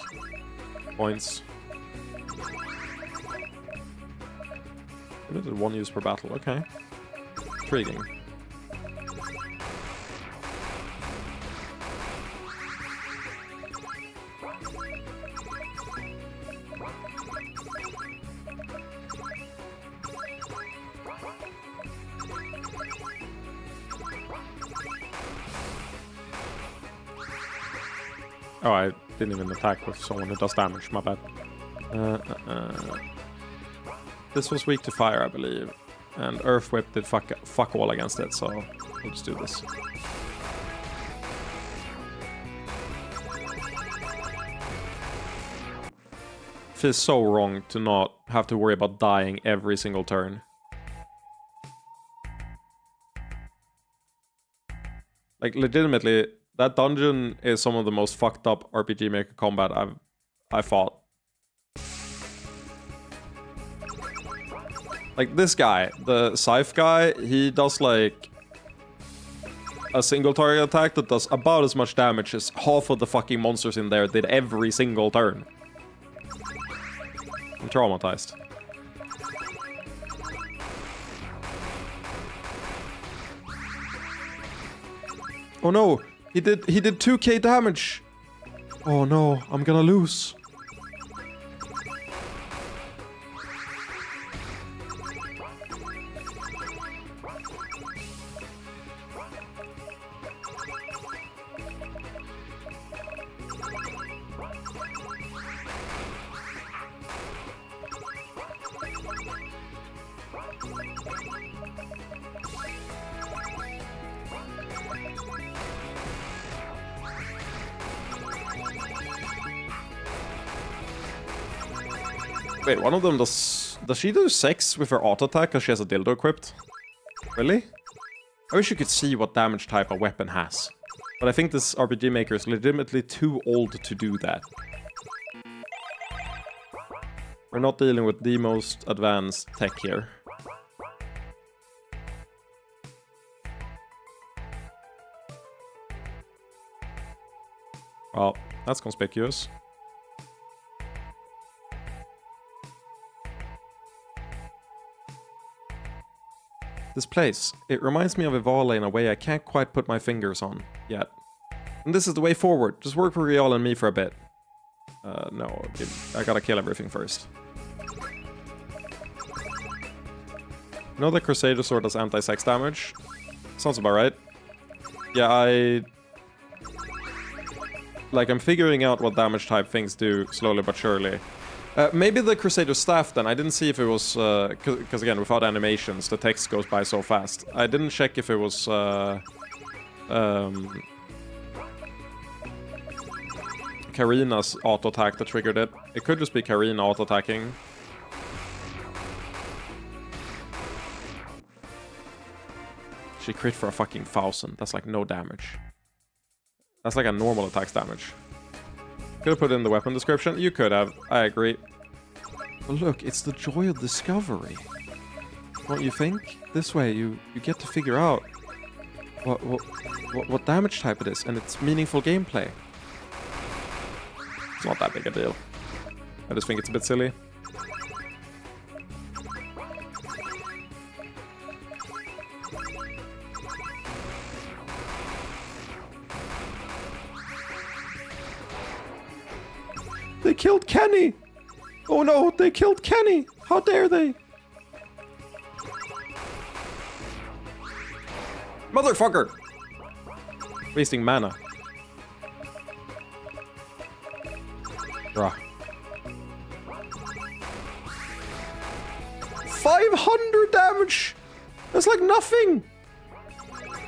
S1: Limited one use per battle. Okay. Intriguing. Oh, I didn't even attack with someone who does damage, my bad. This was weak to fire, I believe. And Earth Whip did fuck all against it, so we'll just do this. Feels so wrong to not have to worry about dying every single turn. Like, legitimately... That dungeon is some of the most fucked up RPG Maker combat I've fought. Like this guy, the Scythe guy, he does like a single target attack that does about as much damage as half of the fucking monsters in there did every single turn. I'm traumatized. Oh no! He did 2k damage! Oh no, I'm gonna lose. Wait, one of them does she do 6 with her auto attack because she has a dildo equipped? Really? I wish you could see what damage type a weapon has. But I think this RPG maker is legitimately too old to do that. We're not dealing with the most advanced tech here. Well, that's conspicuous. This place, it reminds me of Evala in a way I can't quite put my fingers on yet. And this is the way forward. Just work with Rial and me for a bit. No, I gotta kill everything first. You know the Crusader Sword does anti-sex damage? Sounds about right. Yeah, I'm figuring out what damage type things do slowly but surely. Maybe the Crusader Staff then. I didn't see if it was... Because again, without animations, the text goes by so fast. I didn't check if it was... Karina's auto-attack that triggered it. It could just be Karina auto-attacking. She crit for a fucking 1,000. That's like no damage. That's like a normal attack's damage. Could have put it in the weapon description. You could have. I agree. But look, it's the joy of discovery. Don't you think? This way, you get to figure out what damage type it is, and it's meaningful gameplay. It's not that big a deal. I just think it's a bit silly. They killed Kenny! Oh no, they killed Kenny! How dare they? Motherfucker! Wasting mana. Bruh. 500 damage! That's like nothing!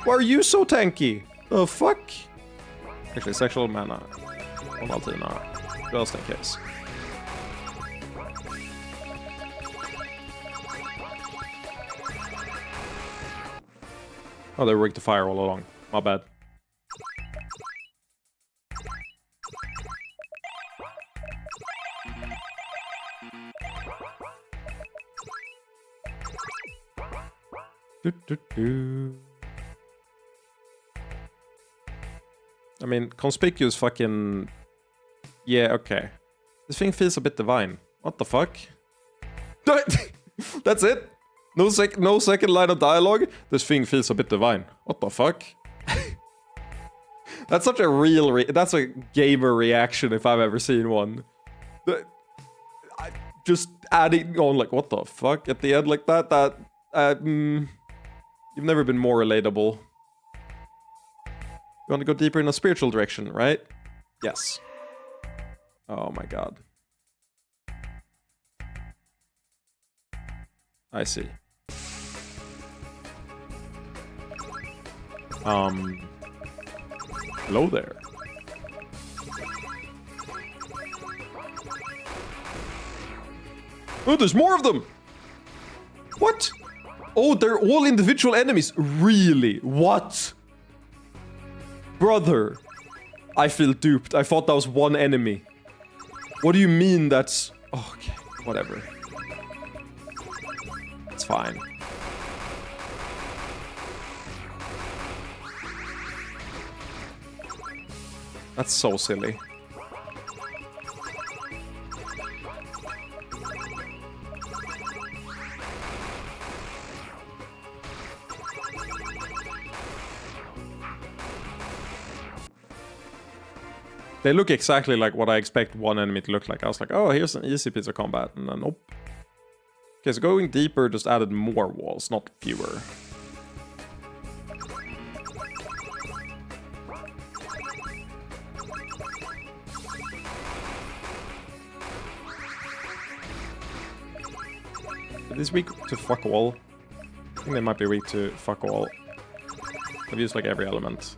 S1: Why are you so tanky? The fuck? Actually, sexual mana. On Altina. Just in case. Oh, they were rigged to fire all along. My bad. I mean, conspicuous fucking... Yeah, okay. This thing feels a bit divine. What the fuck? That's it? No second line of dialogue? This thing feels a bit divine. What the fuck? That's such a real... that's a gamer reaction if I've ever seen one. Just adding on like, what the fuck? At the end like that, you've never been more relatable. You want to go deeper in a spiritual direction, right? Yes. Oh my god. I see. Hello there. Oh, there's more of them! What? Oh, they're all individual enemies. Really? What? Brother. I feel duped. I thought that was one enemy. What do you mean that's... Oh, okay, whatever. It's fine. That's so silly. They look exactly like what I expect one enemy to look like. I was like, oh, here's an easy piece of combat. And then, nope. Okay, so going deeper just added more walls, not fewer. Are these weak to fuck all? I think they might be weak to fuck all. I've used like every element.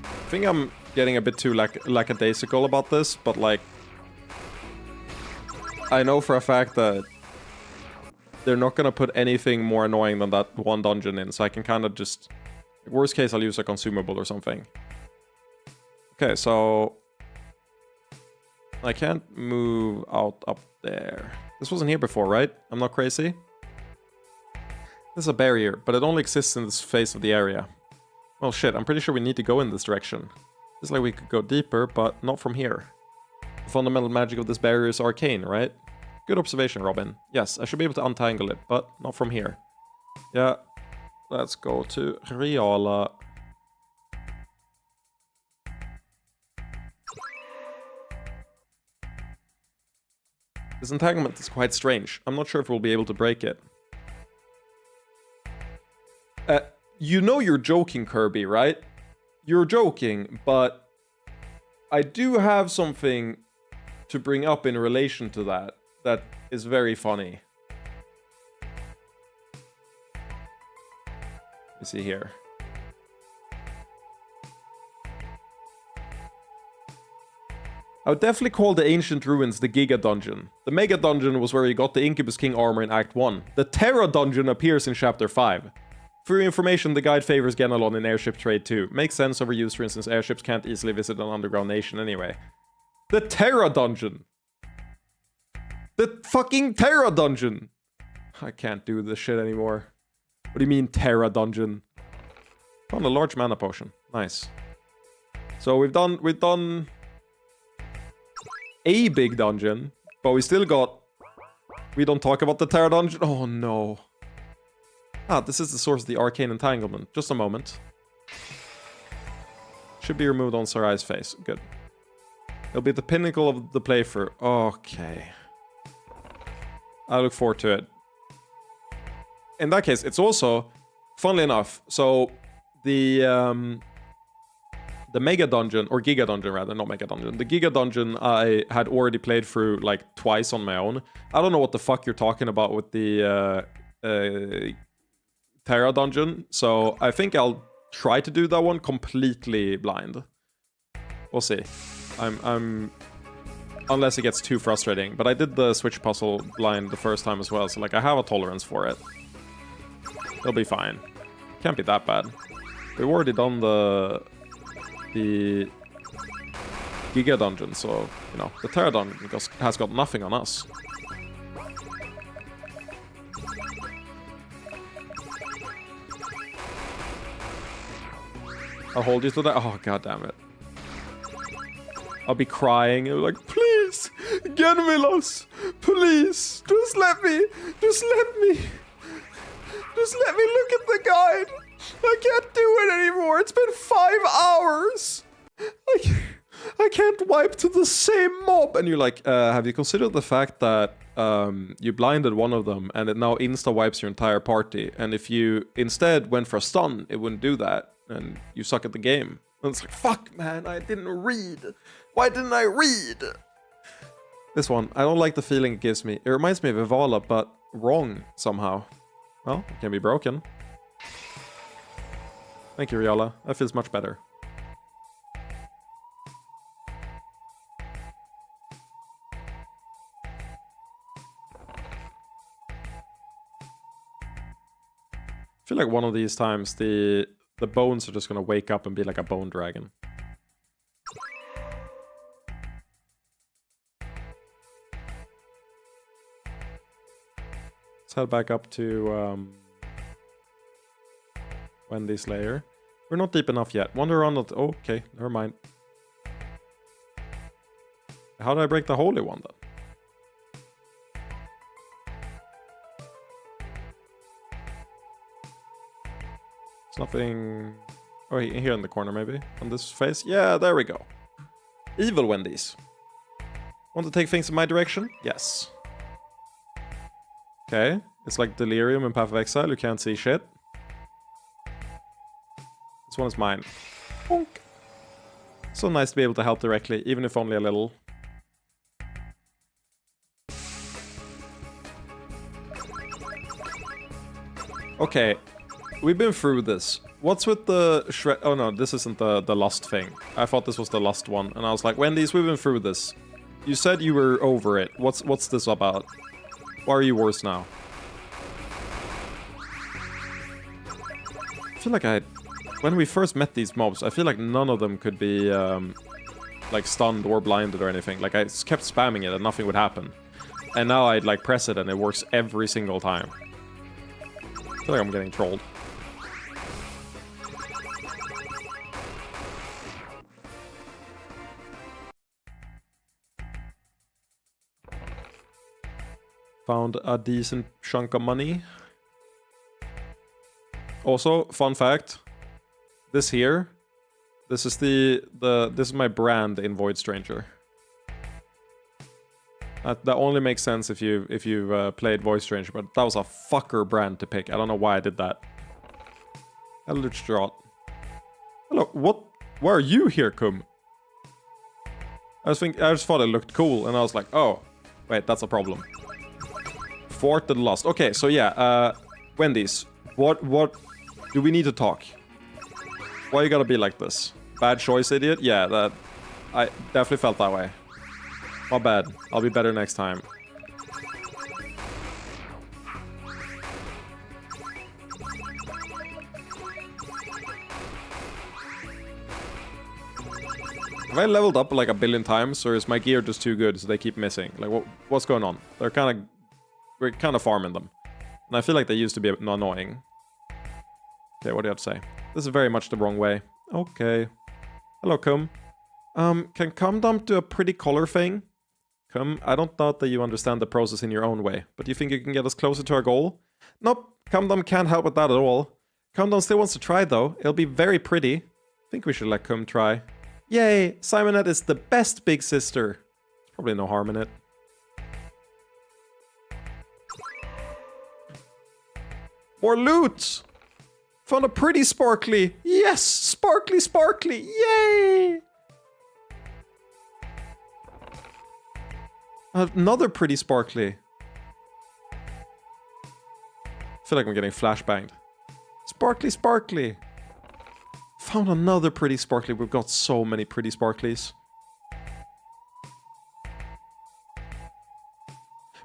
S1: I think I'm getting a bit too lackadaisical about this, but like, I know for a fact that they're not gonna put anything more annoying than that one dungeon in, so I can kind of just... Worst case, I'll use a consumable or something. Okay, so... I can't move out up there. This wasn't here before, right? I'm not crazy? This is a barrier, but it only exists in this phase of the area. Well, shit, I'm pretty sure we need to go in this direction. It's like we could go deeper, but not from here. The fundamental magic of this barrier is arcane, right? Good observation, Robin. Yes, I should be able to untangle it, but not from here. Yeah, let's go to Riala. This entanglement is quite strange. I'm not sure if we'll be able to break it. You know you're joking, Kirby, right? You're joking, but I do have something to bring up in relation to that that is very funny. Let me see here. I would definitely call the Ancient Ruins the Giga Dungeon. The Mega Dungeon was where you got the Incubus King armor in Act 1. The Terra Dungeon appears in Chapter 5. For your information, the guide favors Genelon in Airship Trade 2. Makes sense overused, for instance, airships can't easily visit an underground nation anyway. The Terra Dungeon! The fucking Terra Dungeon! I can't do this shit anymore. What do you mean, Terra Dungeon? Found a large mana potion. Nice. So we've done a big dungeon, but we still got... We don't talk about the Terra Dungeon? Oh no. Ah, this is the source of the arcane entanglement. Just a moment. Should be removed on Sarai's face. Good. It'll be the pinnacle of the playthrough. Okay. I look forward to it. In that case, it's also, funnily enough, so the Mega Dungeon, or Giga Dungeon rather, not Mega Dungeon. The Giga Dungeon I had already played through like twice on my own. I don't know what the fuck you're talking about with the Terra Dungeon, so I think I'll try to do that one completely blind. We'll see. I'm unless it gets too frustrating, but I did the Switch puzzle blind the first time as well, so like I have a tolerance for it. It'll be fine. Can't be that bad. We've already done the Giga Dungeon, so you know the Terra Dungeon has got nothing on us. I'll hold you to that. Oh, god damn it. I'll be crying. I'll be like, please, Genvilos, please, just let me look at the guide. I can't do it anymore. It's been 5 hours. I can't wipe to the same mob. And you're like, have you considered the fact that you blinded one of them and it now insta-wipes your entire party? And if you instead went for a stun, it wouldn't do that. And you suck at the game. And it's like, fuck, man, I didn't read. Why didn't I read? This one, I don't like the feeling it gives me. It reminds me of Evala, but wrong somehow. Well, it can be broken. Thank you, Riala. That feels much better. I feel like one of these times the bones are just gonna wake up and be like a bone dragon. Let's head back up to Wendy's lair. We're not deep enough yet. Wander around the... Oh, okay, never mind. How did I break the holy one then? Nothing... Oh, here in the corner maybe? On this face? Yeah, there we go. Evil Wendy's. Want to take things in my direction? Yes. Okay. It's like Delirium in Path of Exile. You can't see shit. This one is mine. Bonk. So nice to be able to help directly, even if only a little. Okay. we've been through this. What's with the shred? Oh no, this isn't the lust thing. I thought this was the lust one, and I was like, Wendy's, we've been through this. You said you were over it. What's this about? Why are you worse now? I feel like when we first met these mobs, I feel like none of them could be like stunned or blinded or anything. Like I kept spamming it and nothing would happen. And now I'd like press it and it works every single time. I feel like I'm getting trolled. Found a decent chunk of money. Also, fun fact. This here. This is this is my brand in Void Stranger. That only makes sense if you've played Void Stranger, but that was a fucker brand to pick. I don't know why I did that. Eldritch Draught. Hello, what? Why are you here, Kum? I just thought it looked cool, and I was like, oh, wait, that's a problem. Thwarted Lust. Okay, so yeah, Wendy's. What do we need to talk? Why you gotta be like this? Bad choice, idiot? Yeah, I definitely felt that way. My bad. I'll be better next time. Have I leveled up like a billion times, or is my gear just too good so they keep missing? Like, what's going on? We're kind of farming them. And I feel like they used to be annoying. Okay, what do you have to say? This is very much the wrong way. Okay. Hello, Kum. Can Cum Dump do a pretty color thing? Cum, I don't doubt that you understand the process in your own way, but do you think you can get us closer to our goal? Nope, Cum Dump can't help with that at all. Cum Dump still wants to try, though. It'll be very pretty. I think we should let Cum try. Yay, Simonette is the best big sister. There's probably no harm in it. More loot! Found a pretty sparkly. Yes, sparkly, sparkly. Yay! Another pretty sparkly. I feel like I'm getting flashbanged. Sparkly, sparkly. Found another pretty sparkly. We've got so many pretty sparklies.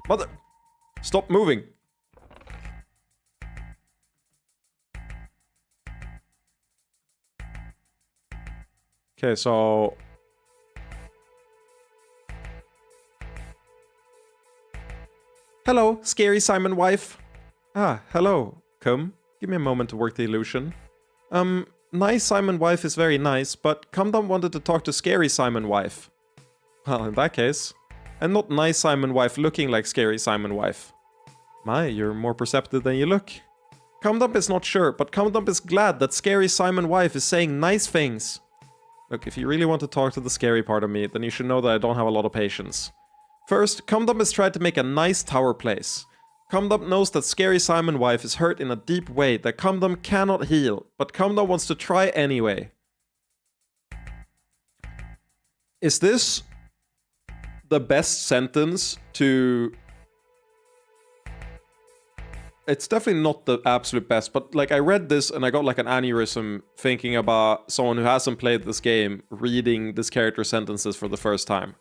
S1: Mother! Stop moving. Okay, so... Hello, scary Simon wife. Ah, hello, Cum. Give me a moment to work the illusion. Nice Simon wife is very nice, but Cum Dump wanted to talk to scary Simon wife. Well, in that case. And not nice Simon wife looking like scary Simon wife. My, you're more perceptive than you look. Cum Dump is not sure, but Cum Dump is glad that scary Simon wife is saying nice things. Look, if you really want to talk to the scary part of me, then you should know that I don't have a lot of patience. First, Cum Dump has tried to make a nice tower place. Cum Dump knows that scary Simon wife is hurt in a deep way that Cum Dump cannot heal, but Cum Dump wants to try anyway. Is this the best sentence to... It's definitely not the absolute best, but like I read this and I got like an aneurysm thinking about someone who hasn't played this game reading this character's sentences for the first time.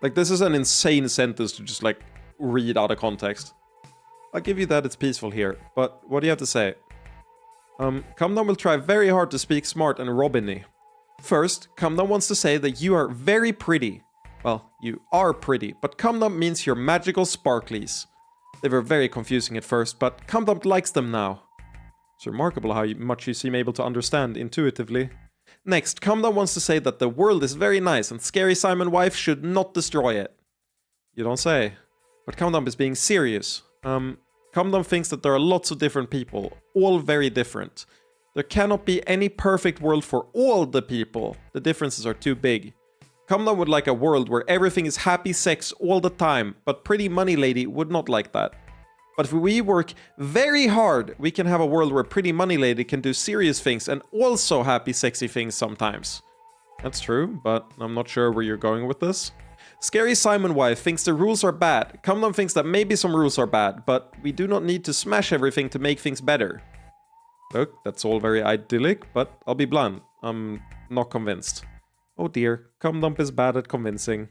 S1: Like, this is an insane sentence to just, like, read out of context. I'll give you that it's peaceful here, but what do you have to say? Cum Dump will try very hard to speak smart and Robin-y. First, Cum Dump wants to say that you are very pretty. Well, you are pretty, but Cum Dump means you're magical sparklies. They were very confusing at first, but Cum Dump likes them now. It's remarkable how much you seem able to understand intuitively. Next, Cum Dump wants to say that the world is very nice and scary Simon wife should not destroy it. You don't say. But Cum Dump is being serious. Cum Dump thinks that there are lots of different people, all very different. There cannot be any perfect world for all the people. The differences are too big. Cum Dump would like a world where everything is happy sex all the time, but Pretty Money Lady would not like that. But if we work very hard, we can have a world where Pretty Money Lady can do serious things and also happy, sexy things sometimes. That's true, but I'm not sure where you're going with this. Scary Simon wife thinks the rules are bad. Comdom thinks that maybe some rules are bad, but we do not need to smash everything to make things better. Look, that's all very idyllic, but I'll be blunt. I'm not convinced. Oh dear, Comdump is bad at convincing.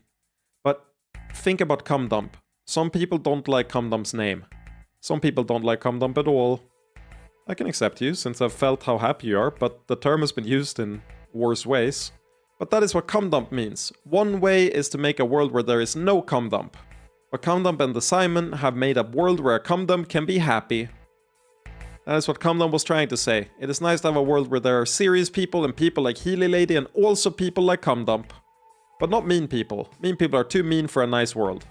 S1: But think about Comdump. Some people don't like Comdump's name. Some people don't like Comdump at all. I can accept you, since I've felt how happy you are, but the term has been used in worse ways. But that is what Comdump means. One way is to make a world where there is no Comdump. But Comdump and the Simon have made a world where a Comdump can be happy. That is what Comdump was trying to say. It is nice to have a world where there are serious people and people like Healy Lady and also people like Comdump. But not mean people. Mean people are too mean for a nice world.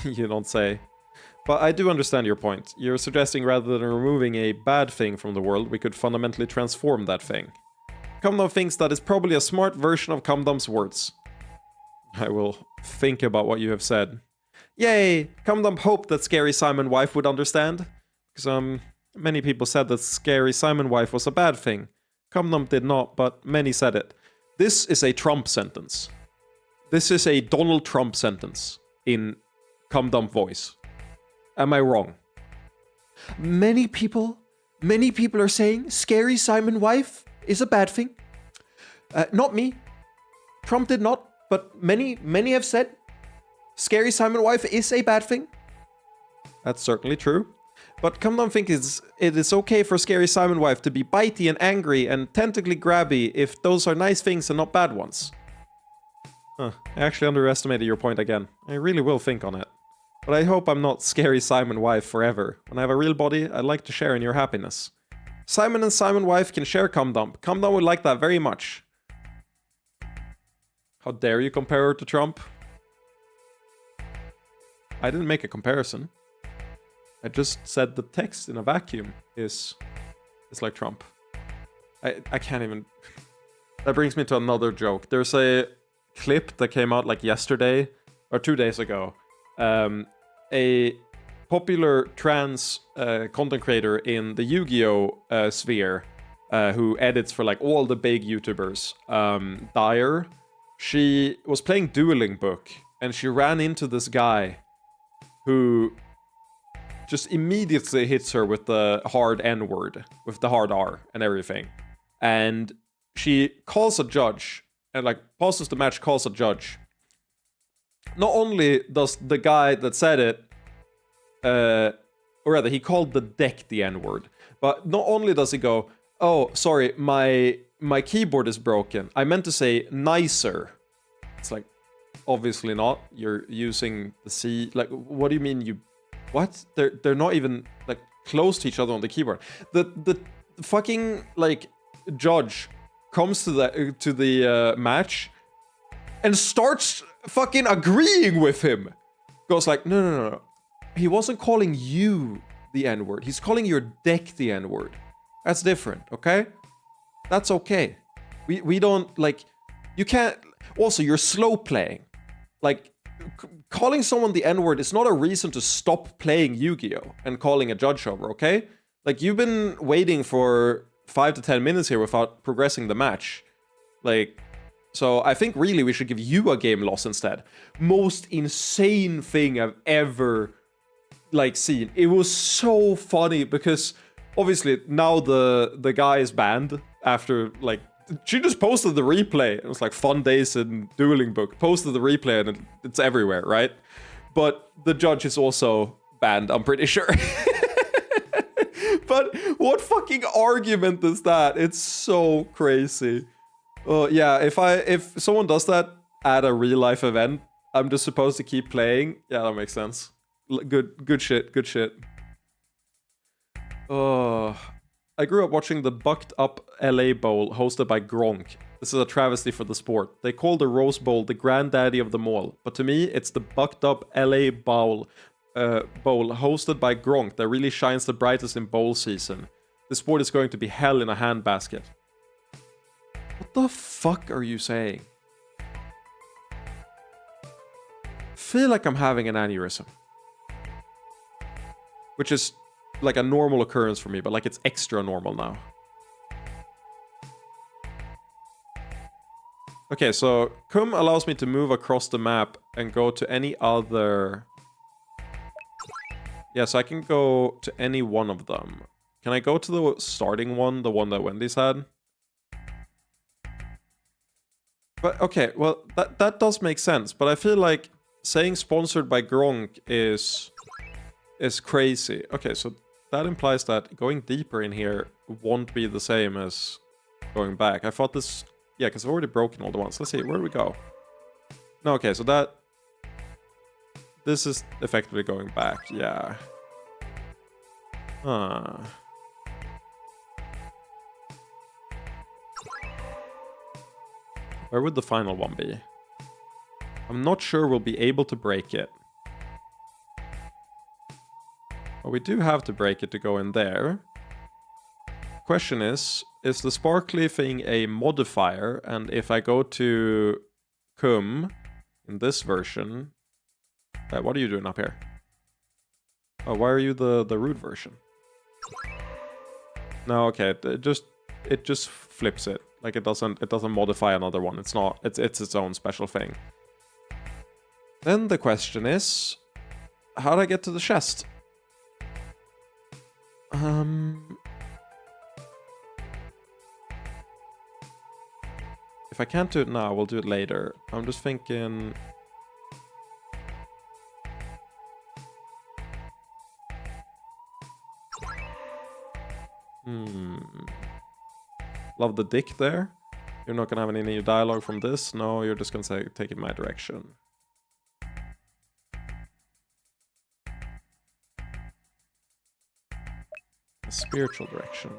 S1: You don't say. But I do understand your point. You're suggesting rather than removing a bad thing from the world, we could fundamentally transform that thing. Comdump thinks that is probably a smart version of Comdump's words. I will think about what you have said. Yay! Comdump hoped that Scary Simon wife would understand. Because, many people said that Scary Simon wife was a bad thing. Comdump did not, but many said it. This is a Trump sentence. This is a Donald Trump sentence in Comdump voice. Am I wrong? Many people are saying Scary Simon wife is a bad thing. Not me. Trump did not, but many have said Scary Simon wife is a bad thing. That's certainly true. But Comdump thinks it is okay for Scary Simon wife to be bitey and angry and tentacly grabby if those are nice things and not bad ones. Huh, I actually underestimated your point again. I really will think on it. But I hope I'm not Scary Simon wife forever. When I have a real body, I'd like to share in your happiness. Simon and Simon wife can share Comdump. Comdump would like that very much. How dare you compare her to Trump? I didn't make a comparison. I just said the text in a vacuum is like Trump. I can't even... That brings me to another joke. There's a clip that came out like yesterday, or 2 days ago. A popular trans content creator in the Yu-Gi-Oh! Sphere, who edits for like all the big YouTubers, Dyer, she was playing Dueling Book, and she ran into this guy who just immediately hits her with the hard N-word, with the hard R and everything. And she calls a judge, and like pauses the match, calls a judge. Not only does the guy that said it, or rather, he called the deck the N-word, but not only does he go, oh, sorry, my keyboard is broken. I meant to say nicer. It's like, obviously not. You're using the C. Like, what do you mean you... What? They're not even like close to each other on the keyboard. The fucking like judge comes to the match and starts fucking agreeing with him. Goes like, no. He wasn't calling you the N-word. He's calling your deck the N-word. That's different, okay? That's okay. We don't like... You can't... Also, you're slow playing. Like... Calling someone the N-word is not a reason to stop playing Yu-Gi-Oh! And calling a judge over, okay? Like, you've been waiting for 5 to 10 minutes here without progressing the match. Like, so I think really we should give you a game loss instead. Most insane thing I've ever, like, seen. It was so funny because, obviously, now the guy is banned after, like, she just posted the replay. It was like fun days in Dueling Book. Posted the replay and it's everywhere, right? But the judge is also banned, I'm pretty sure. But what fucking argument is that? It's so crazy. Yeah, if someone does that at a real life event, I'm just supposed to keep playing. Yeah, that makes sense. Good shit. I grew up watching the Bucked Up LA Bowl hosted by Gronk. This is a travesty for the sport. They call the Rose Bowl the granddaddy of them all. But to me, it's the Bucked Up LA Bowl hosted by Gronk that really shines the brightest in bowl season. The sport is going to be hell in a handbasket. What the fuck are you saying? Feel like I'm having an aneurysm. Which is... like a normal occurrence for me, but like it's extra normal now. Okay, so Kum allows me to move across the map and go to any other... Yeah, so I can go to any one of them. Can I go to the starting one, the one that Wendy's had? But okay, well, that does make sense. But I feel like saying sponsored by Gronk is crazy. Okay, so that implies that going deeper in here won't be the same as going back. I thought this... Yeah, because I've already broken all the ones. Let's see, where do we go? No, okay, so that... This is effectively going back, yeah. Huh. Where would the final one be? I'm not sure we'll be able to break it. But we do have to break it to go in there. Question is the sparkly thing a modifier? And if I go to Kum in this version... what are you doing up here? Oh, why are you the rude version? No, okay, it just flips it. Like it doesn't modify another one. It's not. It's its own special thing. Then the question is, how do I get to the chest? If I can't do it now, we'll do it later. I'm just thinking. Love the dick there. You're not gonna have any new dialogue from this. No, you're just gonna say, take it my direction. A spiritual direction.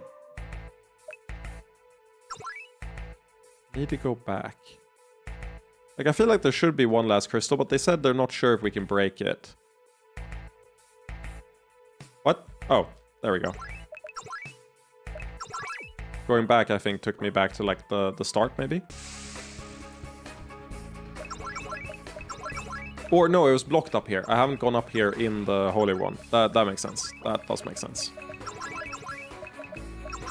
S1: Need to go back. Like, I feel like there should be one last crystal, but they said they're not sure if we can break it. What? Oh, there we go. Going back, I think, took me back to, like, the start, maybe? Or, no, it was blocked up here. I haven't gone up here in the Holy One. That makes sense. That does make sense.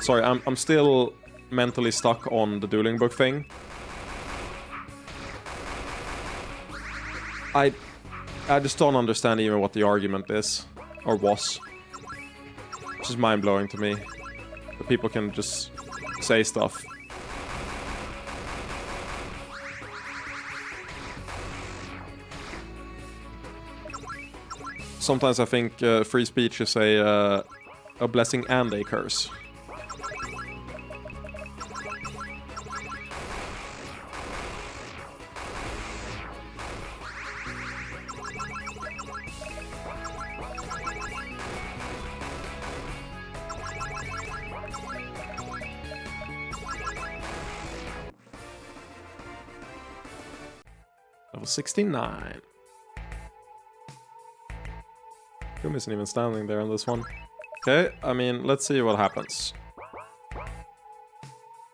S1: Sorry, I'm still mentally stuck on the dueling book thing. I just don't understand even what the argument is. Or was. Which is mind-blowing to me. That people can just say stuff. Sometimes I think free speech is a blessing and a curse. Level 69. Kum isn't even standing there on this one. Okay, I mean, let's see what happens.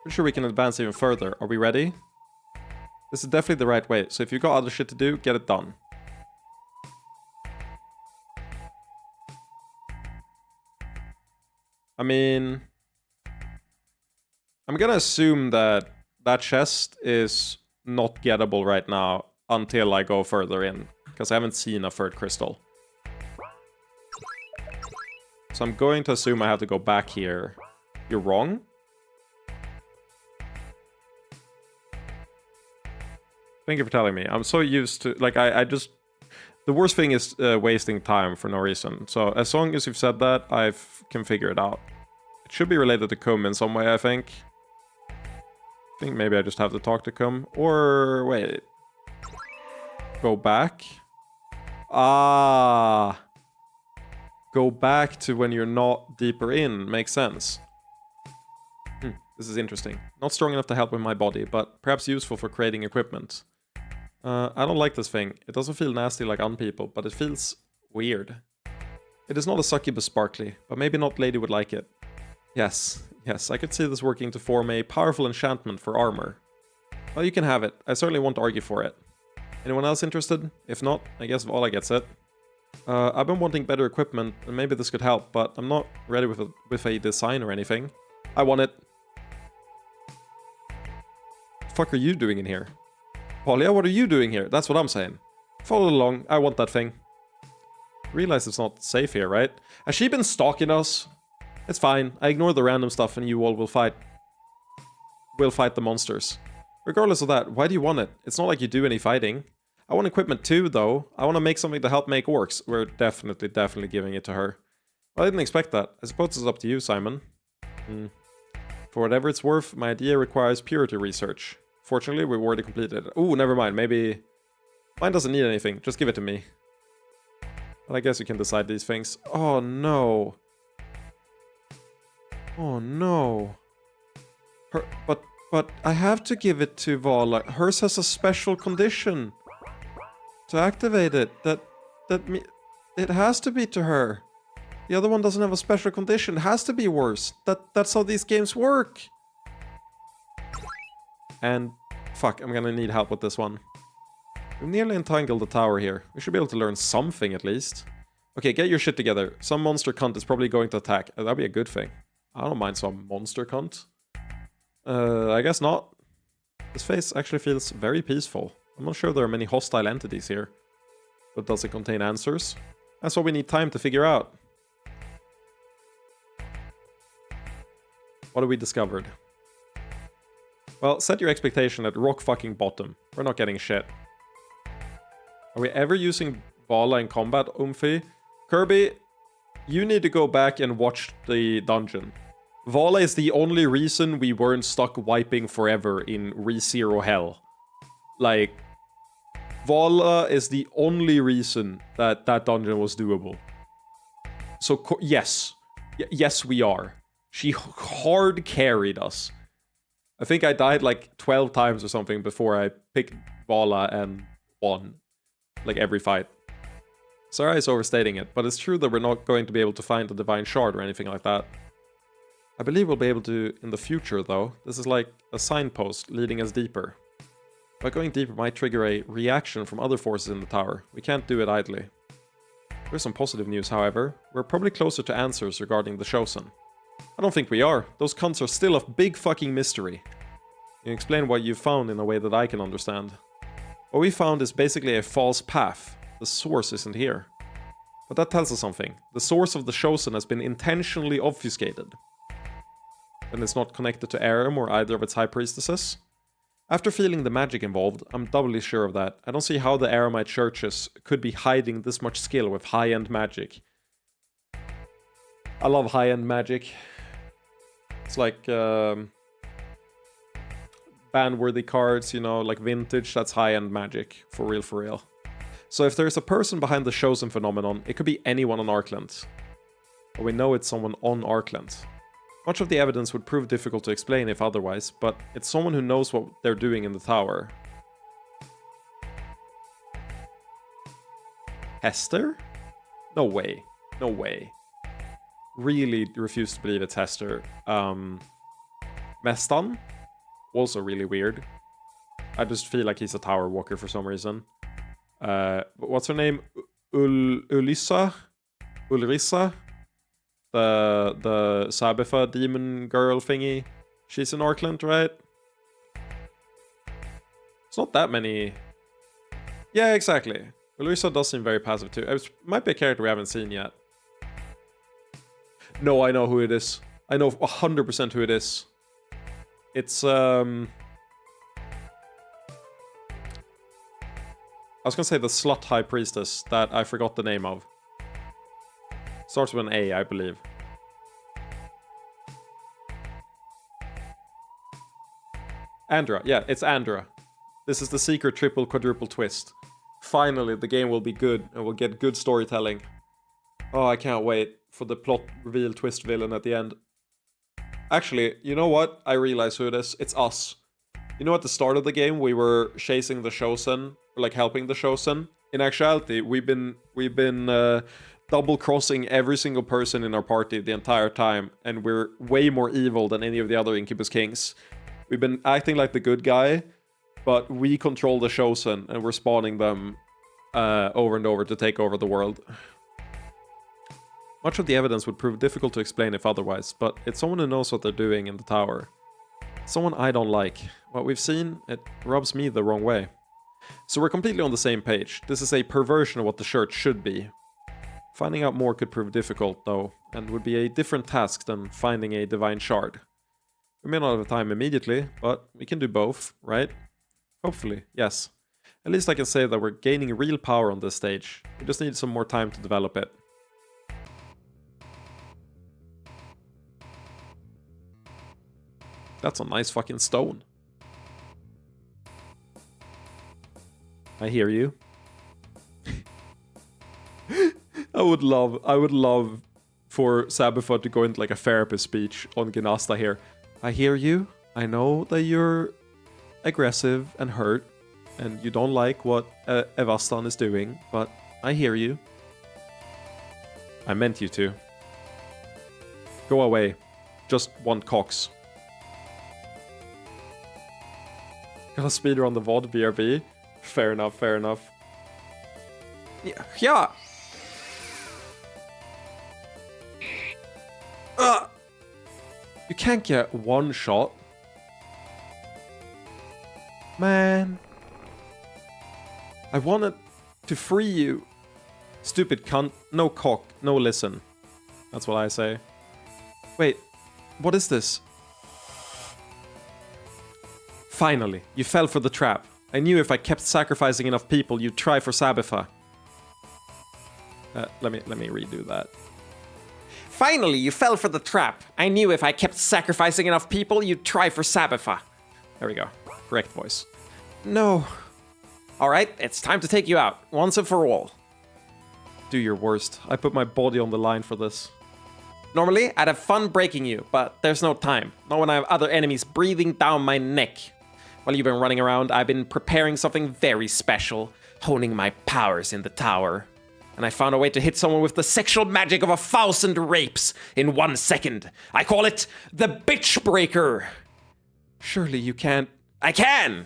S1: Pretty sure we can advance even further. Are we ready? This is definitely the right way. So if you've got other shit to do, get it done. I mean... I'm gonna assume that that chest is not gettable right now until I go further in. Because I haven't seen a third crystal. So I'm going to assume I have to go back here. You're wrong? Thank you for telling me. I'm so used to... Like, I just... The worst thing is wasting time for no reason. So as long as you've said that, I can figure it out. It should be related to Kum in some way, I think. I think maybe I just have to talk to Kum. Or... Wait. Go back? Ah... Go back to when you're not deeper in. Makes sense. This is interesting. Not strong enough to help with my body, but perhaps useful for creating equipment. I don't like this thing. It doesn't feel nasty like unpeople, but it feels weird. It is not a succubus sparkly, but maybe not lady would like it. Yes, I could see this working to form a powerful enchantment for armor. Well, you can have it. I certainly won't argue for it. Anyone else interested? If not, I guess Vala gets it. I've been wanting better equipment, and maybe this could help, but I'm not ready with a design or anything. I want it. What the fuck are you doing in here? Polya, what are you doing here? That's what I'm saying. Follow along. I want that thing. Realize it's not safe here, right? Has she been stalking us? It's fine. I ignore the random stuff and you all will fight. We'll fight the monsters. Regardless of that, why do you want it? It's not like you do any fighting. I want equipment too, though. I want to make something to help make orcs. We're definitely giving it to her. Well, I didn't expect that. I suppose it's up to you, Simon. For whatever it's worth, my idea requires purity research. Fortunately, we've already completed it. Ooh, never mind. Maybe... Mine doesn't need anything. Just give it to me. Well, I guess you can decide these things. Oh, no. Oh, no. But I have to give it to Vala. Hers has a special condition. To activate it. It has to be to her. The other one doesn't have a special condition. It has to be worse. That's how these games work. And... Fuck, I'm gonna need help with this one. We've nearly entangled the tower here. We should be able to learn something at least. Okay, get your shit together. Some monster cunt is probably going to attack. That'd be a good thing. I don't mind some monster cunt. I guess not. This face actually feels very peaceful. I'm not sure there are many hostile entities here. But does it contain answers? That's what we need time to figure out. What have we discovered? Well, set your expectation at rock fucking bottom. We're not getting shit. Are we ever using Vala in combat, Umfi? Kirby, you need to go back and watch the dungeon. Vala is the only reason we weren't stuck wiping forever in ReZero Hell. Like, Vala is the only reason that that dungeon was doable. So, yes. Yes, we are. She hard carried us. I think I died like 12 times or something before I picked Vala and won. Like every fight. Sorry, it's overstating it, but it's true that we're not going to be able to find the Divine Shard or anything like that. I believe we'll be able to in the future, though. This is like a signpost leading us deeper. But going deeper might trigger a reaction from other forces in the tower. We can't do it idly. There's some positive news, however. We're probably closer to answers regarding the Chosen. I don't think we are. Those cunts are still a big fucking mystery. You can explain what you found in a way that I can understand. What we found is basically a false path. The source isn't here. But that tells us something. The source of the Chosen has been intentionally obfuscated. And it's not connected to Aram or either of its high priestesses. After feeling the magic involved, I'm doubly sure of that. I don't see how the Aramite churches could be hiding this much skill with high-end magic. I love high-end magic. It's like ban-worthy cards, you know, like vintage, that's high-end magic. For real, for real. So if there's a person behind the Chosen phenomenon, it could be anyone on Arkland. But we know it's someone on Arkland. Much of the evidence would prove difficult to explain if otherwise, but it's someone who knows what they're doing in the tower. Hester? No way. No way. Really refuse to believe it's Hester. Mestan? Also really weird. I just feel like he's a tower walker for some reason. What's her name? Ulrissa? The Sabifa demon girl thingy. She's in Arkland, right? It's not that many. Yeah, exactly. Ulrissa does seem very passive too. It might be a character we haven't seen yet. No, I know who it is. I know 100% who it is. It's I was gonna say the slut high priestess that I forgot the name of. Starts with an A, I believe. Andra. Yeah, it's Andra. This is the secret triple quadruple twist. Finally, the game will be good and we'll get good storytelling. Oh, I can't wait for the plot reveal twist villain at the end. Actually, you know what? I realize who it is. It's us. You know, at the start of the game, we were chasing the Chosen, like helping the Chosen. In actuality, we've been double-crossing every single person in our party the entire time, and we're way more evil than any of the other Incubus Kings. We've been acting like the good guy, but we control the Chosen, and we're spawning them over and over to take over the world. Much of the evidence would prove difficult to explain if otherwise, but it's someone who knows what they're doing in the tower. Someone I don't like. What we've seen, it rubs me the wrong way. So we're completely on the same page. This is a perversion of what the shirt should be. Finding out more could prove difficult, though, and would be a different task than finding a divine shard. We may not have time immediately, but we can do both, right? Hopefully, yes. At least I can say that we're gaining real power on this stage. We just need some more time to develop it. That's a nice fucking stone. I hear you. I would love for Sabbathar to go into like a therapist speech on Gnasta here. I hear you. I know that you're aggressive and hurt, and you don't like what Evastan is doing, but I hear you. I meant you to. Go away. Just want cocks. Got a speeder on the VOD BRB. Fair enough, fair enough. Yeah. You can't get one shot. Man. I wanted to free you. Stupid cunt. No cock. No listen. That's what I say. Wait. What is this? Finally, you fell for the trap. I knew if I kept sacrificing enough people, you'd try for Sabbathar. Let me redo that. Finally, you fell for the trap. I knew if I kept sacrificing enough people, you'd try for Sabbathar. There we go. Correct voice. No. Alright, it's time to take you out, once and for all. Do your worst. I put my body on the line for this. Normally, I'd have fun breaking you, but there's no time. Not when I have other enemies breathing down my neck. While you've been running around, I've been preparing something very special, honing my powers in the tower. And I found a way to hit someone with the sexual magic of 1,000 rapes in 1 second. I call it the Bitch Breaker. Surely you can't... I can!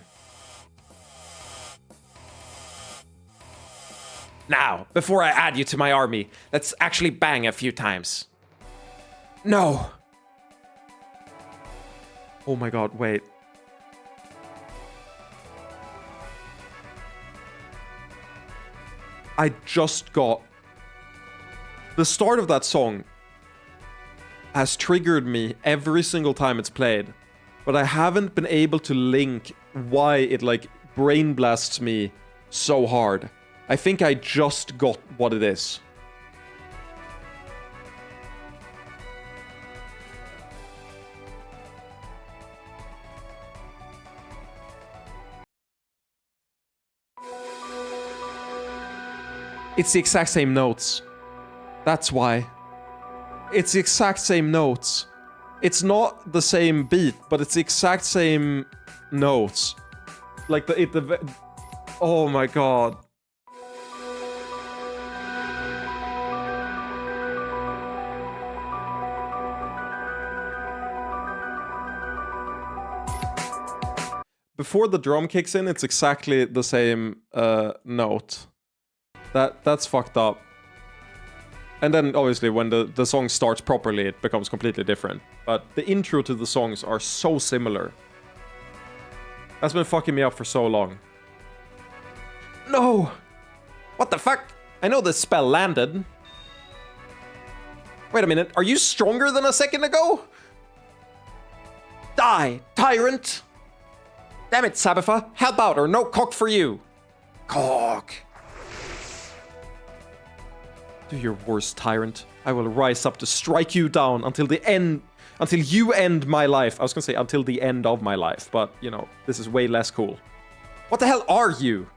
S1: Now, before I add you to my army, let's actually bang a few times. No! Oh my god, wait. I just got... The start of that song has triggered me every single time it's played, but I haven't been able to link why it, like, brain blasts me so hard. I think I just got what it is. It's the exact same notes. That's why. It's the exact same notes. It's not the same beat, but it's the exact same notes. Like oh my god. Before the drum kicks in, it's exactly the same note. That's fucked up. And then, obviously, when the song starts properly, it becomes completely different. But the intro to the songs are so similar. That's been fucking me up for so long. No! What the fuck? I know this spell landed. Wait a minute, are you stronger than a second ago? Die, tyrant! Damn it, Sabbathar. Help out or no cock for you. Cock. Do your worst, tyrant. I will rise up to strike you down until you end my life. I was gonna say until the end of my life, but, you know, this is way less cool. What the hell are you?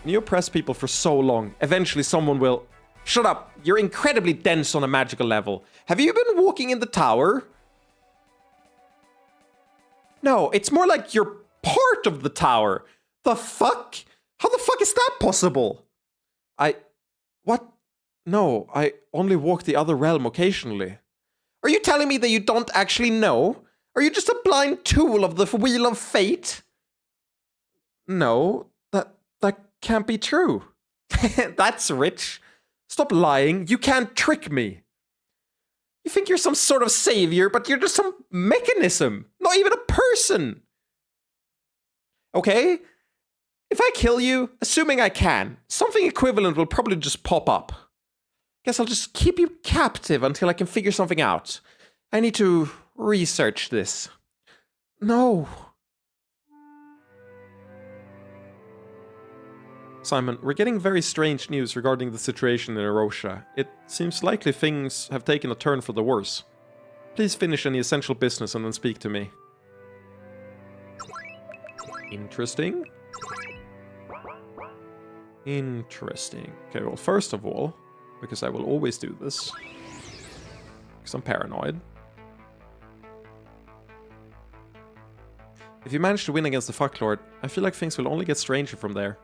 S1: When you oppress people for so long, eventually someone will... Shut up. You're incredibly dense on a magical level. Have you been walking in the tower? No, it's more like you're part of the tower. The fuck? How the fuck is that possible? What? No, I only walk the other realm occasionally. Are you telling me that you don't actually know? Are you just a blind tool of the Wheel of Fate? No, that can't be true. That's rich. Stop lying. You can't trick me. You think you're some sort of savior, but you're just some mechanism. Not even a person. Okay? If I kill you, assuming I can, something equivalent will probably just pop up. Guess I'll just keep you captive until I can figure something out. I need to research this. No. Simon, we're getting very strange news regarding the situation in Erosia. It seems likely things have taken a turn for the worse. Please finish any essential business and then speak to me. Interesting. Interesting. Okay, well, first of all, because I will always do this, because I'm paranoid. If you manage to win against the fucklord, I feel like things will only get stranger from there.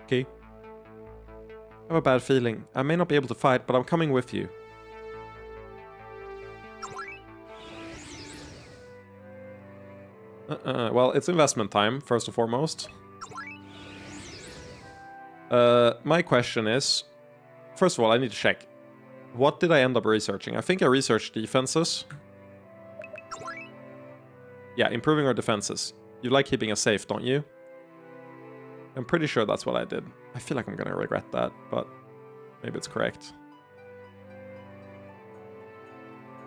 S1: Okay. I have a bad feeling. I may not be able to fight, but I'm coming with you. Well, it's investment time, first and foremost. My question is... First of all, I need to check. What did I end up researching? I think I researched defenses. Yeah, improving our defenses. You like keeping us safe, don't you? I'm pretty sure that's what I did. I feel like I'm gonna regret that, but maybe it's correct.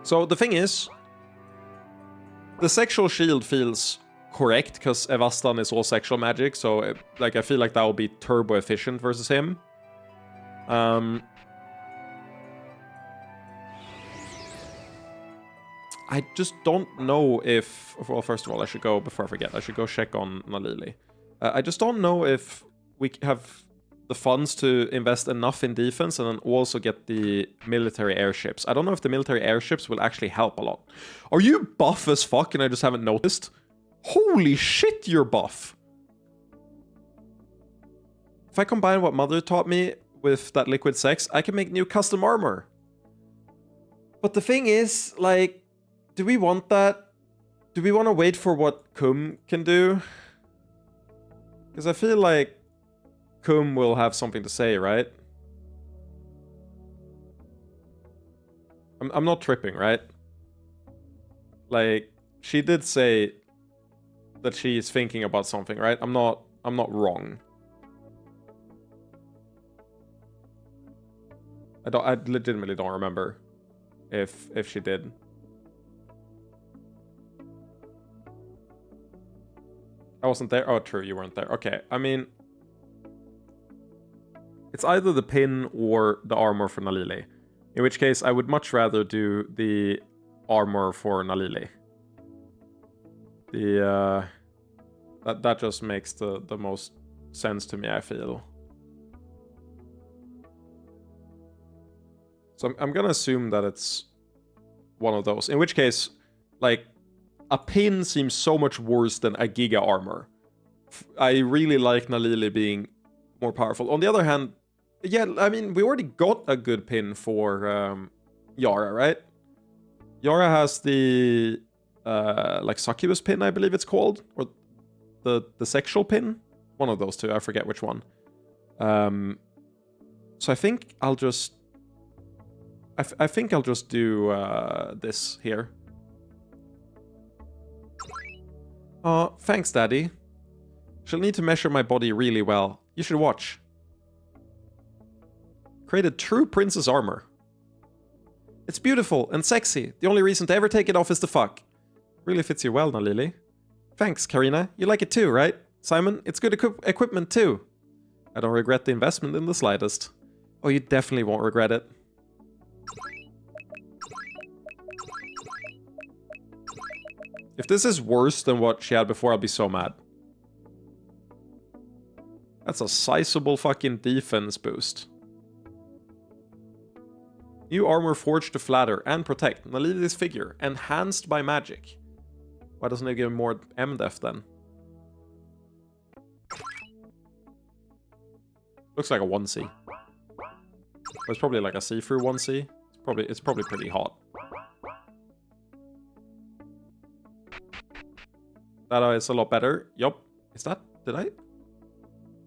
S1: So the thing is, the sexual shield feels correct because Evastan is all sexual magic, so like I feel like that will be turbo efficient versus him. I just don't know if... Well, first of all, I should go, before I forget, I should go check on Nalili. I just don't know if we have the funds to invest enough in defense and then also get the military airships. I don't know if the military airships will actually help a lot. Are you buff as fuck and I just haven't noticed? Holy shit, you're buff! If I combine what Mother taught me with that liquid sex, I can make new custom armor. But the thing is, like... Do we want that? Do we want to wait for what Kum can do? Because I feel like Kum will have something to say, right? I'm not tripping, right? Like, she did say that she's thinking about something, right? I'm not wrong. I legitimately don't remember if she did. I wasn't there. Oh, true, you weren't there. Okay, I mean... It's either the pin or the armor for Nalili. In which case, I would much rather do the armor for Nalili. That just makes the most sense to me, I feel. So I'm gonna assume that it's one of those. In which case, like... A pin seems so much worse than a Giga armor. I really like Nalili being more powerful. On the other hand, yeah, I mean, we already got a good pin for Yara, right? Yara has the, like, succubus pin, I believe it's called. Or the sexual pin? One of those two, I forget which one. So I think I'll just... I think I'll just do this here. Thanks, Daddy. She'll need to measure my body really well. You should watch. Created true princess armor. It's beautiful and sexy. The only reason to ever take it off is to fuck. Really fits you well, Nalili. Thanks, Karina. You like it too, right? Simon, it's good equipment too. I don't regret the investment in the slightest. Oh, you definitely won't regret it. If this is worse than what she had before, I'll be so mad. That's a sizable fucking defense boost. New armor forged to flatter and protect Nalili's figure, enhanced by magic. Why doesn't it give more MDef then? Looks like a 1C. But it's probably like a see-through 1C. It's probably pretty hot. That is a lot better. Yup. Is that... Did I...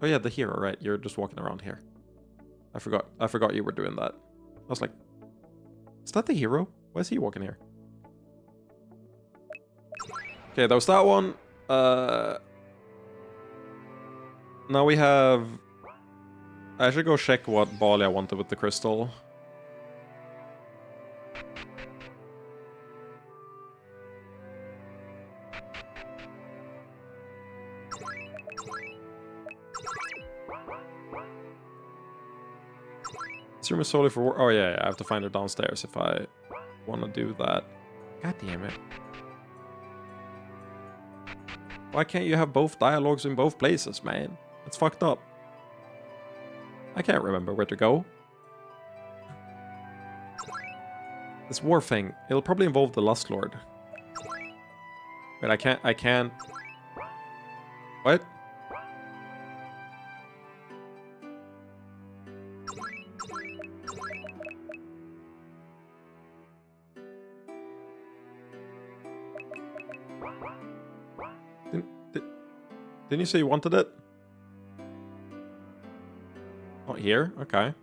S1: Oh yeah, the hero, right? You're just walking around here. I forgot you were doing that. I was like... Is that the hero? Why is he walking here? Okay, that was that one. Now we have... I should go check what Bali I wanted with the crystal. This room is solely for work. Oh yeah, I have to find her downstairs if I want to do that. God damn it. Why can't you have both dialogues in both places, man? It's fucked up. I can't remember where to go. This war thing, it'll probably involve the Lust Lord. But I can't... What? Didn't you say you wanted it? Not here? Okay.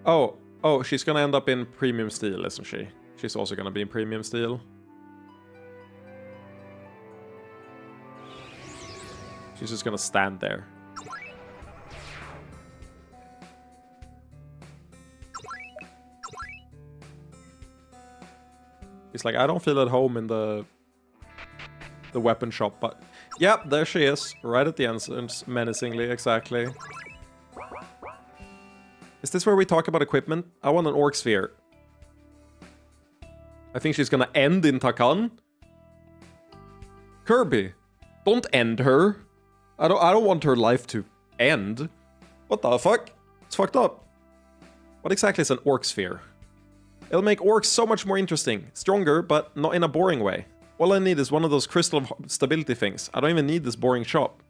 S1: Oh, she's gonna end up in premium steel, isn't she? She's also gonna be in premium steel. She's just gonna stand there. She's like, I don't feel at home in the weapon shop, but... Yep, there she is, right at the entrance, menacingly, exactly. Is this where we talk about equipment? I want an orc sphere. I think she's gonna end in Takan. Kirby, don't end her. I don't want her life to end. What the fuck? It's fucked up. What exactly is an orc sphere? It'll make orcs so much more interesting, stronger, but not in a boring way. All I need is one of those crystal stability things. I don't even need this boring shop.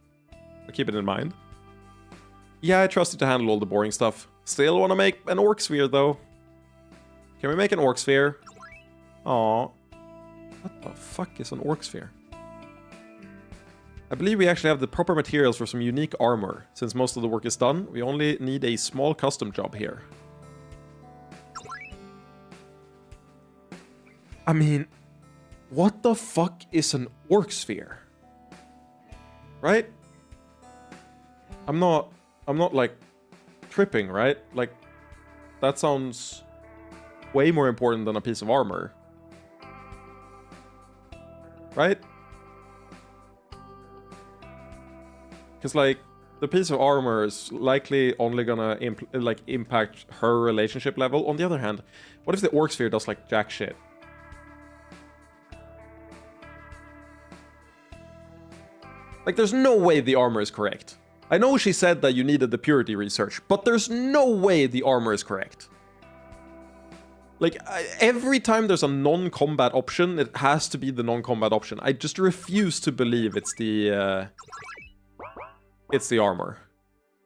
S1: But keep it in mind. Yeah, I trust you to handle all the boring stuff. Still want to make an orc sphere, though. Can we make an orc sphere? Aw. What the fuck is an orc sphere? I believe we actually have the proper materials for some unique armor. Since most of the work is done, we only need a small custom job here. I mean... What the fuck is an orc sphere? Right? I'm not like tripping, right? Like that sounds way more important than a piece of armor. Right? Cuz like the piece of armor is likely only gonna impact her relationship level. On the other hand, what if the orc sphere does like jack shit? Like, there's no way the armor is correct. I know she said that you needed the purity research, but there's no way the armor is correct. Like, every time there's a non-combat option, it has to be the non-combat option. I just refuse to believe it's the armor.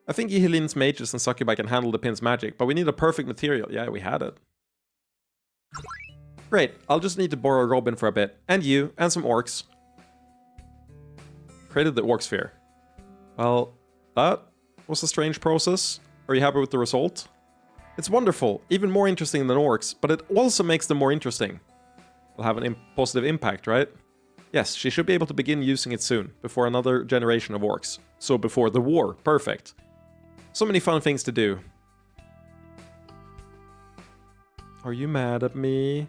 S1: I think Ihelin's mages and Succubi can handle the pin's magic, but we need a perfect material. Yeah, we had it. Great, I'll just need to borrow Robin for a bit. And you, and some orcs. Created the orc sphere. Well, that was a strange process. Are you happy with the result? It's wonderful, even more interesting than orcs, but it also makes them more interesting. Will have a positive impact, right? Yes, she should be able to begin using it soon, before another generation of orcs. So before the war, perfect. So many fun things to do. Are you mad at me?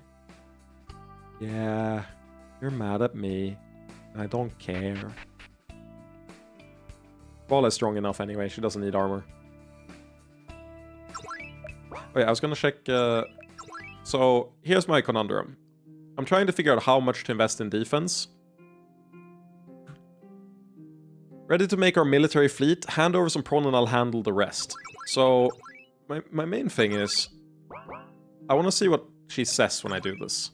S1: Yeah, you're mad at me. I don't care. Bala is strong enough anyway, she doesn't need armor. Oh yeah, I was gonna check... So, here's my conundrum. I'm trying to figure out how much to invest in defense. Ready to make our military fleet, hand over some prawn and I'll handle the rest. So, my main thing is... I want to see what she says when I do this.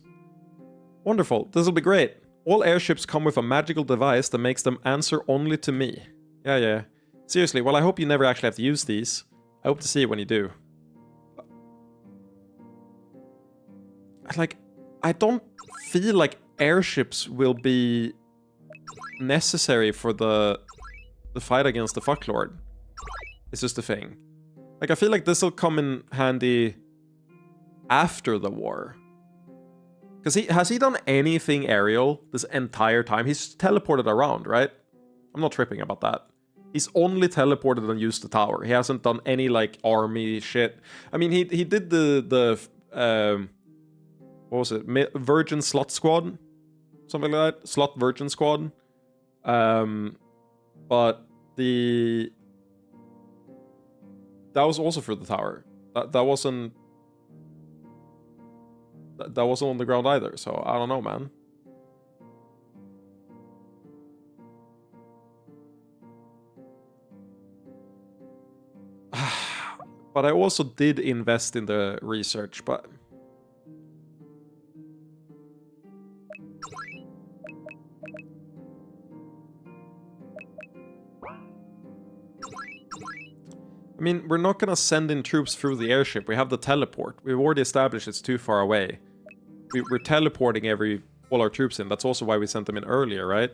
S1: Wonderful, this will be great. All airships come with a magical device that makes them answer only to me. Yeah. Seriously, well, I hope you never actually have to use these. I hope to see it when you do. Like, I don't feel like airships will be necessary for the fight against the fucklord. It's just a thing. Like, I feel like this will come in handy after the war. Because has he done anything aerial this entire time? He's teleported around, right? I'm not tripping about that. He's only teleported and used the tower. He hasn't done any, like, army shit. I mean, he did the what was it? Virgin Slot Squad? Something like that? Slot Virgin Squad. But that was also for the tower. That wasn't on the ground either, so I don't know, man. But I also did invest in the research, but... I mean, we're not gonna send in troops through the airship. We have the teleport. We've already established it's too far away. We're teleporting all our troops in. That's also why we sent them in earlier, right?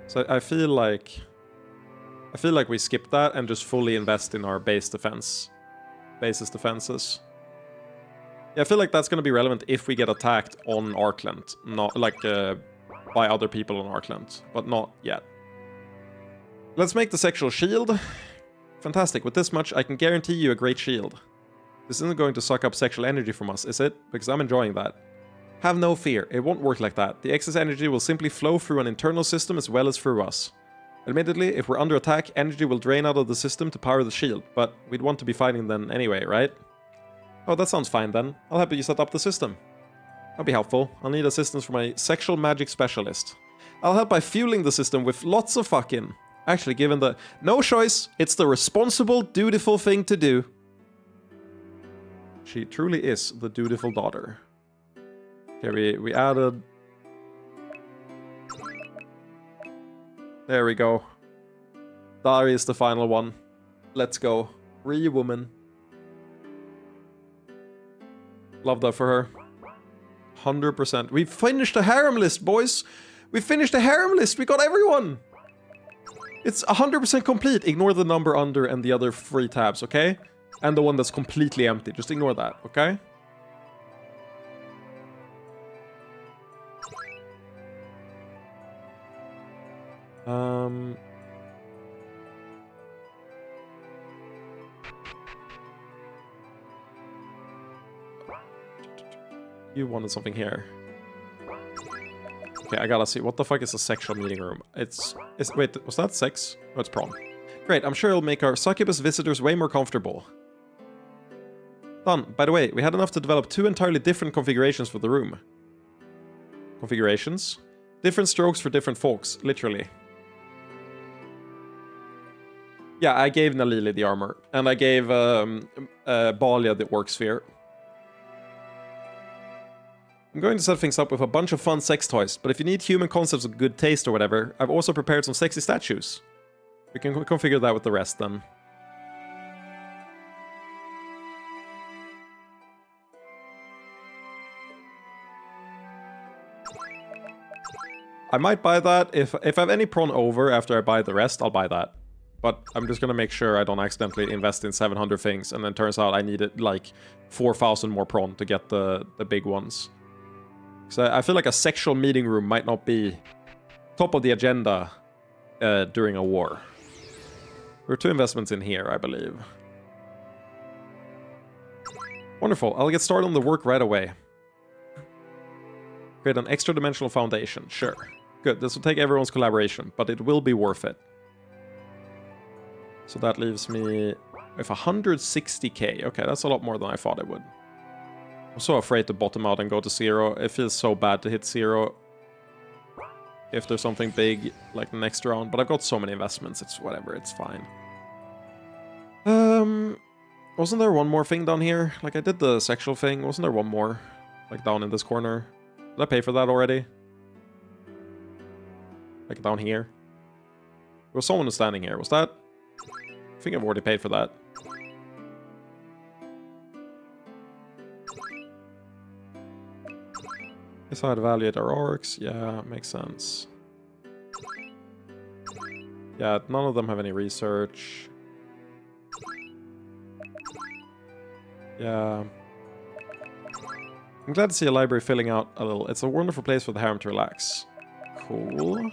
S1: So I feel like we skipped that and just fully invest in our base's defenses. Yeah, I feel like that's gonna be relevant if we get attacked on Arkland, not like by other people on Arkland, but not yet. Let's make the sexual shield. Fantastic. With this much, I can guarantee you a great shield. This isn't going to suck up sexual energy from us, is it? Because I'm enjoying that. Have no fear. It won't work like that. The excess energy will simply flow through an internal system as well as through us. Admittedly, if we're under attack, energy will drain out of the system to power the shield, but we'd want to be fighting then anyway, right? Oh, that sounds fine then. I'll help you set up the system. That'll be helpful. I'll need assistance from my sexual magic specialist. I'll help by fueling the system with lots of fucking... Actually, given the... No choice, it's the responsible, dutiful thing to do. She truly is the dutiful daughter. Okay, we added... There we go. Dari is the final one. Let's go. Woman. Love that for her. 100%. We finished the harem list, boys! We finished the harem list! We got everyone! It's 100% complete. Ignore the number under and the other 3 tabs, okay? And the one that's completely empty. Just ignore that, okay? You wanted something here. Okay, I gotta see. What the fuck is a sexual meeting room? Wait, was that sex? Oh, it's prom. Great, I'm sure it'll make our succubus visitors way more comfortable. Done. By the way, we had enough to develop 2 entirely different configurations for the room. Configurations? Different strokes for different folks, literally. Yeah, I gave Nalili the armor. And I gave Balia the orc sphere. I'm going to set things up with a bunch of fun sex toys, but if you need human concepts of good taste or whatever, I've also prepared some sexy statues. We can configure that with the rest then. I might buy that. If I have any prawn over after I buy the rest, I'll buy that. But I'm just gonna make sure I don't accidentally invest in 700 things, and then turns out I needed like 4,000 more prawn to get the big ones. So I feel like a sexual meeting room might not be top of the agenda during a war. There are 2 investments in here, I believe. Wonderful. I'll get started on the work right away. Create an extra dimensional foundation. Sure. Good. This will take everyone's collaboration, but it will be worth it. So that leaves me with 160k. Okay, that's a lot more than I thought it would. I'm so afraid to bottom out and go to 0. It feels so bad to hit 0 if there's something big like the next round. But I've got so many investments. It's whatever. It's fine. Wasn't there one more thing down here? Like I did the sexual thing. Wasn't there one more? Like down in this corner? Did I pay for that already? Like down here? There was someone standing here. Was that? I think I've already paid for that. Guess I'd evaluate our orcs. Yeah, makes sense. Yeah, none of them have any research. Yeah. I'm glad to see a library filling out a little. It's a wonderful place for the harem to relax. cool.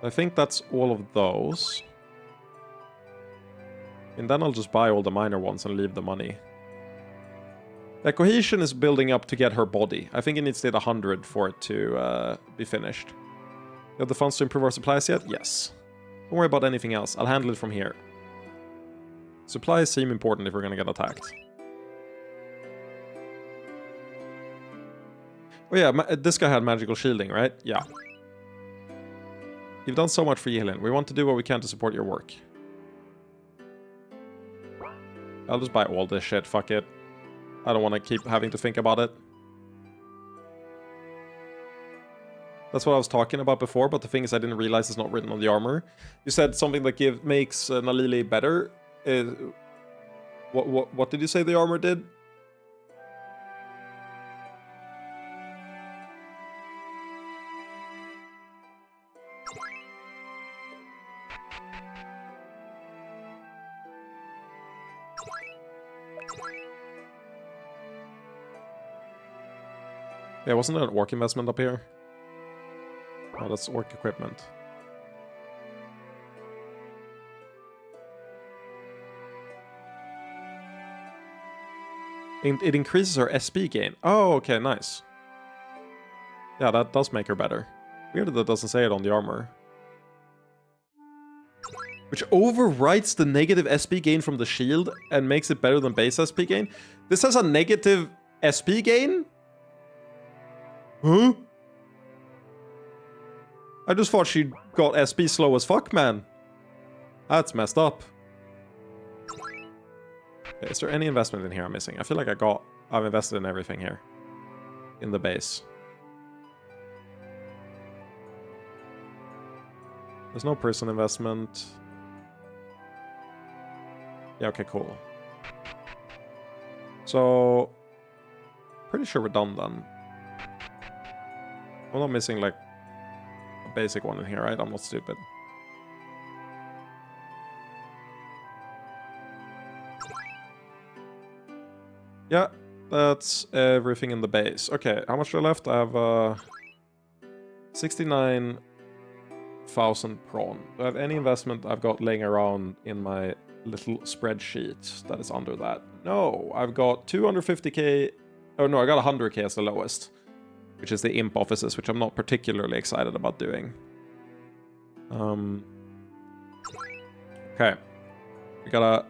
S1: I think that's all of those. And then I'll just buy all the minor ones and leave the money. The cohesion is building up to get her body. I think it needs to hit 100 for it to be finished. You have the funds to improve our supplies yet? Yes. Don't worry about anything else. I'll handle it from here. Supplies seem important if we're gonna get attacked. Oh yeah, this guy had magical shielding, right? Yeah. You've done so much for Yelin. We want to do what we can to support your work. I'll just buy all this shit, fuck it. I don't want to keep having to think about it. That's what I was talking about before, but the thing is I didn't realize it's not written on the armor. You said something that makes Nalili better. What did you say the armor did? Yeah, wasn't there an orc investment up here? Oh, that's orc equipment. It increases her SP gain. Oh, okay, nice. Yeah, that does make her better. Weird that doesn't say it on the armor. Which overwrites the negative SP gain from the shield and makes it better than base SP gain. This has a negative SP gain? Huh? I just thought she got SP slow as fuck, man. That's messed up. Okay, is there any investment in here I'm missing? I feel like I've invested in everything here. In the base. There's no prison investment. Yeah, okay, cool. So, pretty sure we're done then. I'm not missing like a basic one in here, right? I'm not stupid. Yeah, that's everything in the base. Okay, how much do I left? I have 69,000 prawn. Do I have any investment I've got laying around in my little spreadsheet that is under that? No, I've got 250k. Oh no, I got 100k as the lowest, which is the imp offices, which I'm not particularly excited about doing. Okay, we gotta.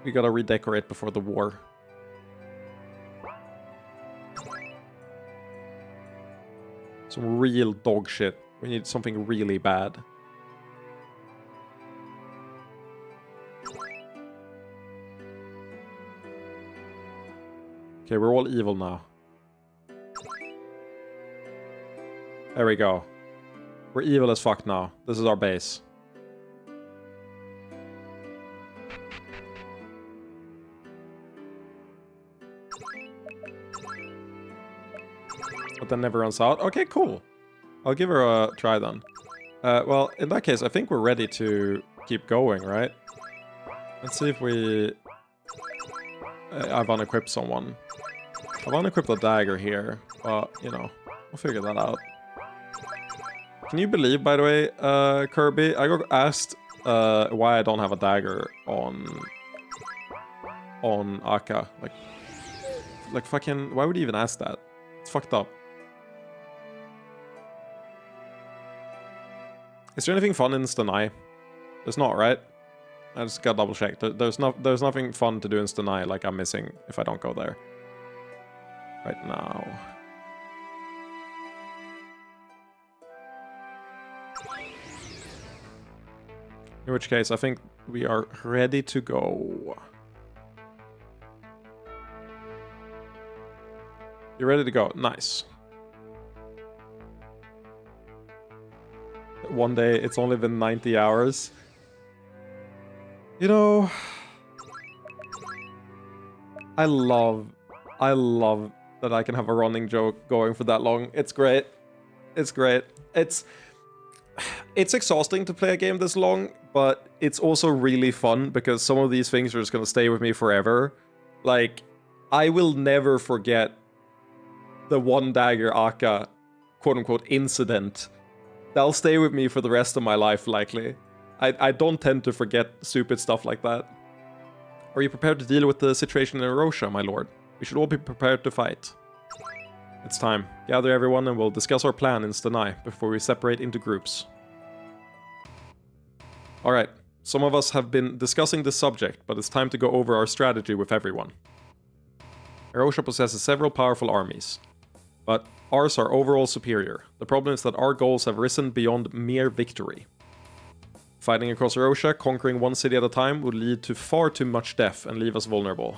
S1: We gotta redecorate before the war. Some real dog shit. We need something really bad. Okay, we're all evil now. There we go. We're evil as fuck now. This is our base. But then never runs out. Okay, cool. I'll give her a try then. Well, in that case, I think we're ready to keep going, right? Let's see if we... I've unequipped someone. I've unequipped a dagger here, but, you know, we'll figure that out. Can you believe, by the way, Kirby, I got asked why I don't have a dagger on Aka. Like fucking, why would you even ask that? It's fucked up. Is there anything fun in Stanai? There's not, right? I just gotta double check. There's nothing fun to do in Stanai like I'm missing if I don't go there. Right now. In which case, I think we are ready to go. You're ready to go. Nice. One day, it's only been 90 hours. You know... I love that I can have a running joke going for that long. It's great. It's great. It's... it's exhausting to play a game this long, but it's also really fun because some of these things are just gonna stay with me forever. Like, I will never forget the one dagger Aka quote-unquote incident. That'll stay with me for the rest of my life, likely. I don't tend to forget stupid stuff like that. Are you prepared to deal with the situation in Erosian, my lord? We should all be prepared to fight. It's time. Gather everyone and we'll discuss our plan in Stenai before we separate into groups. Alright, some of us have been discussing this subject, but it's time to go over our strategy with everyone. Erosian possesses several powerful armies, but ours are overall superior. The problem is that our goals have risen beyond mere victory. Fighting across Erosian, conquering one city at a time, would lead to far too much death and leave us vulnerable.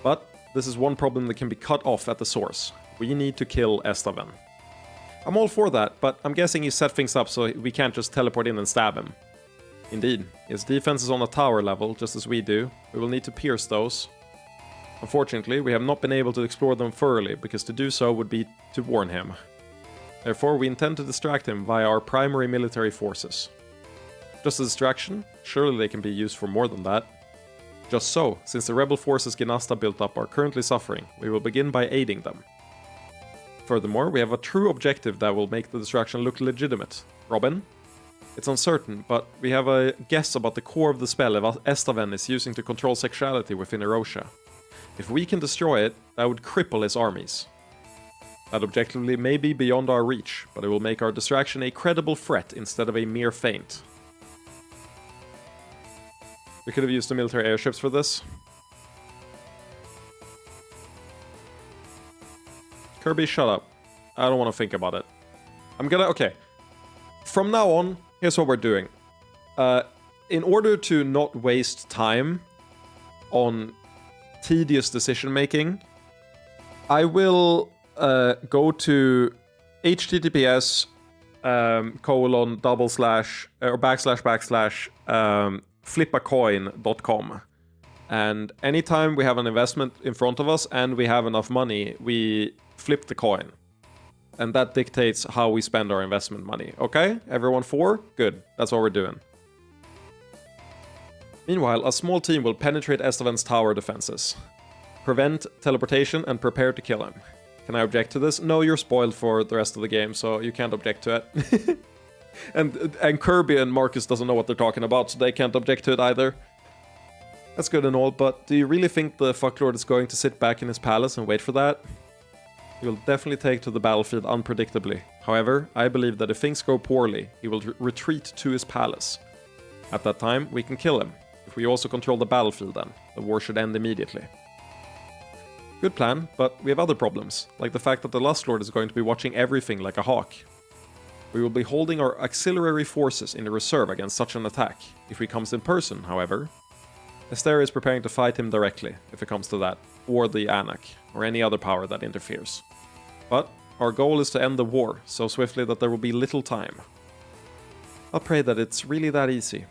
S1: But this is one problem that can be cut off at the source. We need to kill Estaven. I'm all for that, but I'm guessing he set things up so we can't just teleport in and stab him. Indeed, his defense is on a tower level, just as we do. We will need to pierce those. Unfortunately, we have not been able to explore them thoroughly, because to do so would be to warn him. Therefore, we intend to distract him via our primary military forces. Just a distraction? Surely they can be used for more than that. Just so, since the rebel forces Ginasta built up are currently suffering, we will begin by aiding them. Furthermore, we have a true objective that will make the distraction look legitimate. Robin? It's uncertain, but we have a guess about the core of the spell Estaven is using to control sexuality within Erosian. If we can destroy it, that would cripple his armies. That objectively may be beyond our reach, but it will make our distraction a credible threat instead of a mere feint. We could have used the military airships for this. Kirby, shut up. I don't want to think about it. Okay. From now on, here's what we're doing. In order to not waste time on tedious decision making, I will go to https flipacoin.com, and anytime we have an investment in front of us and we have enough money, we flip the coin, and that dictates how we spend our investment money. Okay, everyone for? Good, that's what we're doing. Meanwhile, a small team will penetrate Estaven's tower defenses, prevent teleportation, and prepare to kill him. Can I object to this? No, you're spoiled for the rest of the game, so you can't object to it. and Kirby and Marcus doesn't know what they're talking about, so they can't object to it either. That's good and all, but do you really think the fucklord is going to sit back in his palace and wait for that? He will definitely take to the battlefield unpredictably. However, I believe that if things go poorly, he will retreat to his palace. At that time, we can kill him. If we also control the battlefield then, the war should end immediately. Good plan, but we have other problems, like the fact that the Lustlord is going to be watching everything like a hawk. We will be holding our auxiliary forces in reserve against such an attack. If he comes in person, however, Esther is preparing to fight him directly, if it comes to that, or the Anak, or any other power that interferes. But our goal is to end the war, so swiftly that there will be little time. I'll pray that it's really that easy.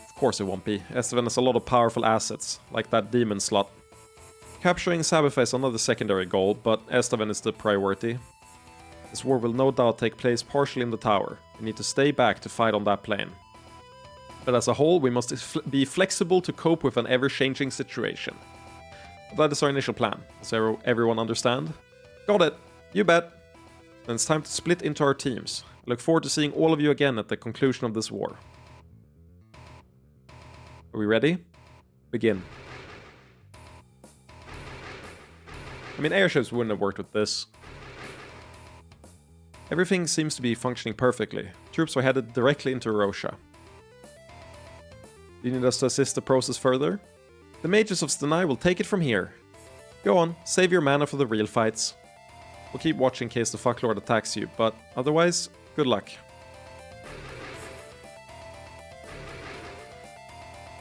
S1: Of course it won't be. Estaven has a lot of powerful assets, like that demon slut. Capturing Sabitha is another secondary goal, but Estaven is the priority. This war will no doubt take place partially in the tower. We need to stay back to fight on that plane. But as a whole, we must be flexible to cope with an ever-changing situation. That is our initial plan. Does everyone understand? Got it! You bet! Then it's time to split into our teams. I look forward to seeing all of you again at the conclusion of this war. Are we ready? Begin. I mean, airships wouldn't have worked with this. Everything seems to be functioning perfectly. Troops are headed directly into Erosian. Do you need us to assist the process further? The mages of Stenai will take it from here. Go on, save your mana for the real fights. We'll keep watching in case the fucklord attacks you, but otherwise, good luck.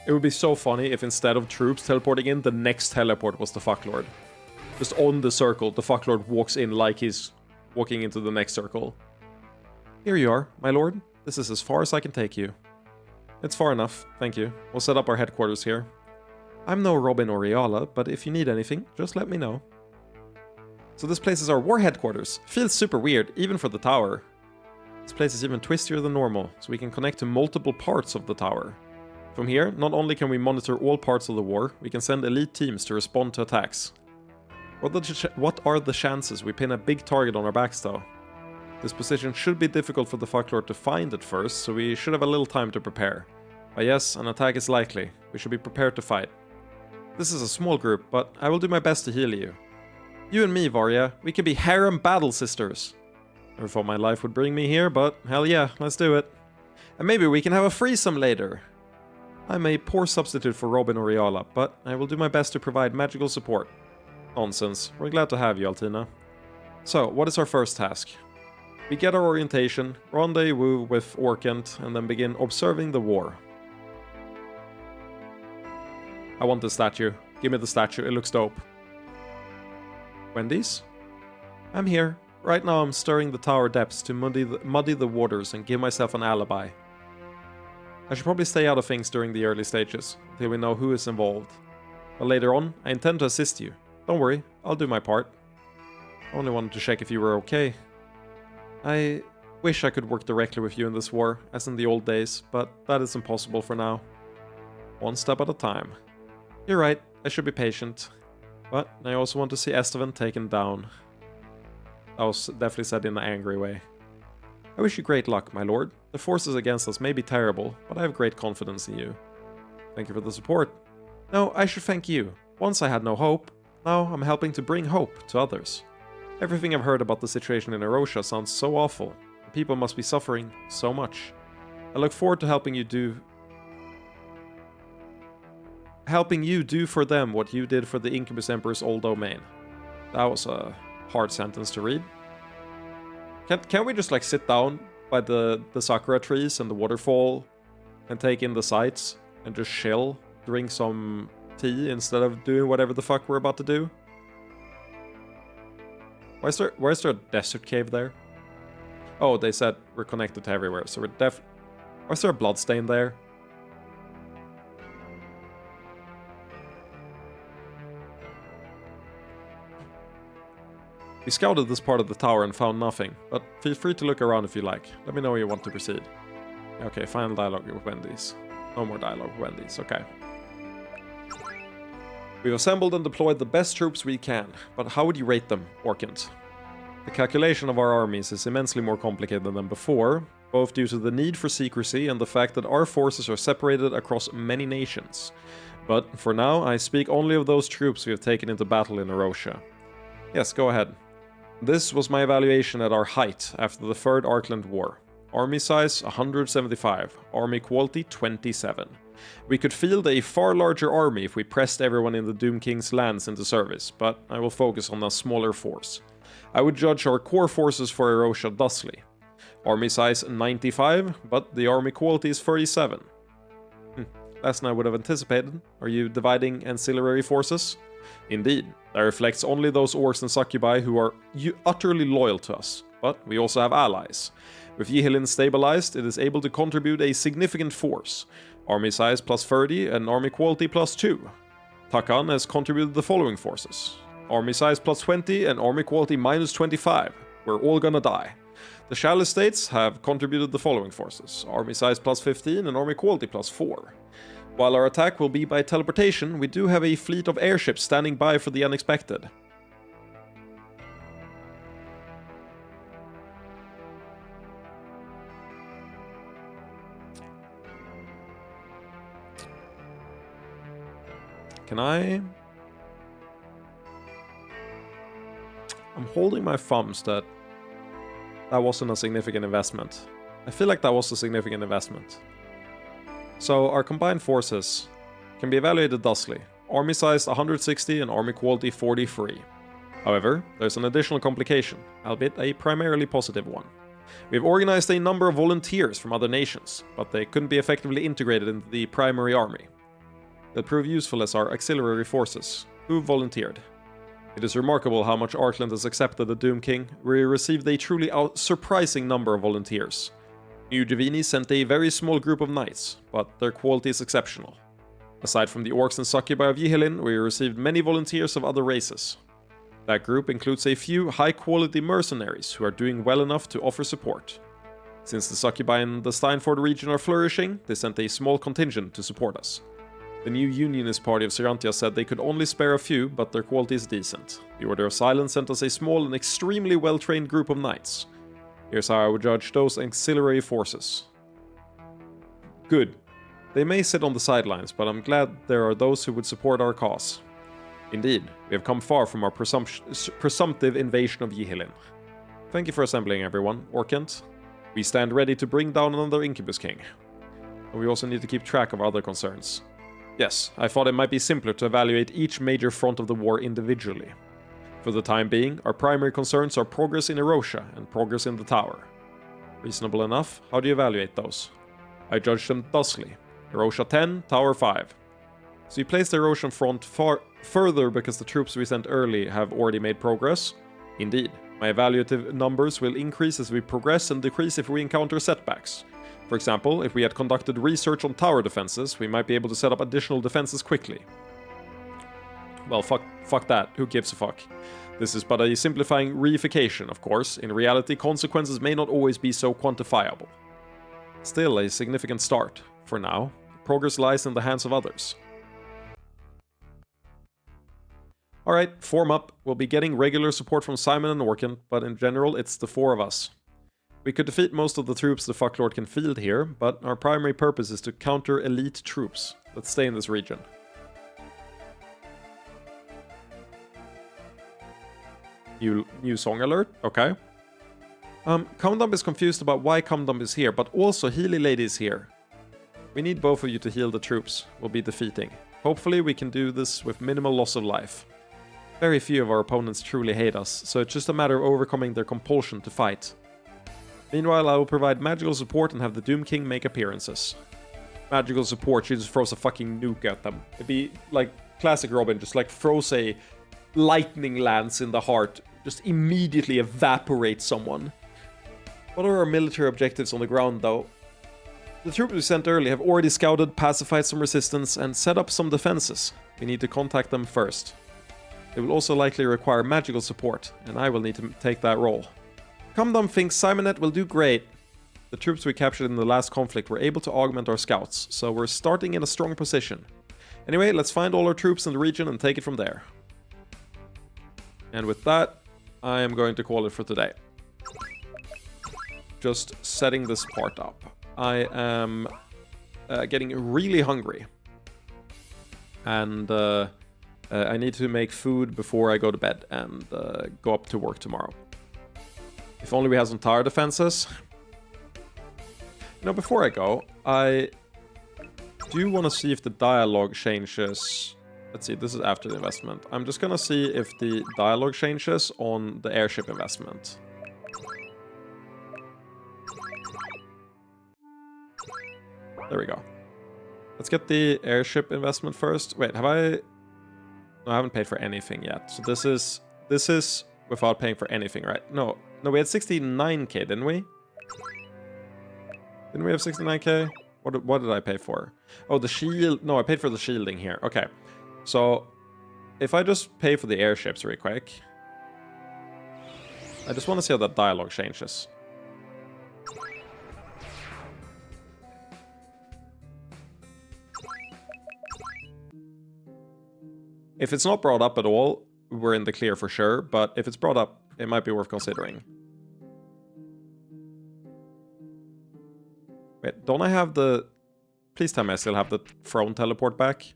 S1: It would be so funny if instead of troops teleporting in, the next teleport was the fucklord. Just on the circle, the fucklord walks in like he's walking into the next circle. Here you are, my lord. This is as far as I can take you. It's far enough, thank you. We'll set up our headquarters here. I'm no Robin or Riala, but if you need anything, just let me know. So this place is our war headquarters. Feels super weird, even for the tower. This place is even twistier than normal, so we can connect to multiple parts of the tower. From here, not only can we monitor all parts of the war, we can send elite teams to respond to attacks. What are the chances we pin a big target on our backs though? This position should be difficult for the Fucklord to find at first, so we should have a little time to prepare. But yes, an attack is likely. We should be prepared to fight. This is a small group, but I will do my best to heal you. You and me, Varya, we can be harem battle sisters. Never thought my life would bring me here, but hell yeah, let's do it. And maybe we can have a threesome later. I'm a poor substitute for Robin or Riala, but I will do my best to provide magical support. Nonsense. We're glad to have you, Altina. So, what is our first task? We get our orientation, rendezvous with Orkent, and then begin observing the war. I want the statue. Give me the statue, it looks dope. Wendy's? I'm here. Right now I'm stirring the tower depths to muddy the waters and give myself an alibi. I should probably stay out of things during the early stages, until we know who is involved. But later on, I intend to assist you. Don't worry, I'll do my part. I only wanted to check if you were okay. I wish I could work directly with you in this war, as in the old days, but that is impossible for now. One step at a time. You're right, I should be patient. But I also want to see Estevan taken down. That was definitely said in an angry way. I wish you great luck, my lord. The forces against us may be terrible, but I have great confidence in you. Thank you for the support. No, I should thank you. Once I had no hope, now I'm helping to bring hope to others. Everything I've heard about the situation in Erosia sounds so awful. People must be suffering so much. I look forward to helping you do for them what you did for the Incubus Emperor's old domain. That was a hard sentence to read. Can't we just like sit down by the sakura trees and the waterfall and take in the sights and just chill, drink some tea instead of doing whatever the fuck we're about to do? Why is there a desert cave there? Oh, they said we're connected to everywhere, so we're why is there a bloodstain there? We scouted this part of the tower and found nothing, but feel free to look around if you like. Let me know you want to proceed. Okay, final dialogue with Wendy's. No more dialogue with Wendy's, okay. We've assembled and deployed the best troops we can, but how would you rate them, Orkent? The calculation of our armies is immensely more complicated than before, both due to the need for secrecy and the fact that our forces are separated across many nations. But for now, I speak only of those troops we have taken into battle in Erosia. Yes, go ahead. This was my evaluation at our height after the Third Arkland War. Army size 175, army quality 27. We could field a far larger army if we pressed everyone in the Doom King's lands into service, but I will focus on a smaller force. I would judge our core forces for Erosia thusly. Army size 95, but the army quality is 37. Less than I would have anticipated. Are you dividing ancillary forces? Indeed, that reflects only those orcs and succubi who are utterly loyal to us, but we also have allies. With Yihilin stabilized, it is able to contribute a significant force. Army size plus 30 and army quality plus 2. Takan has contributed the following forces. Army size plus 20 and army quality minus 25. We're all gonna die. The Shall Estates have contributed the following forces. Army size plus 15 and army quality plus 4. While our attack will be by teleportation, we do have a fleet of airships standing by for the unexpected. Can I? I'm holding my thumbs that wasn't a significant investment. I feel like that was a significant investment. So our combined forces can be evaluated thusly. Army size 160 and army quality 43. However, there's an additional complication, albeit a primarily positive one. We've organized a number of volunteers from other nations, but they couldn't be effectively integrated into the primary army. They'll prove useful as our auxiliary forces, who volunteered. It is remarkable how much Arkland has accepted the Doom King. We received a truly surprising number of volunteers. New Divini sent a very small group of knights, but their quality is exceptional. Aside from the orcs and succubi of Yihilin, we received many volunteers of other races. That group includes a few high-quality mercenaries who are doing well enough to offer support. Since the succubi in the Steinford region are flourishing, they sent a small contingent to support us. The new Unionist party of Serantia said they could only spare a few, but their quality is decent. The Order of Silence sent us a small and extremely well-trained group of knights. Here's how I would judge those auxiliary forces. Good. They may sit on the sidelines, but I'm glad there are those who would support our cause. Indeed, we have come far from our presumptive invasion of Yihilin. Thank you for assembling, everyone. Orkent. We stand ready to bring down another Incubus King. And we also need to keep track of other concerns. Yes, I thought it might be simpler to evaluate each major front of the war individually. For the time being, our primary concerns are progress in Erosia and progress in the tower. Reasonable enough, how do you evaluate those? I judge them thusly. Erosia 10, Tower 5. So you place the Erosian front far further because the troops we sent early have already made progress? Indeed. My evaluative numbers will increase as we progress and decrease if we encounter setbacks. For example, if we had conducted research on tower defenses, we might be able to set up additional defenses quickly. Well, fuck that. Who gives a fuck? This is but a simplifying reification, of course. In reality, consequences may not always be so quantifiable. Still, a significant start. For now, progress lies in the hands of others. Alright, form up. We'll be getting regular support from Simon and Orkin, but in general, it's the four of us. We could defeat most of the troops the Fucklord can field here, but our primary purpose is to counter elite troops. Let's stay in this region. New song alert? Okay. Comdump is confused about why Comdump is here, but also Healy Lady is here. We need both of you to heal the troops we'll be defeating. Hopefully we can do this with minimal loss of life. Very few of our opponents truly hate us, so it's just a matter of overcoming their compulsion to fight. Meanwhile, I will provide magical support and have the Doom King make appearances. Magical support, she just throws a fucking nuke at them. It'd be like classic Robin, just like throws a lightning lance in the heart, just immediately evaporate someone. What are our military objectives on the ground, though? The troops we sent early have already scouted, pacified some resistance, and set up some defenses. We need to contact them first. They will also likely require magical support, and I will need to take that role. Comdum thinks Simonet will do great. The troops we captured in the last conflict were able to augment our scouts, so we're starting in a strong position. Anyway, let's find all our troops in the region and take it from there. And with that, I am going to call it for today. Just setting this part up. I am getting really hungry. And I need to make food before I go to bed and go up to work tomorrow. If only we had some tower defenses. You know, before I go, I do want to see if the dialogue changes. Let's see, this is after the investment. I'm just gonna see if the dialogue changes on the airship investment. There we go. Let's get the airship investment first. Wait, have I... No, I haven't paid for anything yet. So this is without paying for anything, right? No, we had 69k, didn't we? Didn't we have 69k? What did I pay for? Oh, the shield. No, I paid for the shielding here. Okay. So, if I just pay for the airships real quick. I just want to see how that dialogue changes. If it's not brought up at all, we're in the clear for sure, but if it's brought up, it might be worth considering. Wait, don't I have the... Please tell me I still have the throne teleport back.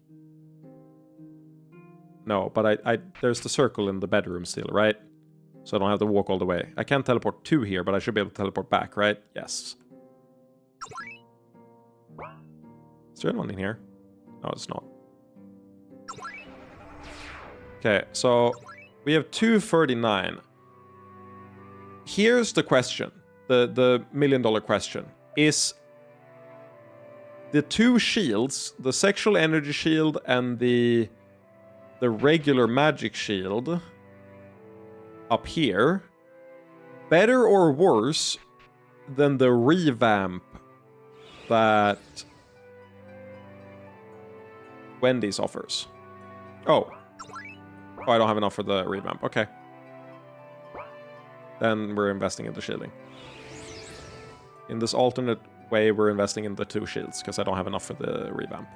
S1: No, but there's the circle in the bedroom still, right? So I don't have to walk all the way. I can't teleport to here, but I should be able to teleport back, right? Yes. Is there anyone in here? No, it's not. Okay, so we have 239. Here's the question. The million-dollar question. Is the two shields, the sexual energy shield and the regular magic shield up here, better or worse than the revamp that Wendy's offers? Oh, I don't have enough for the revamp. Okay. Then we're investing into shielding. In this alternate way, we're investing in the 2 shields, because I don't have enough for the revamp.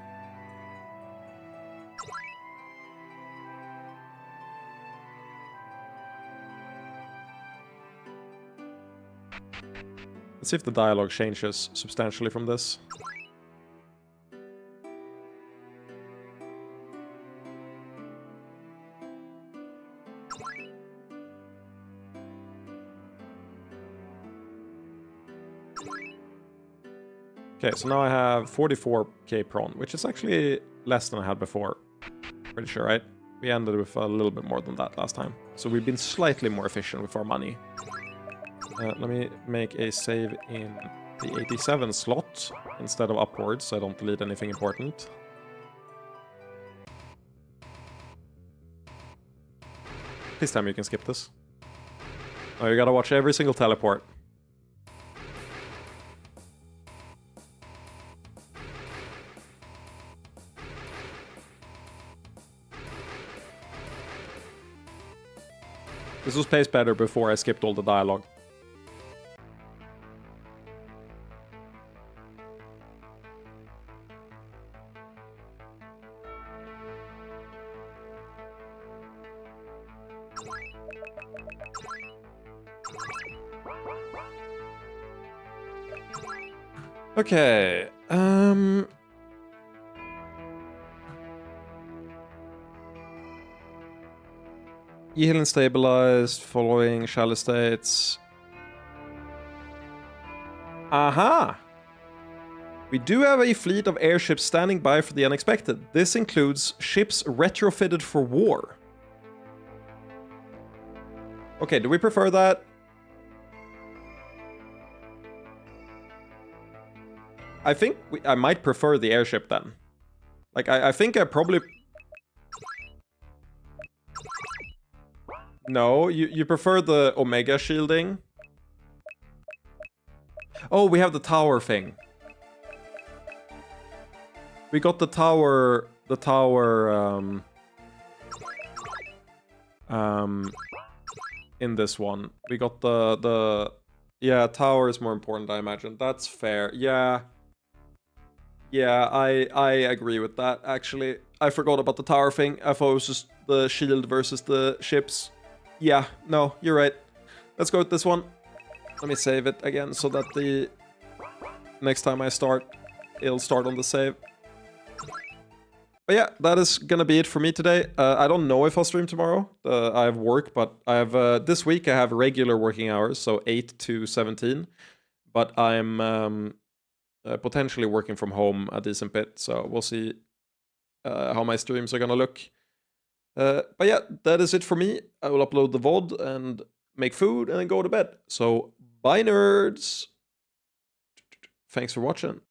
S1: Let's see if the dialogue changes substantially from this. Okay, so now I have 44k prawn, which is actually less than I had before. Pretty sure, right? We ended with a little bit more than that last time. So we've been slightly more efficient with our money. Let me make a save in the 87 slot instead of upwards, so I don't delete anything important. Please tell me you can skip this. Oh, you gotta watch every single teleport. This was paced better before I skipped all the dialogue. Okay, E-healing stabilized, following shell estates. Aha! We do have a fleet of airships standing by for the unexpected. This includes ships retrofitted for war. Okay, do we prefer that? I think I might prefer the airship then. Like, I think I probably... No, you prefer the Omega shielding? Oh, we have the tower thing. We got the tower... in this one. We got the... Yeah, tower is more important, I imagine. That's fair. Yeah. Yeah, I agree with that, actually. I forgot about the tower thing. I thought it was just the shield versus the ships. Yeah, no, you're right. Let's go with this one. Let me save it again so that the next time I start, it'll start on the save. But yeah, that is gonna be it for me today. I don't know if I'll stream tomorrow. I have work, but I have this week I have regular working hours, so 8 to 17. But I'm potentially working from home a decent bit, so we'll see how my streams are gonna look. But yeah, that is it for me. I will upload the VOD and make food and then go to bed. So bye, nerds! Thanks for watching.